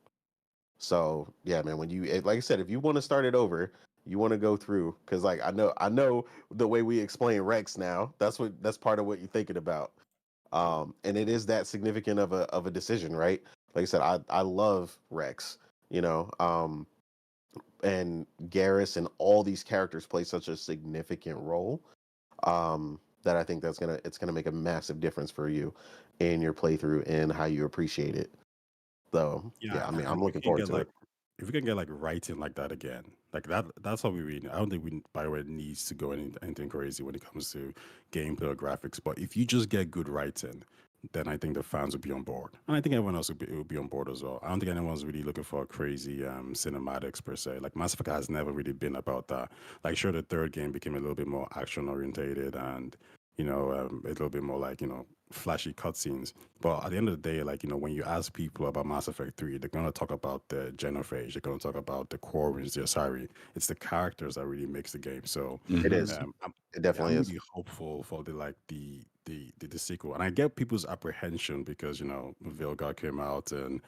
Speaker 6: So yeah, man, like I said, if you want to start it over, you want to go through, because like I know the way we explain Rex now. That's part of what you're thinking about. And it is that significant of a decision, right? Like I said, I love Rex, you know, and Garrus and all these characters play such a significant role, that I think it's gonna make a massive difference for you in your playthrough and how you appreciate it. So yeah, I mean,
Speaker 8: And
Speaker 6: I'm
Speaker 8: if we
Speaker 6: looking
Speaker 8: can
Speaker 6: forward
Speaker 8: get
Speaker 6: to
Speaker 8: like
Speaker 6: it.
Speaker 8: if we can get like writing like that again, like that's what we really need. I don't think BioWare needs to go anything crazy when it comes to gameplay or graphics. But if you just get good writing, then I think the fans will be on board, and I think everyone else will be on board as well. I don't think anyone's really looking for crazy cinematics per se. Like Mass Effect has never really been about that. Like sure, the third game became a little bit more action orientated and a little bit more like flashy cutscenes. But at the end of the day, like when you ask people about Mass Effect 3, they're gonna talk about the genophage, they're gonna talk about the Corvins, the Asari. It's the characters that really makes the game. So
Speaker 6: It is.
Speaker 8: I'm,
Speaker 6: It
Speaker 8: yeah,
Speaker 6: definitely
Speaker 8: I'm
Speaker 6: is.
Speaker 8: really hopeful for the sequel, and I get people's apprehension because Vilgar came out and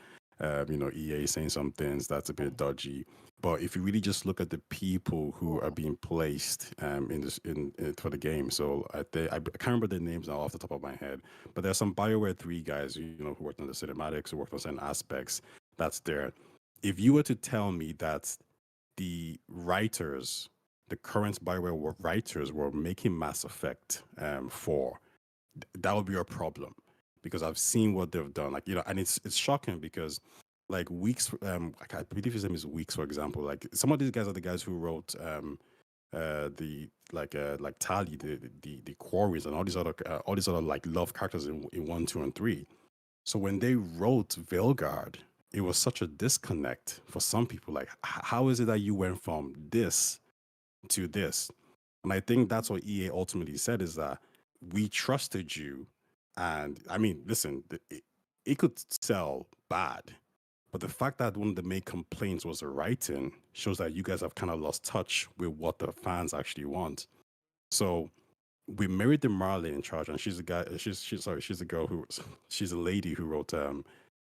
Speaker 8: EA saying some things that's a bit dodgy. But if you really just look at the people who are being placed in for the game, so I can't remember their names now off the top of my head, but there's some BioWare 3 guys who worked on the cinematics, who worked on certain aspects that's there. If you were to tell me that the writers, the current BioWare writers were making Mass Effect 4, that would be a problem because I've seen what they've done. Like, and it's shocking because like Weeks, I believe his name is Weeks, for example. Like some of these guys are the guys who wrote the like Tali, the Quarries, and all these other like love characters in 1, 2, and 3. So when they wrote Veilguard, it was such a disconnect for some people. Like, how is it that you went from this to this? And I think that's what EA ultimately said, is that we trusted you. And I mean, listen, it could sell bad, but the fact that one of the main complaints was the writing shows that you guys have kind of lost touch with what the fans actually want. So we married the Marley in charge, and she's a guy. She's a girl she's a lady who wrote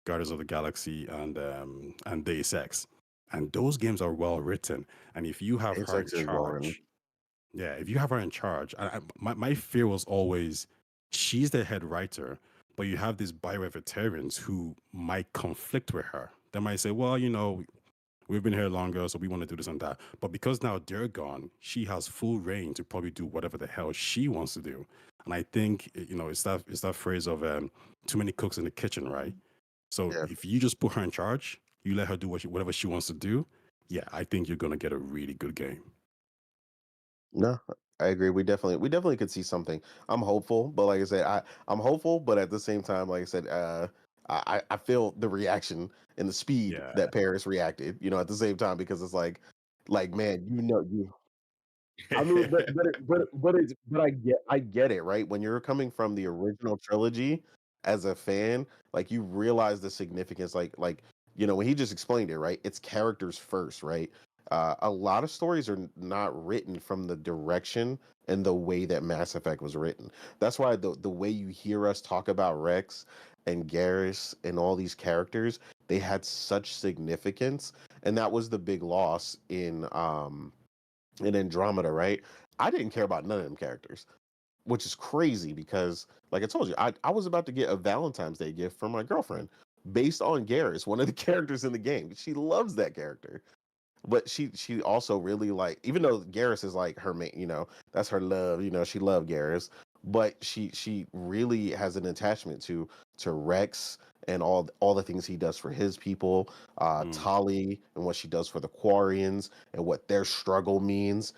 Speaker 8: Guardians of the Galaxy and Deus Ex, and those games are well written. And if you have her in
Speaker 6: Sex is well written.
Speaker 8: charge, yeah, if you have her in charge, my fear was always she's the head writer, but you have these BioWare veterans who might conflict with her. They might say, well, we've been here longer, so we want to do this and that. But because now they're gone, she has full reign to probably do whatever the hell she wants to do. And I think, it's that phrase of too many cooks in the kitchen, right? So
Speaker 6: Yeah.
Speaker 8: if you just put her in charge, you let her do whatever she wants to do, yeah, I think you're going to get a really good game.
Speaker 6: No, I agree. We definitely could see something. I'm hopeful, but like I said, I'm hopeful, but at the same time, like I said, I feel the reaction and the speed
Speaker 8: Yeah.
Speaker 6: that Paris reacted, at the same time, because it's like man, you. I mean, but I get it, right? When you're coming from the original trilogy as a fan, like you realize the significance, like when he just explained it, right? It's characters first, right? A lot of stories are not written from the direction and the way that Mass Effect was written. That's why the way you hear us talk about Rex and Garrus and all these characters, they had such significance, and that was the big loss in Andromeda, right? I didn't care about none of them characters, which is crazy because, like I told you, I was about to get a Valentine's Day gift from my girlfriend based on Garrus, one of the characters in the game. She loves that character. But she also really like, even though Garrus is like her main, that's her love, she loved Garrus, but she really has an attachment to Rex and all the things he does for his people, Tali and what she does for the Quarians and what their struggle means,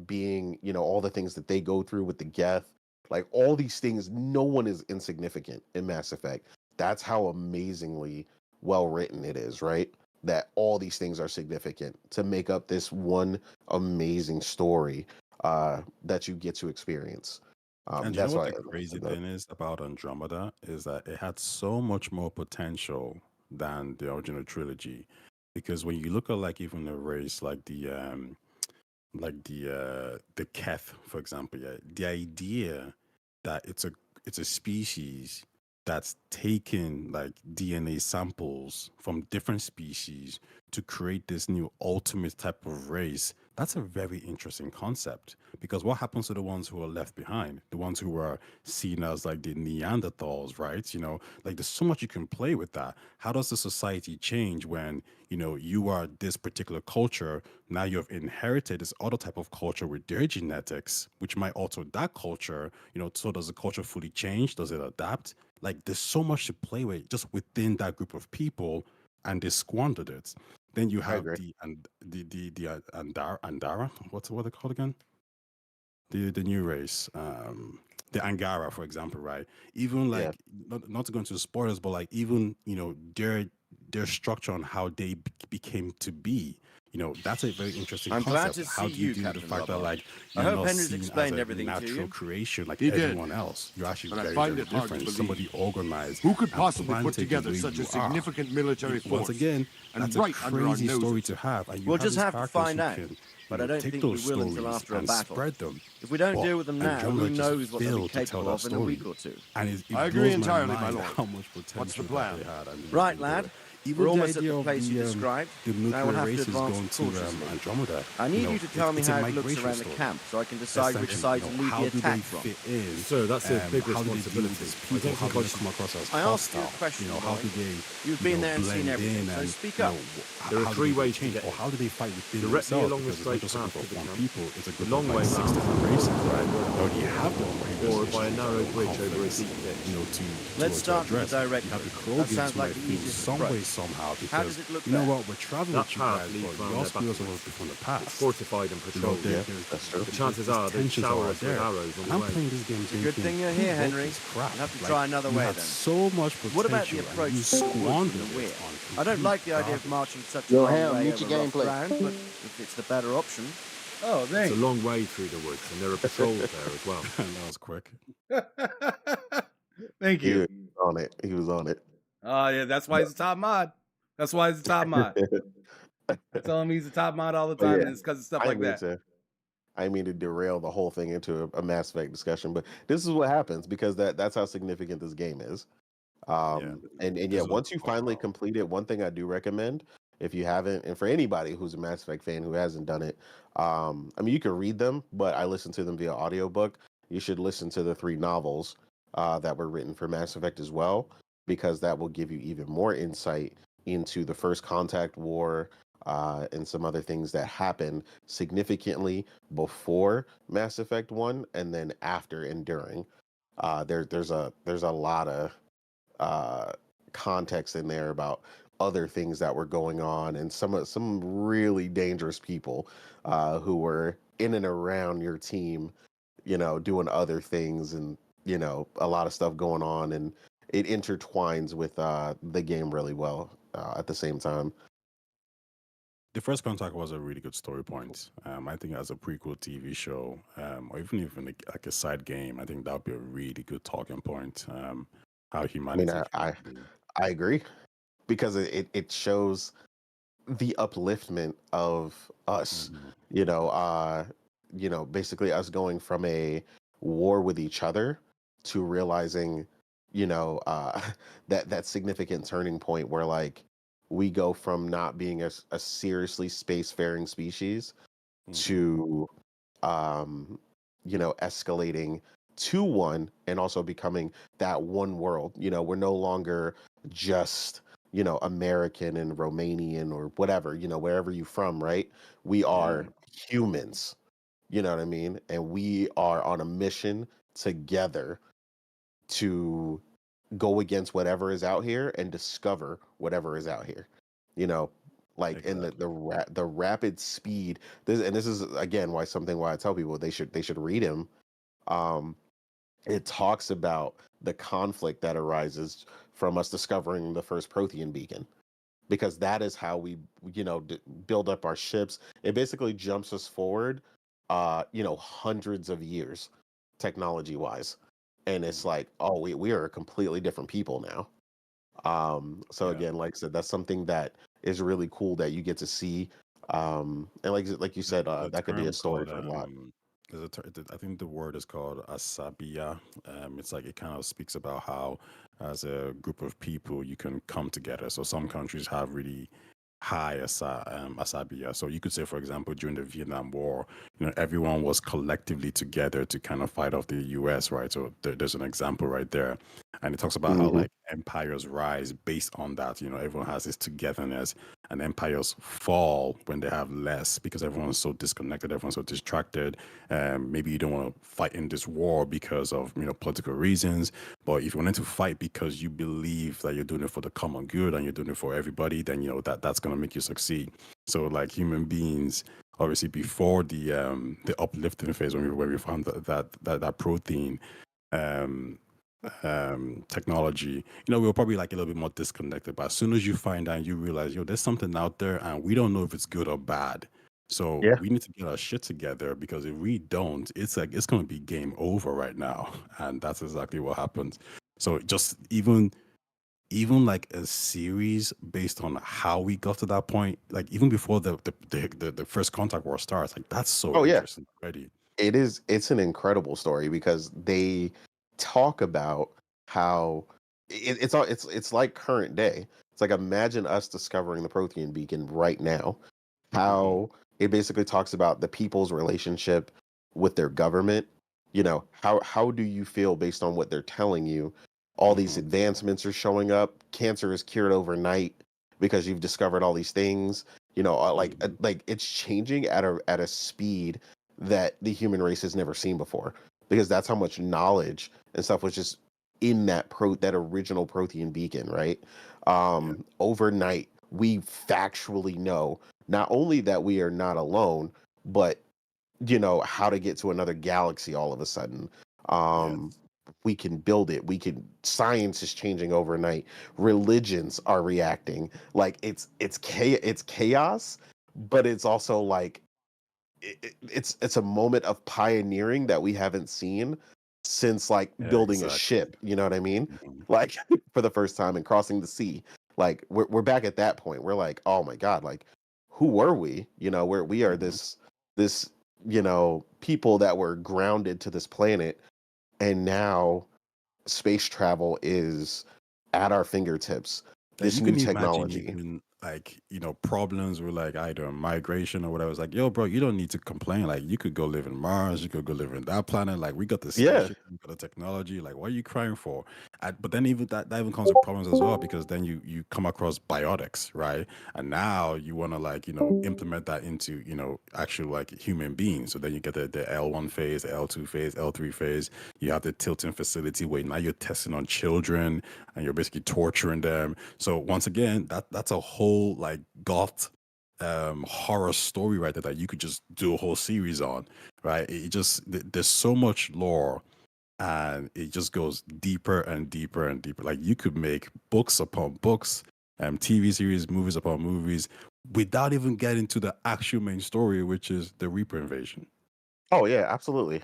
Speaker 6: being, all the things that they go through with the Geth, like all these things. No one is insignificant in Mass Effect. That's how amazingly well written it is, right? That all these things are significant to make up this one amazing story that you get to experience.
Speaker 8: And you know what the crazy thing is about Andromeda is that it had so much more potential than the original trilogy, because when you look at like even a race like the Keth, for example, yeah, the idea that it's a species that's taken like DNA samples from different species to create this new ultimate type of race. That's a very interesting concept, because what happens to the ones who are left behind, the ones who are seen as like the Neanderthals, right? Like there's so much you can play with that. How does the society change when, you are this particular culture, now you've inherited this other type of culture with their genetics, which might alter that culture, so does the culture fully change? Does it adapt? Like there's so much to play with just within that group of people, and they squandered it. Then you have the Andara. What they called again? The new race, the Angara, for example, right? Even like not to go into spoilers, but like even their structure on how they became to be. That's a very interesting
Speaker 10: I'm glad
Speaker 8: concept.
Speaker 10: to
Speaker 8: How
Speaker 10: see
Speaker 8: do you
Speaker 10: you,
Speaker 8: do the
Speaker 10: Captain
Speaker 8: fact that
Speaker 10: Robert.
Speaker 8: like
Speaker 10: I
Speaker 8: you're
Speaker 10: hope
Speaker 8: not
Speaker 10: Henry's
Speaker 8: seen
Speaker 10: explained
Speaker 8: as a
Speaker 10: everything to
Speaker 8: natural
Speaker 10: you.
Speaker 8: creation like
Speaker 11: He did.
Speaker 8: everyone else? You're actually
Speaker 11: But I
Speaker 8: very,
Speaker 11: find
Speaker 8: very
Speaker 11: it hard to
Speaker 8: different.
Speaker 11: believe.
Speaker 8: Somebody organized.
Speaker 11: Who could
Speaker 8: and
Speaker 11: possibly put
Speaker 8: planted the
Speaker 11: together
Speaker 8: way
Speaker 11: such a
Speaker 8: you are.
Speaker 11: significant military force?
Speaker 8: Once again,
Speaker 11: and
Speaker 8: that's
Speaker 11: right
Speaker 8: a
Speaker 11: under our
Speaker 8: crazy story
Speaker 11: noses?
Speaker 8: to have. And you
Speaker 10: We'll
Speaker 8: have
Speaker 10: just
Speaker 8: these
Speaker 10: have to
Speaker 8: characters
Speaker 10: find
Speaker 8: who
Speaker 10: out,
Speaker 8: can,
Speaker 10: but I don't
Speaker 8: take
Speaker 10: think we
Speaker 8: those
Speaker 10: will until
Speaker 8: stories
Speaker 10: after a
Speaker 8: and
Speaker 10: battle.
Speaker 8: spread them.
Speaker 10: If we don't
Speaker 8: But
Speaker 10: deal with them now,
Speaker 8: Andromeda
Speaker 10: who
Speaker 8: just
Speaker 10: knows what they'll be
Speaker 8: failed to tell
Speaker 10: capable
Speaker 8: that
Speaker 10: of in a
Speaker 8: story.
Speaker 10: week or two.
Speaker 8: And it
Speaker 11: I agree
Speaker 8: blows my
Speaker 11: entirely, my
Speaker 8: mind
Speaker 11: lord.
Speaker 8: how much potential
Speaker 11: What's the
Speaker 8: that
Speaker 11: plan?
Speaker 8: they had. And
Speaker 10: Right,
Speaker 8: they
Speaker 10: lad.
Speaker 8: did it. Even
Speaker 10: We're
Speaker 8: the
Speaker 10: almost at
Speaker 8: idea
Speaker 10: the
Speaker 8: of
Speaker 10: place you
Speaker 8: the
Speaker 10: described.
Speaker 8: the
Speaker 10: Now we'll
Speaker 8: nuclear
Speaker 10: have to
Speaker 8: races
Speaker 10: advance
Speaker 8: going to
Speaker 10: cautiously.
Speaker 8: Andromeda.
Speaker 10: I need you to tell me
Speaker 8: it's a
Speaker 10: how it looks
Speaker 8: migration
Speaker 10: around the
Speaker 8: story.
Speaker 10: camp so I can decide which
Speaker 8: Essentially,
Speaker 10: side to lead
Speaker 8: how
Speaker 10: the
Speaker 8: do
Speaker 10: attack
Speaker 8: they
Speaker 10: from.
Speaker 8: fit in?
Speaker 12: Sir, that's a big
Speaker 8: how do they deal with
Speaker 12: responsibility.
Speaker 8: these
Speaker 12: I
Speaker 8: people?
Speaker 12: don't
Speaker 8: How
Speaker 12: think
Speaker 8: do
Speaker 12: I
Speaker 8: they
Speaker 12: should-
Speaker 8: come across as
Speaker 10: I asked you a
Speaker 8: hostile?
Speaker 10: question,
Speaker 8: How
Speaker 10: boy.
Speaker 8: do they
Speaker 10: You've been there and seen
Speaker 8: blend
Speaker 10: everything,
Speaker 8: in
Speaker 10: so
Speaker 8: and,
Speaker 10: speak
Speaker 8: you
Speaker 10: up.
Speaker 8: know,
Speaker 12: There are
Speaker 8: how do
Speaker 12: three
Speaker 8: they
Speaker 12: ways to
Speaker 8: change,
Speaker 12: get
Speaker 8: or how do they fight within
Speaker 12: directly
Speaker 8: themselves?
Speaker 12: along the
Speaker 8: Because it's not
Speaker 12: straight
Speaker 8: just a
Speaker 12: path
Speaker 8: group
Speaker 12: to the
Speaker 8: of one
Speaker 12: camp,
Speaker 8: people, it's a group
Speaker 12: long
Speaker 8: of
Speaker 12: way
Speaker 8: like 6
Speaker 12: round,
Speaker 8: different races, right?
Speaker 12: by
Speaker 8: They already have their own previous
Speaker 12: or by a
Speaker 8: issues,
Speaker 12: narrow
Speaker 8: their own
Speaker 12: bridge over a
Speaker 8: conflicts,
Speaker 12: deep ditch.
Speaker 10: Let's start with the
Speaker 8: address.
Speaker 10: direct
Speaker 8: You have the
Speaker 10: route. That
Speaker 8: Krogan
Speaker 10: sounds
Speaker 8: to
Speaker 10: like
Speaker 8: like
Speaker 10: the
Speaker 8: feel
Speaker 10: easiest
Speaker 8: some way
Speaker 10: approach.
Speaker 8: somehow,
Speaker 10: How
Speaker 8: because
Speaker 10: does it look
Speaker 8: you know
Speaker 10: there?
Speaker 8: what, we're traveling
Speaker 12: That
Speaker 8: with you
Speaker 12: path
Speaker 8: guys,
Speaker 12: leads
Speaker 8: but
Speaker 12: round
Speaker 8: you
Speaker 12: their
Speaker 8: also feel
Speaker 12: battlements.
Speaker 8: us from the past.
Speaker 12: It's fortified and
Speaker 8: You know,
Speaker 12: patrolled.
Speaker 6: That's true.
Speaker 12: The chances are the
Speaker 8: tensions
Speaker 12: shower
Speaker 8: are
Speaker 12: us with
Speaker 8: there.
Speaker 12: arrows on
Speaker 8: And
Speaker 12: the
Speaker 8: I'm
Speaker 12: way.
Speaker 8: playing this game
Speaker 10: It's a good
Speaker 8: thinking,
Speaker 10: thing you're
Speaker 8: who
Speaker 10: here,
Speaker 8: wrote
Speaker 10: Henry.
Speaker 8: this crap?
Speaker 10: You'll have to
Speaker 8: Like,
Speaker 10: try another
Speaker 8: you
Speaker 10: way
Speaker 8: have
Speaker 10: then.
Speaker 8: so much potential.
Speaker 10: What about the
Speaker 8: and
Speaker 10: approach
Speaker 8: you
Speaker 10: forward from
Speaker 8: squandered
Speaker 10: the
Speaker 8: it
Speaker 10: rear?
Speaker 8: on
Speaker 10: I don't like the idea
Speaker 8: complete
Speaker 10: of marching such a
Speaker 6: Yo,
Speaker 10: long
Speaker 6: Ham,
Speaker 10: way
Speaker 6: mute your
Speaker 10: over rough
Speaker 6: gameplay.
Speaker 10: ground, but if it's the better option.
Speaker 4: Oh,
Speaker 12: It's
Speaker 4: thanks.
Speaker 12: a long way through the woods, and there are patrols there as well.
Speaker 8: that was quick.
Speaker 4: Thank
Speaker 6: He
Speaker 4: you.
Speaker 6: was on it. He was on it.
Speaker 4: Oh yeah, that's why he's a top mod. That's why he's a top mod. I tell him he's a top mod all the time, and it's because of stuff
Speaker 6: I
Speaker 4: like
Speaker 6: mean
Speaker 4: that.
Speaker 6: I mean to derail the whole thing into a Mass Effect discussion, but this is what happens because that's how significant this game is. And
Speaker 8: This
Speaker 6: yeah,
Speaker 8: is what
Speaker 6: once
Speaker 8: I'm
Speaker 6: you
Speaker 8: talking
Speaker 6: finally
Speaker 8: about.
Speaker 6: complete it, one thing I do recommend, if you haven't, and for anybody who's a Mass Effect fan who hasn't done it, I mean you can read them, but I listen to them via audiobook. You should listen to the 3 novels that were written for Mass Effect as well, because that will give you even more insight into the First Contact War, and some other things that happen significantly before Mass Effect 1 and then after and during. There's a lot of context in there about other things that were going on, and some really dangerous people who were in and around your team, doing other things, and a lot of stuff going on, and it intertwines with the game really well at the same time.
Speaker 8: The First Contact was a really good story point. I think as a prequel TV show, or even like a side game, I think that would be a really good talking point. How
Speaker 6: I
Speaker 8: humanity.
Speaker 6: mean, I agree, because it shows the upliftment of us. Basically us going from a war with each other to realizing you know, that significant turning point where like we go from not being a seriously spacefaring species to you know, escalating to one and also becoming that one world. You know, we're no longer just, you know, American and Romanian or whatever, you know, wherever you from, right? We are humans, you know what I mean? And we are on a mission together to go against whatever is out here and discover whatever is out here. You know, like in the rapid speed. This is again why I tell people they should read him. Um, it talks about the conflict that arises from us discovering the first Prothean beacon, because that is how we, you know, build up our ships. It basically jumps us forward, you know, hundreds of years technology wise, and it's like, oh, we are a completely different people now. So again, like I said, that's something that is really cool that you get to see. And like you said, that could be a story for a lot.
Speaker 8: I think the word is called asabiya. It's like it kind of speaks about how, as a group of people, you can come together. So some countries have really high asabiya. So you could say, for example, during the Vietnam War, you know, everyone was collectively together to kind of fight off the U.S. Right. So there's an example right there, and it talks about how like empires rise based on that. You know, everyone has this togetherness, and empires fall when they have less because everyone's so disconnected, everyone's so distracted. Maybe you don't want to fight in this war because of, you know, political reasons, but if you wanted to fight because you believe that you're doing it for the common good and you're doing it for everybody, then you know that's going to make you succeed. So like human beings, obviously before the uplifting phase, when we found that protein technology, you know, we were probably like a little bit more disconnected. But as soon as you find out, you realize, yo, there's something out there and we don't know if it's good or bad. So we need to get our shit together, because if we don't, it's like it's gonna be game over right now. And that's exactly what happens. So just even like a series based on how we got to that point, like even before the first contact war starts, like that's so interesting already.
Speaker 6: It's an incredible story because they talk about how it's like current day. It's like, imagine us discovering the Prothean beacon right now. How it basically talks about the people's relationship with their government. You know, how do you feel based on what they're telling you? All these advancements are showing up. Cancer is cured overnight because you've discovered all these things. You know, like it's changing at a speed that the human race has never seen before, because that's how much knowledge and stuff was just in that original Prothean beacon, right? Overnight, we factually know not only that we are not alone, but you know, how to get to another galaxy all of a sudden. We can build it. Science is changing overnight. Religions are reacting. Like it's chaos, but it's also like it's a moment of pioneering that we haven't seen since like building a ship. You know what I mean? Like for the first time and crossing the sea. Like we're back at that point. We're like, oh my God, like who were we? You know, where we are this you know, people that were grounded to this planet, and now space travel is at our fingertips. This new technology.
Speaker 8: Even, like, you know, problems with like either migration or whatever. It's like, yo, bro, you don't need to complain. Like, you could go live in Mars, you could go live in that planet. Like, we got the spaceship, we got the technology. Like, what are you crying for? But then even that even comes with problems as well, because then you come across biotics, right? And now you want to, like, you know, implement that into, you know, actual like human beings. So then you get the L1 phase, the L2 phase, L3 phase. You have the tilting facility where now you're testing on children and you're basically torturing them. So once again, that's a whole like goth horror story right there that you could just do a whole series on, right? It just there's so much lore, and it just goes deeper and deeper and deeper. Like you could make books upon books, TV series, movies upon movies, without even getting to the actual main story, which is the Reaper invasion.
Speaker 6: Oh yeah, absolutely.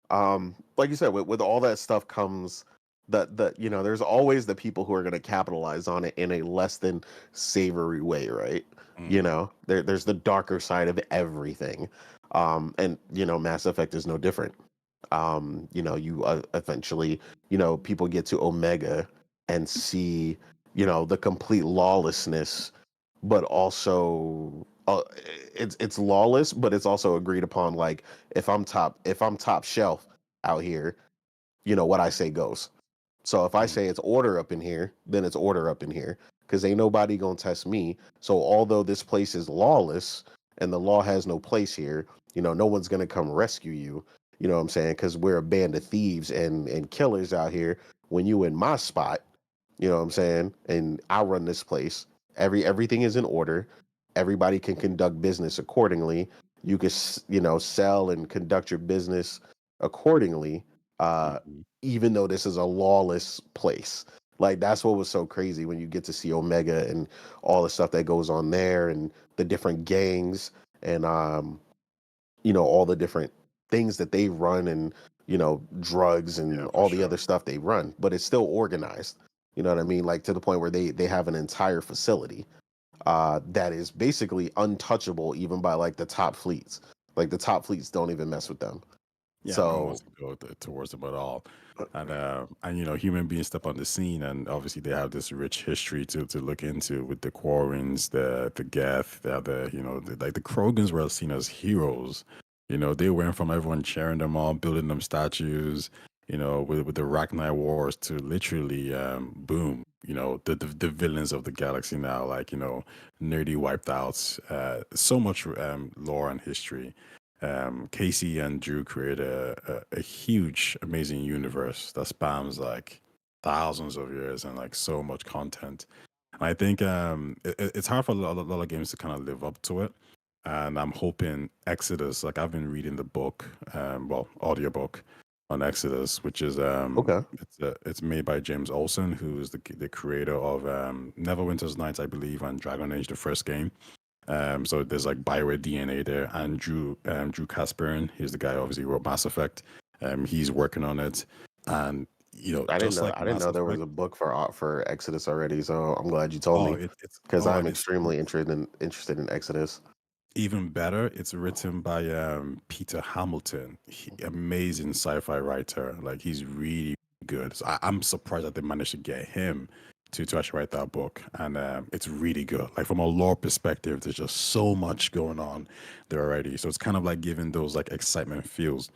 Speaker 6: Like you said, with all that stuff comes the you know, there's always the people who are going to capitalize on it in a less than savory way, right? You know, there's the darker side of everything. And you know, Mass Effect is no different. You know, you eventually, you know, people get to Omega and see, you know, the complete lawlessness, but also it's lawless, but it's also agreed upon. Like if I'm top shelf out here, you know, what I say goes. So if I say it's order up in here, then it's order up in here because ain't nobody gonna test me. So although this place is lawless and the law has no place here, you know, no one's gonna come rescue you. You know what I'm saying? Because we're a band of thieves and killers out here. When you in my spot, you know what I'm saying? And I run this place. Everything is in order. Everybody can conduct business accordingly. You can you know, sell and conduct your business accordingly. Even though this is a lawless place. Like that's what was so crazy when you get to see Omega and all the stuff that goes on there and the different gangs and you know, all the different things that they run and, you know, drugs and all the other stuff they run, but it's still organized. You know what I mean? Like to the point where they have an entire facility that is basically untouchable even by like the top fleets. Like the top fleets don't even mess with them.
Speaker 8: Yeah, no one
Speaker 6: So
Speaker 8: wants to go towards them at all. And you know, human beings step on the scene, and obviously they have this rich history to look into with the Quarrens, the Geth, the other, you know, like the Krogans were seen as heroes. You know, they went from everyone cheering them on, building them statues, you know, with the Rachni Wars to literally, boom, you know, the villains of the galaxy now, like, you know, nerdy wiped outs. So much lore and history. Casey and Drew created a huge, amazing universe that spans like thousands of years and like so much content. And I think it's hard for a lot of games to kind of live up to it. And I'm hoping Exodus, like I've been reading the book, well, audiobook on Exodus, which is
Speaker 6: okay.
Speaker 8: it's made by James Olsen, who is the creator of Neverwinter's Nights, I believe, and Dragon Age, the first game. So there's like Bioware DNA there, and Drew Casperin, he's the guy who obviously wrote Mass Effect. He's working on it, and you know,
Speaker 6: I didn't
Speaker 8: just
Speaker 6: know
Speaker 8: like
Speaker 6: I didn't
Speaker 8: Mass
Speaker 6: know there was
Speaker 8: Effect.
Speaker 6: a book for Exodus already, so I'm glad you told
Speaker 8: Oh,
Speaker 6: me
Speaker 8: it's
Speaker 6: because I'm
Speaker 8: and
Speaker 6: extremely interested in Exodus.
Speaker 8: even better. It's written by Peter Hamilton, amazing sci-fi writer. Like he's really good. So I'm surprised that they managed to get him to actually write that book, and it's really good. Like from a lore perspective, there's just so much going on there already. So it's kind of like giving those like excitement feels.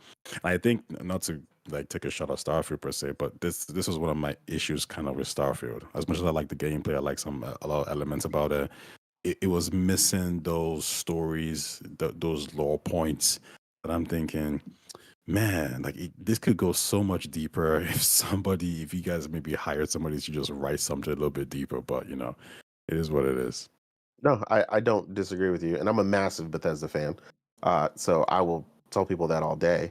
Speaker 8: I think not to like take a shot at Starfield per se, but this was one of my issues kind of with Starfield. As much as I like the gameplay, I like a lot of elements about it. It was missing those stories, those lore points that I'm thinking, man, like this could go so much deeper if you guys maybe hired somebody to just write something a little bit deeper. But you know, it is what it is.
Speaker 6: No, I don't disagree with you, and I'm a massive Bethesda fan. So I will tell people that all day.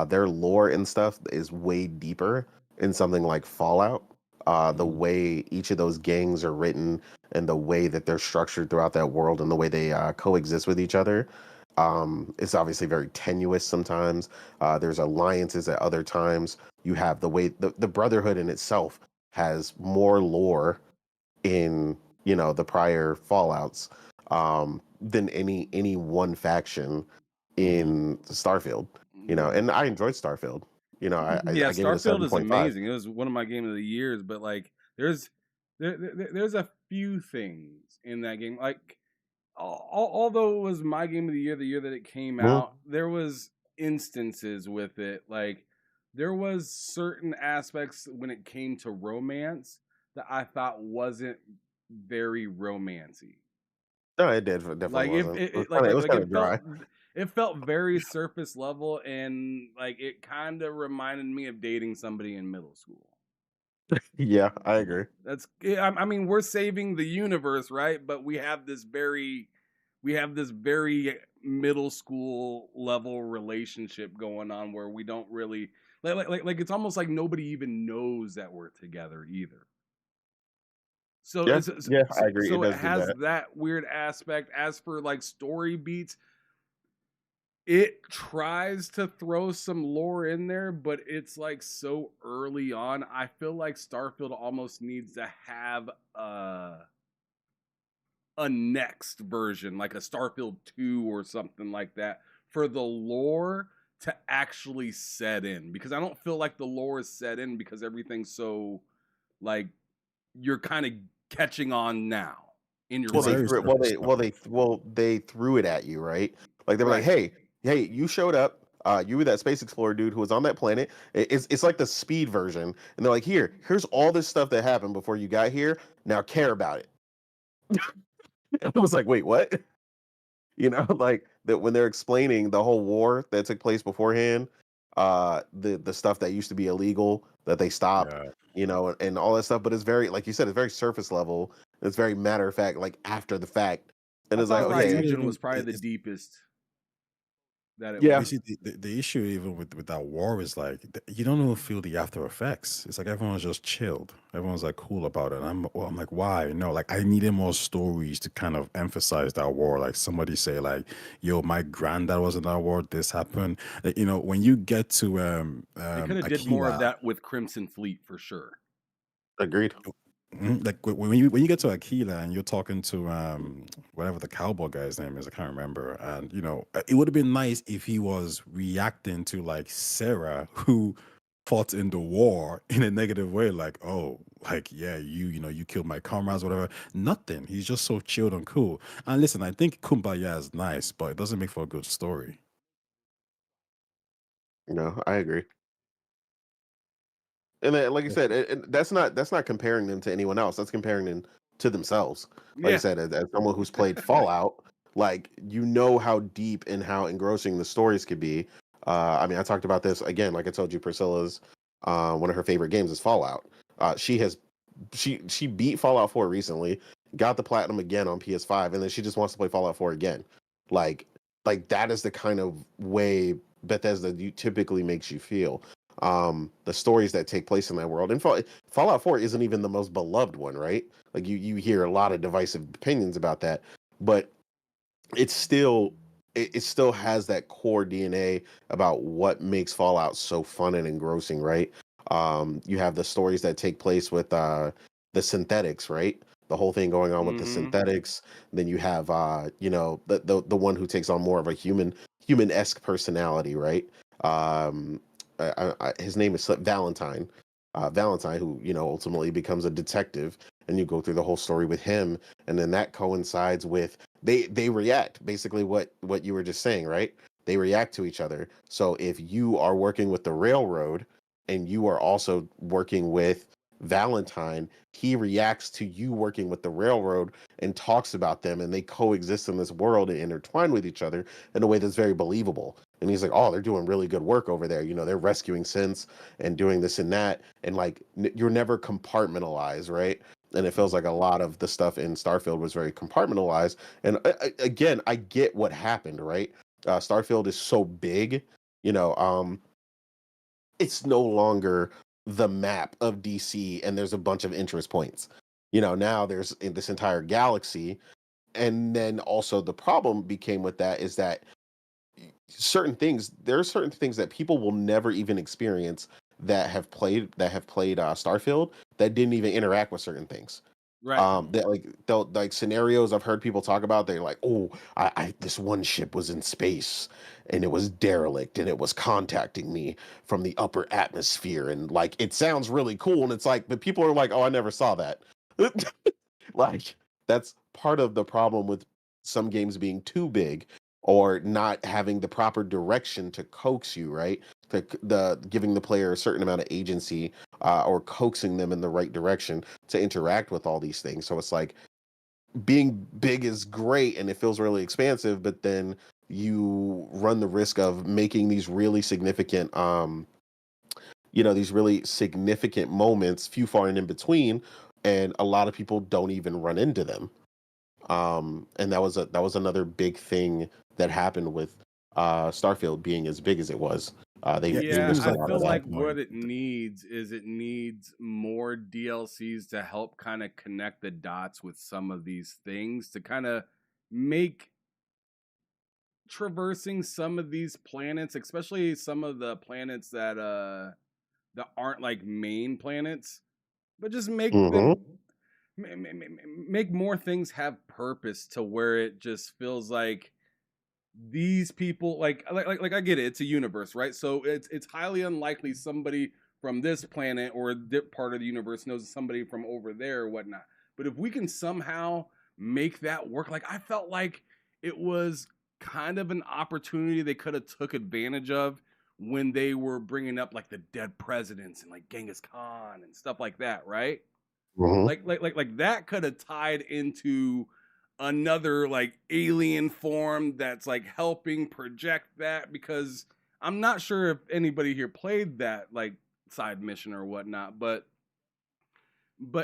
Speaker 6: Their lore and stuff is way deeper in something like Fallout. The way each of those gangs are written and the way that they're structured throughout that world and the way they coexist with each other. It's obviously very tenuous sometimes. There's alliances at other times. You have the way the Brotherhood in itself has more lore in, you know, the prior Fallouts than any one faction in Starfield. You know, and I enjoyed Starfield. You know,
Speaker 4: Yeah,
Speaker 6: I gave it a
Speaker 4: Starfield is
Speaker 6: 7.5.
Speaker 4: amazing. It was one of my game of the years, but like there's a few things in that game. Like although it was my game of the year that it came out, there was instances with it. Like there was certain aspects when it came to romance that I thought wasn't very romancy.
Speaker 6: No, it definitely
Speaker 4: Like if
Speaker 6: wasn't.
Speaker 4: it,
Speaker 6: It was
Speaker 4: it like
Speaker 6: kind of it
Speaker 4: like
Speaker 6: was
Speaker 4: like
Speaker 6: kind of dry.
Speaker 4: it felt very surface level, and like it kind of reminded me of dating somebody in middle school.
Speaker 6: Yeah, I agree.
Speaker 4: That's I mean, we're saving the universe, right? But we have this very middle school level relationship going on where we don't really like it's almost like nobody even knows that we're together either. So
Speaker 6: Yeah, yeah, I agree. It
Speaker 4: so it
Speaker 6: does do
Speaker 4: has
Speaker 6: that.
Speaker 4: that weird aspect. As for like story beats, it tries to throw some lore in there, but it's like so early on. I feel like Starfield almost needs to have a next version, like a Starfield 2 or something like that, for the lore to actually set in, because I don't feel like the lore is set in because everything's so like you're kind of catching on now in your
Speaker 6: Well, they
Speaker 4: brain.
Speaker 6: threw it, they threw it at you, right? Like they were like,
Speaker 4: Right.
Speaker 6: hey, you showed up. You were that space explorer dude who was on that planet. It's like the speed version, and they're like, here's all this stuff that happened before you got here. Now care about it. I was like, wait, what? You know, like that when they're explaining the whole war that took place beforehand, the stuff that used to be illegal that they stopped,
Speaker 8: Yeah.
Speaker 6: you know, and all that stuff. But it's very, like you said, it's very surface level. It's very matter of fact, like after the fact. And
Speaker 4: I
Speaker 6: it's like,
Speaker 4: thought
Speaker 6: okay,
Speaker 4: Ryujin was probably the deepest that it
Speaker 6: Yeah.
Speaker 4: was.
Speaker 8: You see, the issue even with that war is like you don't even feel the after effects. It's like everyone's just chilled. Everyone's like cool about it. And I'm like, why? No, like I needed more stories to kind of emphasize that war. Like somebody say like, yo, my granddad was in that war. This happened. You know, when you get to
Speaker 4: They could have did more of
Speaker 8: Aquila,
Speaker 4: that with Crimson Fleet for sure.
Speaker 6: Agreed.
Speaker 8: like when you get to Aquila and you're talking to whatever the cowboy guy's name is, I can't remember. And you know, it would have been nice if he was reacting to like Sarah who fought in the war in a negative way, like, oh, like yeah, you know, you killed my comrades, whatever. Nothing. He's just so chilled and cool. And listen, I think Kumbaya is nice, but it doesn't make for a good story.
Speaker 6: No, I agree. And then, like I said, that's not comparing them to anyone else. That's comparing them to themselves. Like I
Speaker 4: Yeah.
Speaker 6: said, as someone who's played Fallout, like you know how deep and how engrossing the stories could be. I mean, I talked about this again. Like I told you, Priscilla's one of her favorite games is Fallout. She beat Fallout 4 recently, got the platinum again on PS5, and then she just wants to play Fallout 4 again. Like that is the kind of way Bethesda typically makes you feel. The stories that take place in that world, and Fallout 4 isn't even the most beloved one, right? Like you hear a lot of divisive opinions about that, but it's still it still has that core DNA about what makes Fallout so fun and engrossing, right? You have the stories that take place with the synthetics, right? The whole thing going on with the synthetics. Then you have you know, the one who takes on more of a human-esque personality, right? His name is Valentine. Valentine, who, you know, ultimately becomes a detective, and you go through the whole story with him, and then that coincides with they react, basically what you were just saying, right? They react to each other. So if you are working with the railroad and you are also working with Valentine, he reacts to you working with the railroad and talks about them, and they coexist in this world and intertwine with each other in a way that's very believable. And he's like, oh, they're doing really good work over there. You know, they're rescuing synths and doing this and that. And like, you're never compartmentalized, right? And it feels like a lot of the stuff in Starfield was very compartmentalized. And again, I get what happened, right? Starfield is so big, you know, it's no longer the map of DC and there's a bunch of interest points. You know, now there's in this entire galaxy. And then also the problem became with that is that there are certain things that people will never even experience that have played Starfield that didn't even interact with certain things.
Speaker 4: Right.
Speaker 6: That like scenarios I've heard people talk about, they're like, oh, I this one ship was in space and it was derelict and it was contacting me from the upper atmosphere, and like it sounds really cool, and it's like, but people are like, oh, I never saw that. Like that's part of the problem with some games being too big or not having the proper direction to coax you, right? The giving the player a certain amount of agency or coaxing them in the right direction to interact with all these things. So it's like being big is great and it feels really expansive, but then you run the risk of making these really significant these really significant moments few far and in between, and a lot of people don't even run into them. And that was another big thing that happened with Starfield being as big as it was. They missed a
Speaker 4: I
Speaker 6: lot
Speaker 4: feel
Speaker 6: of that.
Speaker 4: like what it needs more DLCs to help kind of connect the dots with some of these things, to kind of make traversing some of these planets, especially some of the planets that aren't like main planets, but just make them make more things have purpose, to where it just feels like these people like I get it, it's a universe, right? So it's highly unlikely somebody from this planet or that part of the universe knows somebody from over there or whatnot. But if we can somehow make that work, like I felt like it was kind of an opportunity they could have took advantage of when they were bringing up like the dead presidents and like Genghis Khan and stuff like that, right?
Speaker 6: Mhm.
Speaker 4: Like that could have tied into another like alien form that's like helping project that, because I'm not sure if anybody here played that like side mission or whatnot, but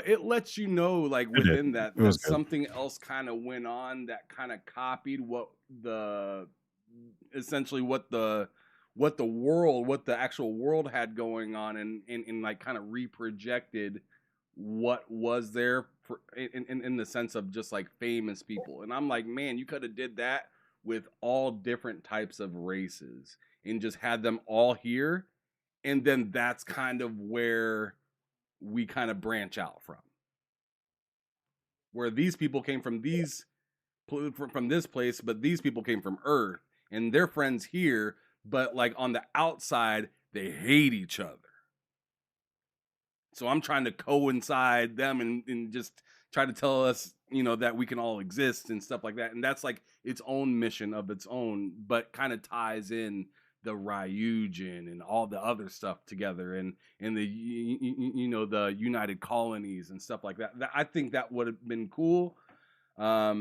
Speaker 4: it lets you know like
Speaker 8: It did.
Speaker 4: within that
Speaker 8: It was good.
Speaker 4: something else kind of went on that kind of copied what the essentially what the world, what the actual world had going on, and like kind of reprojected what was there for in the sense of just like famous people. And I'm like, man, you could have did that with all different types of races and just had them all here, and then that's kind of where we kind of branch out from, where these people came from from this place, but these people came from Earth and they're friends here, but like on the outside they hate each other. So I'm trying to coincide them and just try to tell us, you know, that we can all exist and stuff like that. And that's like its own mission of its own, but kind of ties in the Ryujin and all the other stuff together, and the you know, the United Colonies and stuff like that. I think that would have been cool. I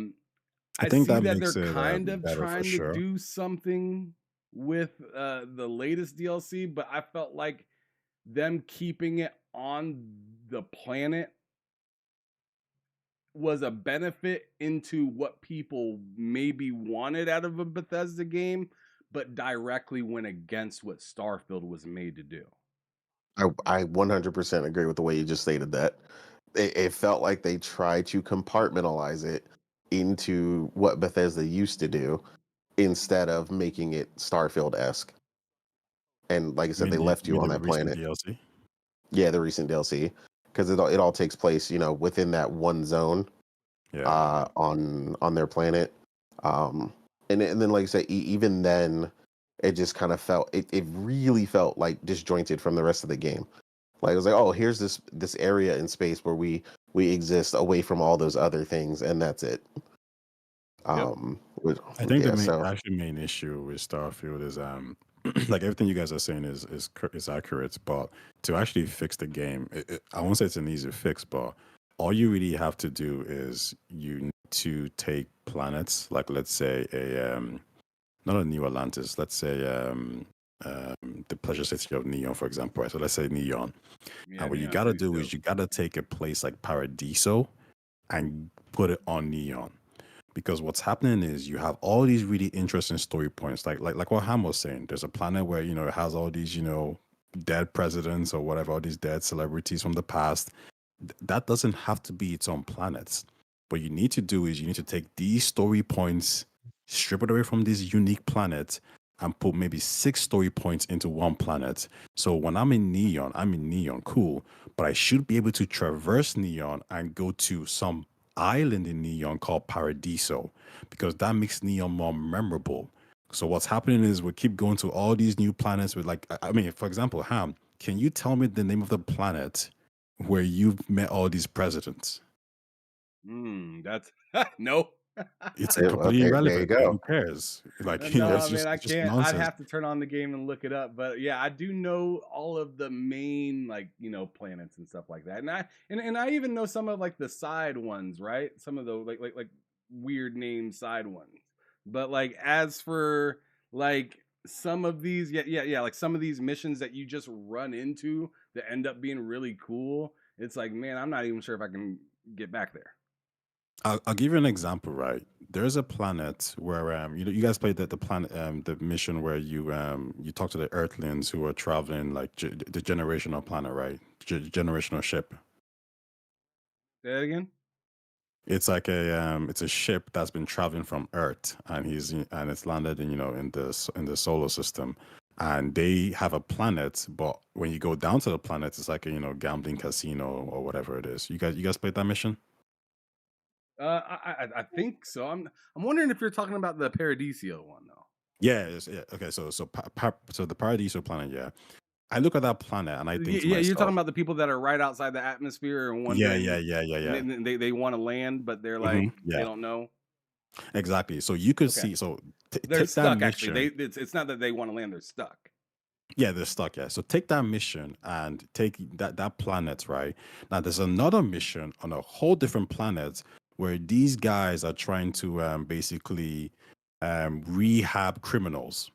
Speaker 8: think
Speaker 4: see
Speaker 8: that
Speaker 4: that
Speaker 8: makes
Speaker 4: they're
Speaker 8: it
Speaker 4: kind of
Speaker 8: better for
Speaker 4: trying to
Speaker 8: sure.
Speaker 4: do something with the latest DLC, but I felt like them keeping it on the planet was a benefit into what people maybe wanted out of a Bethesda game, but directly went against what Starfield was made to do.
Speaker 6: I 100% agree with the way you just stated that. It felt like they tried to compartmentalize it into what Bethesda used to do instead of making it Starfield-esque. And like I
Speaker 8: I
Speaker 6: said,
Speaker 8: mean,
Speaker 6: they left
Speaker 8: you
Speaker 6: you
Speaker 8: mean
Speaker 6: on
Speaker 8: the
Speaker 6: that
Speaker 8: recent
Speaker 6: planet.
Speaker 8: DLC?
Speaker 6: Yeah, the recent DLC, because it all takes place, you know, within that one zone
Speaker 8: Yeah.
Speaker 6: on their planet. And then like I said, even then, it just kind of felt it really felt like disjointed from the rest of the game. Like it was like, oh, here's this area in space where we exist away from all those other things, and that's it.
Speaker 8: I think
Speaker 6: Yeah,
Speaker 8: the
Speaker 6: so
Speaker 8: main issue with Starfield is like everything you guys are saying is accurate, but to actually fix the game, I won't say it's an easy fix, but all you really have to do is you need to take planets, like let's say not a New Atlantis, let's say the Pleasure City of Neon, for example, right? So let's say Neon.
Speaker 4: Yeah,
Speaker 8: And what you
Speaker 4: Neon
Speaker 8: gotta
Speaker 4: City's
Speaker 8: do
Speaker 4: dope.
Speaker 8: is you gotta take a place like Paradiso and put it on Neon. Because what's happening is you have all these really interesting story points, like what Ham was saying. There's a planet where, you know, it has all these, you know, dead presidents or whatever, all these dead celebrities from the past. That doesn't have to be its own planet. What you need to do is you need to take these story points, strip it away from these unique planets, and put maybe 6 story points into one planet. So when I'm in Neon, cool. But I should be able to traverse Neon and go to some island in Neon called Paradiso, because that makes Neon more memorable. So what's happening is we keep going to all these new planets with, like, I mean, for example, Ham, can you tell me the name of the planet where you've met all these presidents?
Speaker 4: That's no.
Speaker 8: It's
Speaker 6: there
Speaker 8: completely
Speaker 6: you
Speaker 8: irrelevant.
Speaker 6: go.
Speaker 8: Who cares? Like, you know,
Speaker 4: No,
Speaker 8: it's
Speaker 4: man, I
Speaker 8: just
Speaker 4: can't. I'd
Speaker 8: nonsense.
Speaker 4: have to turn on the game and look it up. But yeah, I do know all of the main, like, you know, planets and stuff like that. And I even know some of like the side ones, right? Some of the like weird name side ones. But like as for like some of these, yeah, like some of these missions that you just run into that end up being really cool, it's like, man, I'm not even sure if I can get back there.
Speaker 8: I'll give you an example, right? There's a planet where you know, you guys played the planet the mission where you talk to the Earthlings who are traveling like the generational planet, right? Generational ship.
Speaker 4: Say that again.
Speaker 8: It's like it's a ship that's been traveling from Earth, and it's landed in, you know, in the solar system, and they have a planet. But when you go down to the planet, it's like a, you know, gambling casino or whatever it is. You guys played that mission?
Speaker 4: I think so. I'm wondering if you're talking about the Paradiso one though.
Speaker 8: Yeah, yeah. Okay, so the Paradiso planet. Yeah, I look at that planet and I think to
Speaker 4: Yeah, you're talking
Speaker 8: myself,
Speaker 4: about the people that are right outside the atmosphere and
Speaker 8: yeah, yeah,
Speaker 4: wondering,
Speaker 8: yeah, yeah,
Speaker 4: and
Speaker 8: yeah.
Speaker 4: they want to land, but they're like they
Speaker 8: Yeah,
Speaker 4: don't know.
Speaker 8: exactly. So you could
Speaker 4: Okay,
Speaker 8: see. So
Speaker 4: they're
Speaker 8: take that
Speaker 4: stuck. Actually,
Speaker 8: mission.
Speaker 4: it's not that they want to land; they're stuck.
Speaker 8: Yeah, they're stuck. Yeah. So take that mission and take that planet, right? Now there's another mission on a whole different planet where these guys are trying to basically rehab criminals.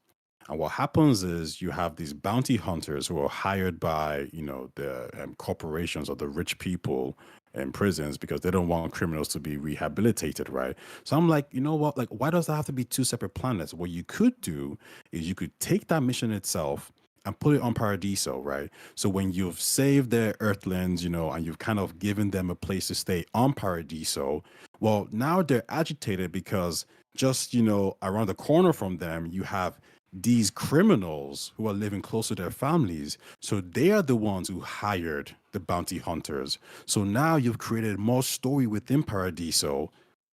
Speaker 8: And what happens is you have these bounty hunters who are hired by, the corporations or the rich people in prisons because they don't want criminals to be rehabilitated, right? So I'm like, you know what? Like, why does that have to be two separate planets? What you could do is you could take that mission itself and put it on Paradiso, right? So when you've saved their Earthlings, and you've kind of given them a place to stay on Paradiso, well, now they're agitated because just, around the corner from them, you have these criminals who are living close to their families. So they are the ones who hired the bounty hunters. So now you've created more story within Paradiso,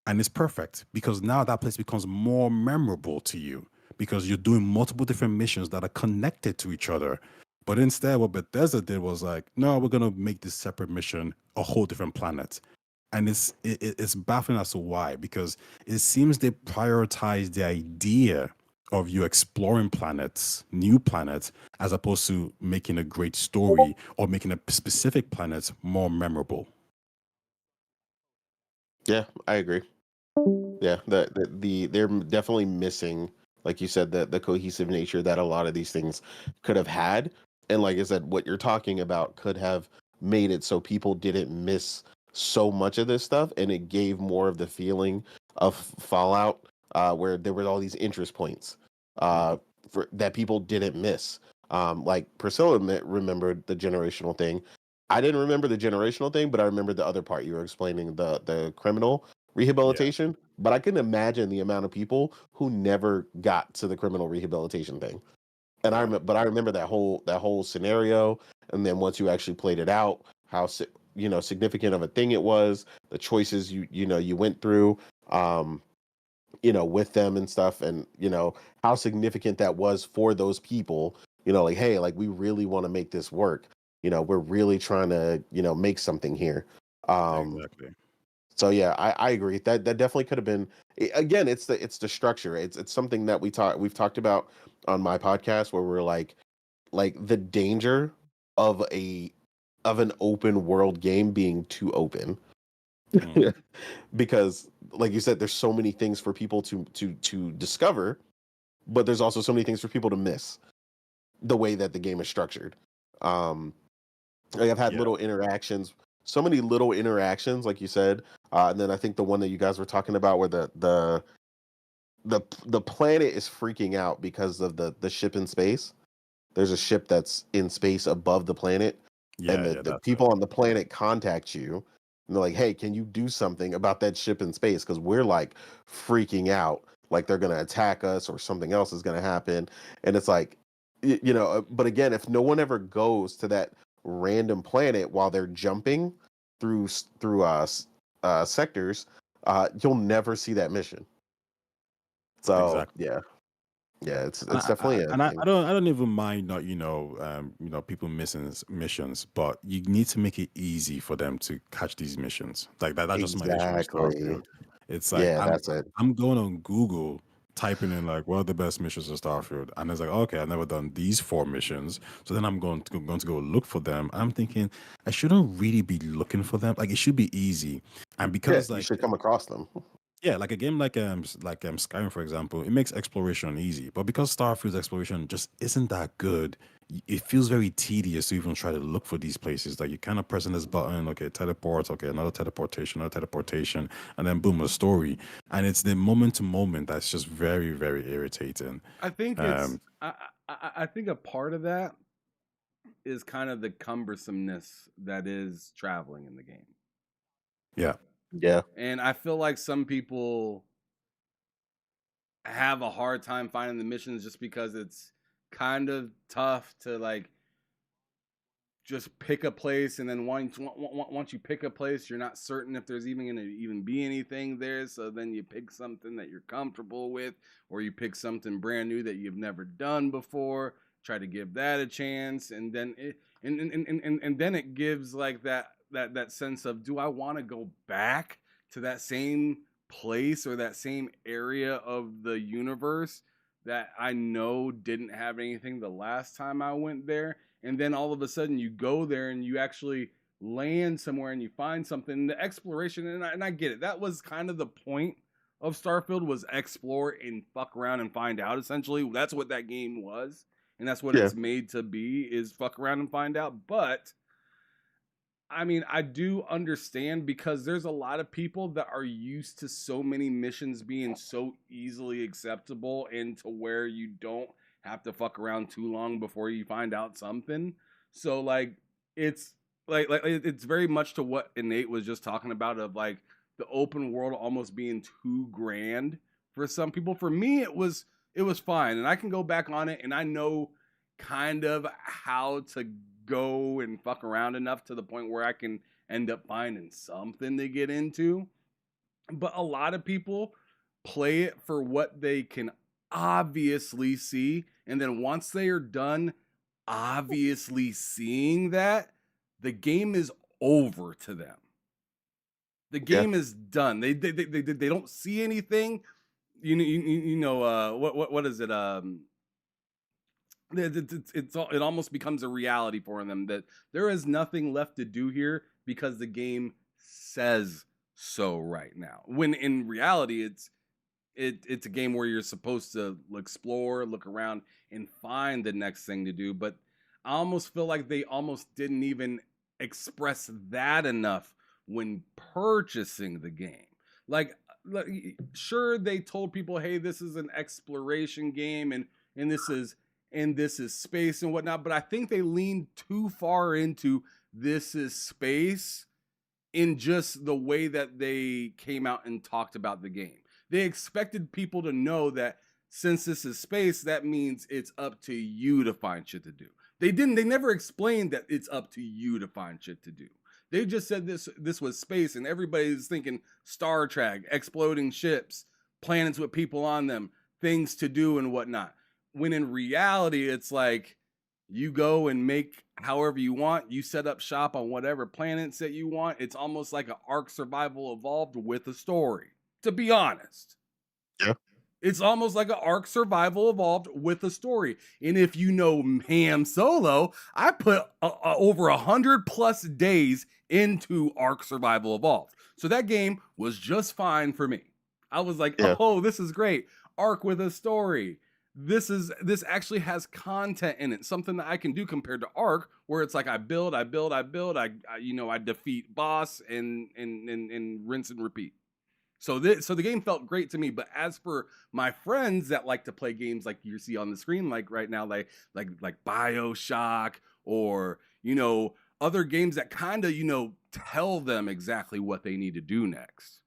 Speaker 8: and it's perfect because now that place becomes more memorable to you because you're doing multiple different missions that are connected to each other. But instead, what Bethesda did was like, no, we're gonna make this separate mission a whole different planet. And it's baffling as to why, because it seems they prioritize the idea of you exploring planets, new planets, as opposed to making a great story or making a specific planet more memorable.
Speaker 6: Yeah, I agree. Yeah, they're definitely missing, like you said, the cohesive nature that a lot of these things could have had. And like I said, what you're talking about could have made it so people didn't miss so much of this stuff, and it gave more of the feeling of Fallout, where there were all these interest points that people didn't miss. Like Priscilla remembered the generational thing. I didn't remember the generational thing, but I remember the other part you were explaining, the criminal rehabilitation. But I can imagine the amount of people who never got to the criminal rehabilitation thing. And I remember that whole scenario. And then once you actually played it out, how significant of a thing it was, the choices you went through, with them and stuff, and how significant that was for those people. Like, hey, like we really want to make this work. We're really trying to make something here.
Speaker 8: Exactly.
Speaker 6: So yeah, I agree. That definitely could have been. Again, it's the structure. It's something that we've talked about on my podcast where we're like the danger of an open world game being too open. Because like you said, there's so many things for people to discover, but there's also so many things for people to miss the way that the game is structured. Like I've had little interactions, so many little interactions, like you said, and then I think the one that you guys were talking about, where the planet is freaking out because of the ship in space. There's a ship that's in space above the planet, and the people on the planet contact you, and they're like, "Hey, can you do something about that ship in space? Because we're like freaking out, like they're gonna attack us or something else is gonna happen." And it's like, but again, if no one ever goes to that random planet while they're jumping through sectors, you'll never see that mission. So
Speaker 8: Exactly.
Speaker 6: yeah, it's
Speaker 8: And
Speaker 6: definitely a
Speaker 8: I
Speaker 6: thing.
Speaker 8: don't even mind not people missing missions, but you need to make it easy for them to catch these missions. Like that's just my issue with
Speaker 6: Exactly.
Speaker 8: Starfield. It's like
Speaker 6: Yeah, that's it.
Speaker 8: I'm going on Google typing in like what are the best missions in Starfield, and it's like okay, I've never done these 4 missions, so then I'm going to go look for them. I'm thinking I shouldn't really be looking for them. Like it should be easy, and
Speaker 6: Yeah,
Speaker 8: because
Speaker 6: you
Speaker 8: like
Speaker 6: should come across them.
Speaker 8: yeah, like a game like Skyrim, for example, it makes exploration easy. But because Starfield's exploration just isn't that good, it feels very tedious to even try to look for these places. Like you kind of pressing this button, okay, teleport, okay, another teleportation, and then boom, a story. And it's the moment to moment that's just very, very irritating.
Speaker 4: I think
Speaker 8: Um,
Speaker 4: I think a part of that is kind of the cumbersomeness that is traveling in the game.
Speaker 8: yeah,
Speaker 6: Yeah.
Speaker 4: And I feel like some people have a hard time finding the missions just because it's kind of tough to like just pick a place, and then once you pick a place, you're not certain if there's even going to even be anything there. So then you pick something that you're comfortable with, or you pick something brand new that you've never done before. Try to give that a chance, and then then it gives like that sense of, do I want to go back to that same place or that same area of the universe that I know didn't have anything the last time I went there? And then all of a sudden you go there and you actually land somewhere and you find something. The exploration, and I get it. That was kind of the point of Starfield, was explore and fuck around and find out, essentially. That's what that game was. And that's what it's made to be, is fuck around and find out. But I mean, I do understand, because there's a lot of people that are used to so many missions being so easily acceptable, and to where you don't have to fuck around too long before you find out something. So like, it's like it's very much to what Innate was just talking about, of like the open world almost being too grand for some people. For me, it was fine, and I can go back on it, and I know kind of how to go and fuck around enough to the point where I can end up finding something to get into. But a lot of people play it for what they can obviously see, and then once they are done obviously seeing that, the game is over to them. The game is done. They don't see anything. You know what is it? It almost becomes a reality for them that there is nothing left to do here, because the game says so right now. When in reality, it's a game where you're supposed to explore, look around, and find the next thing to do. But I almost feel like they almost didn't even express that enough when purchasing the game. Like, sure, they told people, hey, this is an exploration game, and this is space and whatnot, but I think they leaned too far into this is space in just the way that they came out and talked about the game. They expected people to know that since this is space, that means it's up to you to find shit to do. They never explained that it's up to you to find shit to do. They just said this was space, and everybody's thinking Star Trek, exploding ships, planets with people on them, things to do and whatnot. When in reality, it's like, you go and make however you want. You set up shop on whatever planets that you want. It's almost like an Ark Survival Evolved with a story, to be honest.
Speaker 6: Yeah.
Speaker 4: It's almost like an Ark Survival Evolved with a story. And if you know Ham Solo, I put over 100+ days into Ark Survival Evolved. So that game was just fine for me. I was like, oh, this is great. Ark with a story. This actually has content in it, something that I can do compared to Ark, where it's like I build, I defeat boss and rinse and repeat. So the game felt great to me. But as for my friends that like to play games like you see on the screen, like right now, like BioShock, or other games that kind of tell them exactly what they need to do next.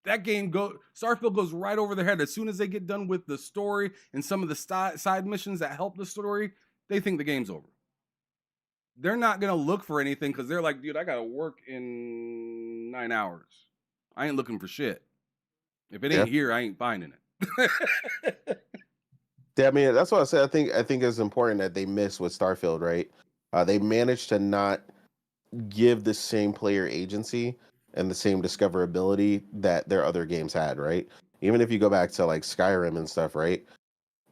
Speaker 4: That game Starfield goes right over their head. As soon as they get done with the story and some of the side missions that help the story, they think the game's over. They're not going to look for anything, because they're like, dude, I got to work in 9 hours. I ain't looking for shit. If it ain't here, I ain't finding it.
Speaker 6: Yeah, I mean, that's what I said. I think it's important that they miss with Starfield, right? They managed to not give the same player agency and the same discoverability that their other games had, right? Even if you go back to like Skyrim and stuff, right?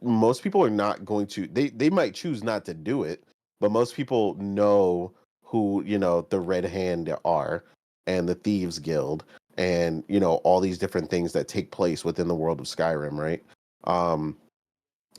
Speaker 6: Most people are not going to, they might choose not to do it, but most people know who, the Red Hand are, and the Thieves Guild, and, all these different things that take place within the world of Skyrim, right?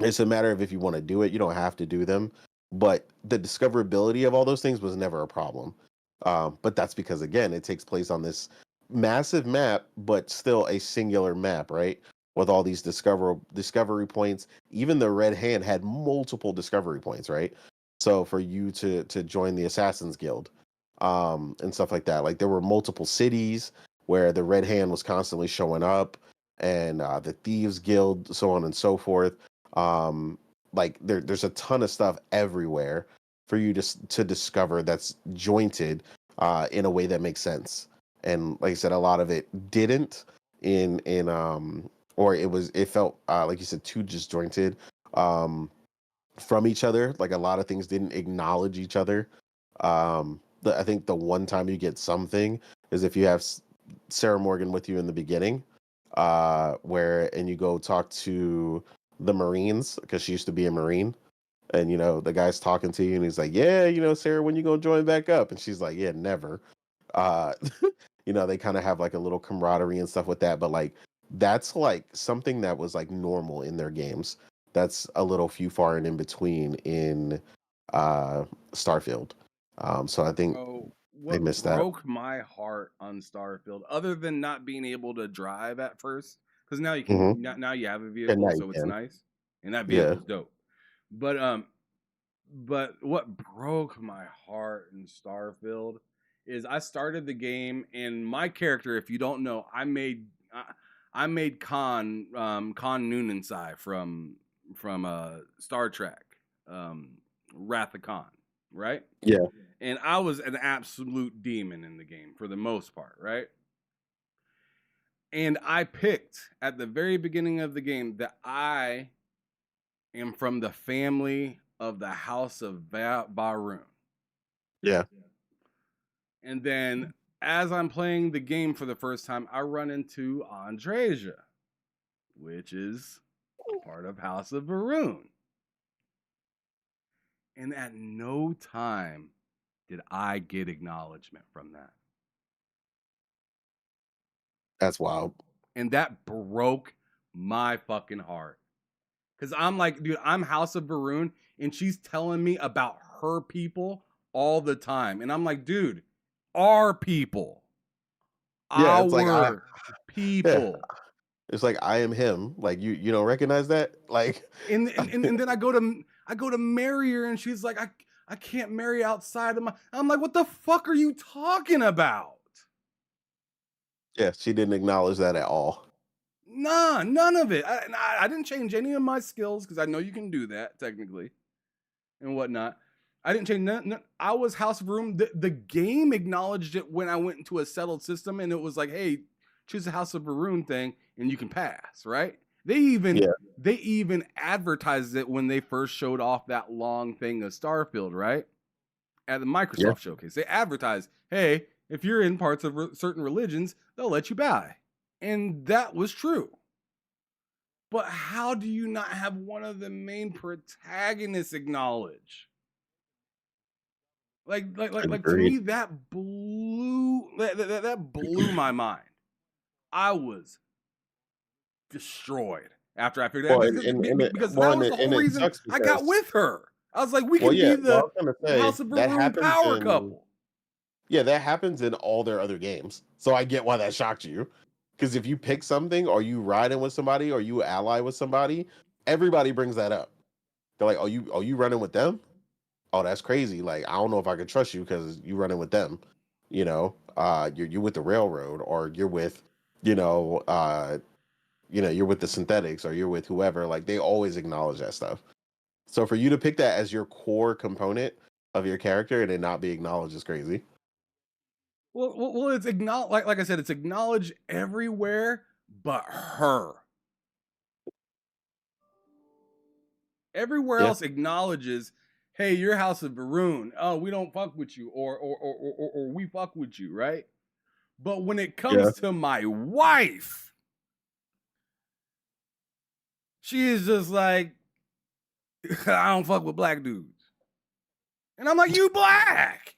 Speaker 6: It's a matter of if you want to do it, you don't have to do them, but the discoverability of all those things was never a problem. But that's because, again, it takes place on this massive map, but still a singular map, right? With all these discovery points. Even the Red Hand had multiple discovery points, right? So for you to join the Assassin's Guild, and stuff like that, like there were multiple cities where the Red Hand was constantly showing up, and the Thieves Guild, so on and so forth. Like there's a ton of stuff everywhere for you to discover that's jointed in a way that makes sense. And like I said, a lot of it didn't or it felt like you said, too disjointed from each other. Like a lot of things didn't acknowledge each other. I think the one time you get something is if you have Sarah Morgan with you in the beginning, and you go talk to the Marines, because she used to be a Marine, and the guy's talking to you and he's like, yeah, Sarah, when you gonna join back up? And she's like, yeah, never. They kind of have like a little camaraderie and stuff with that, but like that's like something that was like normal in their games. That's a little few far and in between in Starfield. So I think they missed that.
Speaker 4: What broke my heart on Starfield, other than not being able to drive at first, because now you can, now you have a vehicle, so it's nice, and that vehicle's dope. But what broke my heart in Starfield is I started the game, and my character, if you don't know, I made Khan Noonensai from Star Trek, Wrath of Khan, right?
Speaker 6: Yeah.
Speaker 4: And I was an absolute demon in the game for the most part, right? And I picked at the very beginning of the game that I am from the family of the House of Barun.
Speaker 6: Yeah.
Speaker 4: And then as I'm playing the game for the first time, I run into Andreja, which is part of House of Barun. And at no time did I get acknowledgement from that.
Speaker 6: That's wild.
Speaker 4: And that broke my fucking heart. Because I'm like, dude, I'm House of Barun, and she's telling me about her people all the time. And I'm like, dude, our people.
Speaker 6: Yeah, it's like
Speaker 4: people.
Speaker 6: Yeah. It's like I am him. Like you don't recognize that? Like
Speaker 4: and then I go to marry her, and she's like, I can't marry outside of my. I'm like, what the fuck are you talking about?
Speaker 6: Yeah, she didn't acknowledge that at all.
Speaker 4: Nah, none of it. I didn't change any of my skills, because I know you can do that technically and whatnot. I didn't change none. I was House of Room. The game acknowledged it when I went into a settled system, and it was like, hey, choose a House of Barun thing and you can pass, right? They even advertised it when they first showed off that long thing of Starfield, right? At the Microsoft showcase. They advertised, hey, if you're in parts of certain religions, they'll let you buy. And that was true. But how do you not have one of the main protagonists acknowledge? Like to me, that blew my mind. I was destroyed after I figured out because that was the whole reason I got with her. I was like, we can be the House of Barun power couple.
Speaker 6: Yeah, that happens in all their other games. So I get why that shocked you. Because if you pick something, or you riding with somebody, or you ally with somebody, everybody brings that up. They're like, "Oh, you running with them? Oh, that's crazy. Like, I don't know if I can trust you because you running with them. You're with the railroad, or you're with, you're with the synthetics, or you're with whoever." Like, they always acknowledge that stuff. So for you to pick that as your core component of your character and it not be acknowledged is crazy.
Speaker 4: Well, it's acknowledged. Like I said, it's acknowledged everywhere, but her. Everywhere else acknowledges, hey, you're House of Barun. Oh, we don't fuck with you, or we fuck with you, right? But when it comes to my wife, she is just like, I don't fuck with black dudes. And I'm like, you black.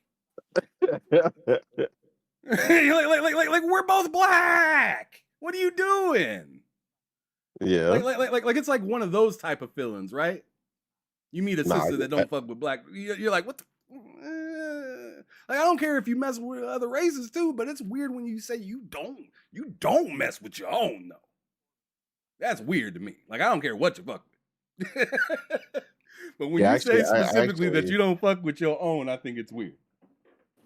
Speaker 4: like we're both black. What are you doing?
Speaker 6: Yeah.
Speaker 4: Like it's like one of those type of feelings, right? You meet a sister that don't fuck with black. You're like, what the? Like, I don't care if you mess with other races too, but it's weird when you say you don't mess with your own though. That's weird to me. Like, I don't care what you fuck with. But when you say specifically that you don't fuck with your own, I think it's weird.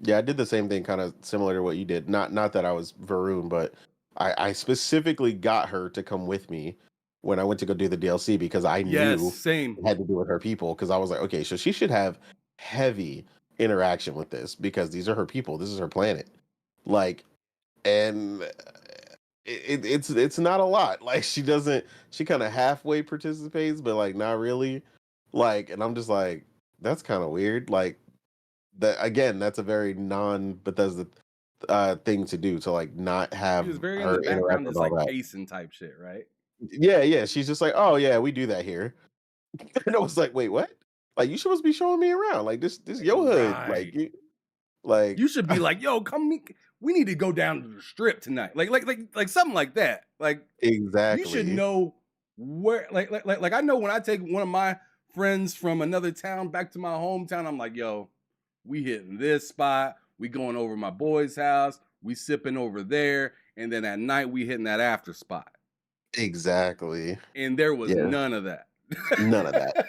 Speaker 6: Yeah, I did the same thing, kind of similar to what you did. Not that I was Varun, but I specifically got her to come with me when I went to go do the DLC because I knew
Speaker 4: same.
Speaker 6: it had to do with her people. Because I was like, okay, so she should have heavy interaction with this because these are her people. This is her planet. Like, and it's not a lot. Like she kind of halfway participates, but like not really. Like, and I'm just like, that's kind of weird. Like that again, that's a very non-Bethesda thing to do, to like not have
Speaker 4: She was very in
Speaker 6: her
Speaker 4: the
Speaker 6: interact
Speaker 4: background,
Speaker 6: with
Speaker 4: just
Speaker 6: all
Speaker 4: like
Speaker 6: that.
Speaker 4: pacing type shit, right?
Speaker 6: Yeah. She's just like, oh yeah, we do that here. And I was like, wait, what? Like you supposed to be showing me around. Like this your hood.
Speaker 4: Right.
Speaker 6: Like
Speaker 4: You should be like, yo, we need to go down to the strip tonight. Like something like that. Like
Speaker 6: exactly.
Speaker 4: you should know where like I know when I take one of my friends from another town back to my hometown, I'm like, yo, we hitting this spot, we going over my boy's house, we sipping over there, and then at night we hitting that after spot.
Speaker 6: Exactly.
Speaker 4: And there was none of that.
Speaker 6: None of that.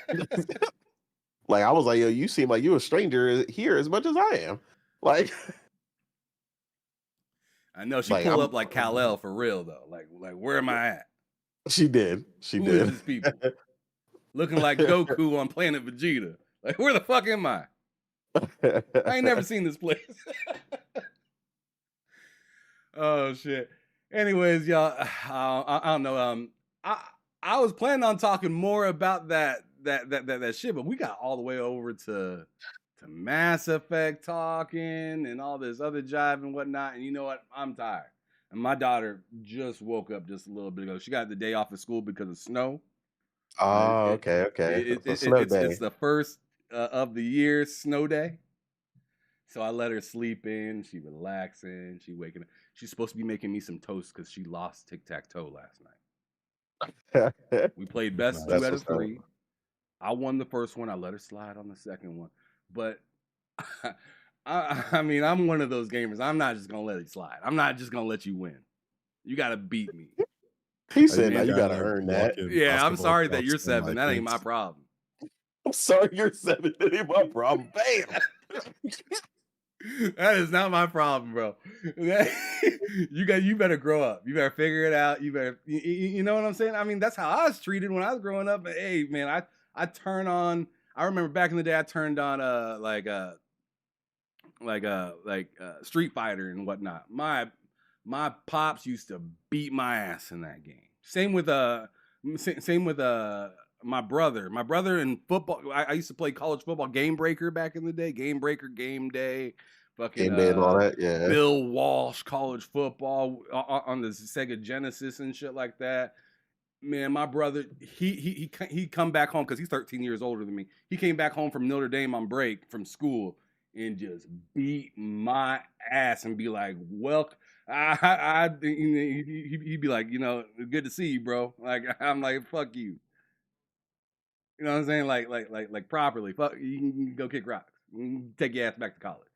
Speaker 6: Like I was like, yo, you seem like you a stranger here as much as I am. Like
Speaker 4: I know she
Speaker 6: like,
Speaker 4: pulled
Speaker 6: I'm-
Speaker 4: up like Kal-El for real though. Like where am I at?
Speaker 6: she did. She
Speaker 4: Who
Speaker 6: did.
Speaker 4: is this people? Looking like Goku on Planet Vegeta. Like where the fuck am I? I ain't never seen this place. Oh shit. Anyways, y'all, I don't know. I was planning on talking more about that shit, but we got all the way over to Mass Effect talking and all this other jive and whatnot. And you know what? I'm tired. And my daughter just woke up just a little bit ago. She got the day off of school because of snow.
Speaker 6: Oh, okay. It's a snow day.
Speaker 4: It's the first of the year snow day. So I let her sleep in. She relaxing. She waking up. She's supposed to be making me some toast because she lost tic-tac-toe last night. We played best
Speaker 6: That's
Speaker 4: 2 out of
Speaker 6: what's up.
Speaker 4: 3. I won the first one. I let her slide on the second one. But I mean, I'm one of those gamers. I'm not just gonna let it slide. I'm not just gonna let you win. You gotta beat me.
Speaker 6: He said,
Speaker 8: you
Speaker 6: "Now you
Speaker 8: gotta
Speaker 6: gotta earn that."
Speaker 4: Yeah, I'm
Speaker 8: basketball
Speaker 4: sorry that
Speaker 8: courts
Speaker 4: you're
Speaker 8: and,
Speaker 4: 7.
Speaker 8: like,
Speaker 4: That ain't my
Speaker 8: things.
Speaker 4: problem.
Speaker 6: I'm sorry, you're 7. That ain't my problem. Bam.
Speaker 4: That is not my problem, bro. You better grow up. You better figure it out. You better, you know what I'm saying? I mean, that's how I was treated when I was growing up. But hey, man, I turn on. I remember back in the day, I turned on Street Fighter and whatnot. My pops used to beat my ass in that game. Same with my brother. My brother in football. I used to play college football, Game Breaker back in the day. Game Breaker, Game Day, fucking
Speaker 6: Game Day and all that. Yeah.
Speaker 4: Bill Walsh college football on the Sega Genesis and shit like that. Man, my brother, he come back home because he's 13 years older than me. He came back home from Notre Dame on break from school and just beat my ass and be like, "Well," he'd be like, "Good to see you, bro." Like I'm like, "Fuck you." You know what I'm saying? Like properly. Fuck, you can go kick rocks. You can take your ass back to college.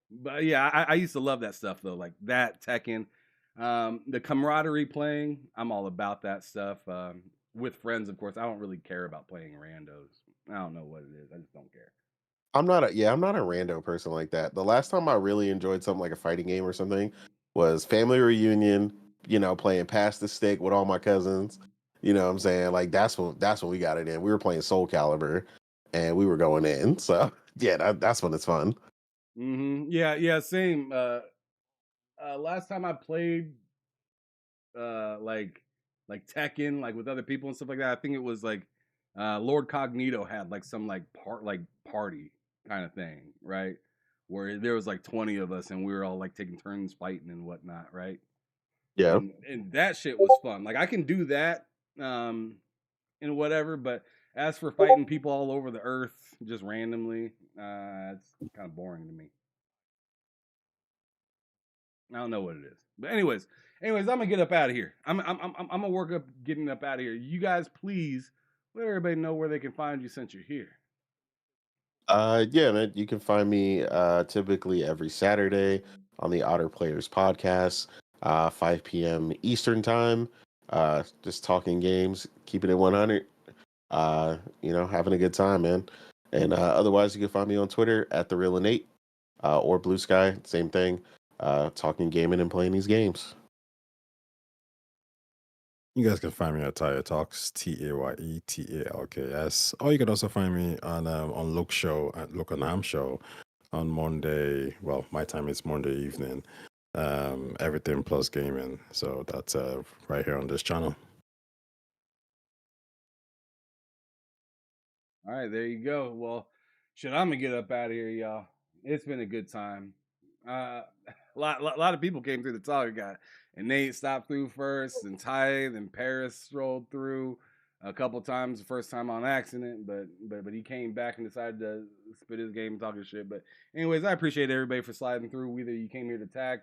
Speaker 4: But yeah, I used to love that stuff though, like that Tekken. The camaraderie playing, I'm all about that stuff. With friends, of course. I don't really care about playing randos. I don't know what it is. I just don't care.
Speaker 6: I'm not a rando person like that. The last time I really enjoyed something like a fighting game or something was family reunion, playing Pass the Stick with all my cousins. You know what I'm saying? Like that's when we got it in. We were playing Soul Calibur and we were going in. So yeah, that's when it's fun.
Speaker 4: Mm-hmm. Yeah, same. Last time I played like Tekken, like with other people and stuff like that, I think it was like Lord Cognito had like some party kind of thing, right? Where there was like 20 of us and we were all like taking turns fighting and whatnot, right?
Speaker 6: Yeah.
Speaker 4: And that shit was fun. Like I can do that and whatever, but as for fighting people all over the earth just randomly, it's kind of boring to me. I don't know what it is. But anyways, I'm gonna get up out of here. I'm gonna work up getting up out of here. You guys please let everybody know where they can find you since you're here.
Speaker 6: Yeah, man, you can find me typically every Saturday on the Otter Players podcast, 5 p.m. Eastern time. Just talking games, keeping it 100. Having a good time, man. And otherwise, you can find me on Twitter at TheRealInnate or Blue Sky, same thing. Talking gaming and playing these games.
Speaker 8: You guys can find me at Tayer Talks, TAYETALKS. Or you can also find me on Look Show at Look and Am Show on Monday. Well, my time is Monday evening. Everything plus gaming. So that's right here on this channel.
Speaker 4: All right, there you go. Well, shit, I'm gonna get up out of here, y'all. It's been a good time. A lot of people came through the talk, guy, and Nate stopped through first, and Ty, and Paris strolled through a couple times. The first time on accident, but he came back and decided to spit his game and talk his shit. But anyways, I appreciate everybody for sliding through. Whether you came here to talk,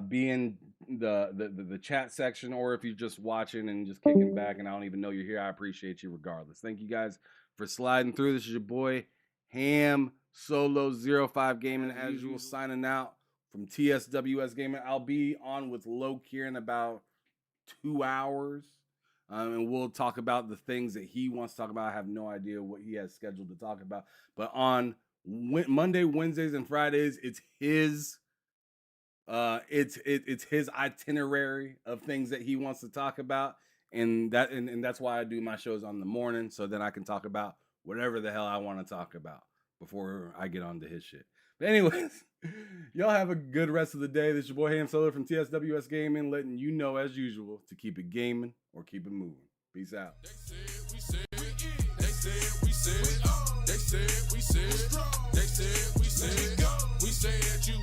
Speaker 4: be in the chat section, or if you're just watching and just kicking back and I don't even know you're here, I appreciate you regardless. Thank you guys for sliding through. This is your boy Ham Solo 05 Gaming as usual, signing out from TSWS Gaming. I'll be on with Loke here in about 2 hours, and we'll talk about the things that he wants to talk about. I have no idea what he has scheduled to talk about, but on Monday, Wednesdays, and Fridays, it's his itinerary of things that he wants to talk about, and that's why I do my shows on the morning, so then I can talk about whatever the hell I want to talk about before I get on to his shit. But anyways, y'all have a good rest of the day. This is your boy Ham Solo from TSWS Gaming, letting you know as usual to keep it gaming or keep it moving. Peace out.
Speaker 1: They said we said they said we said that you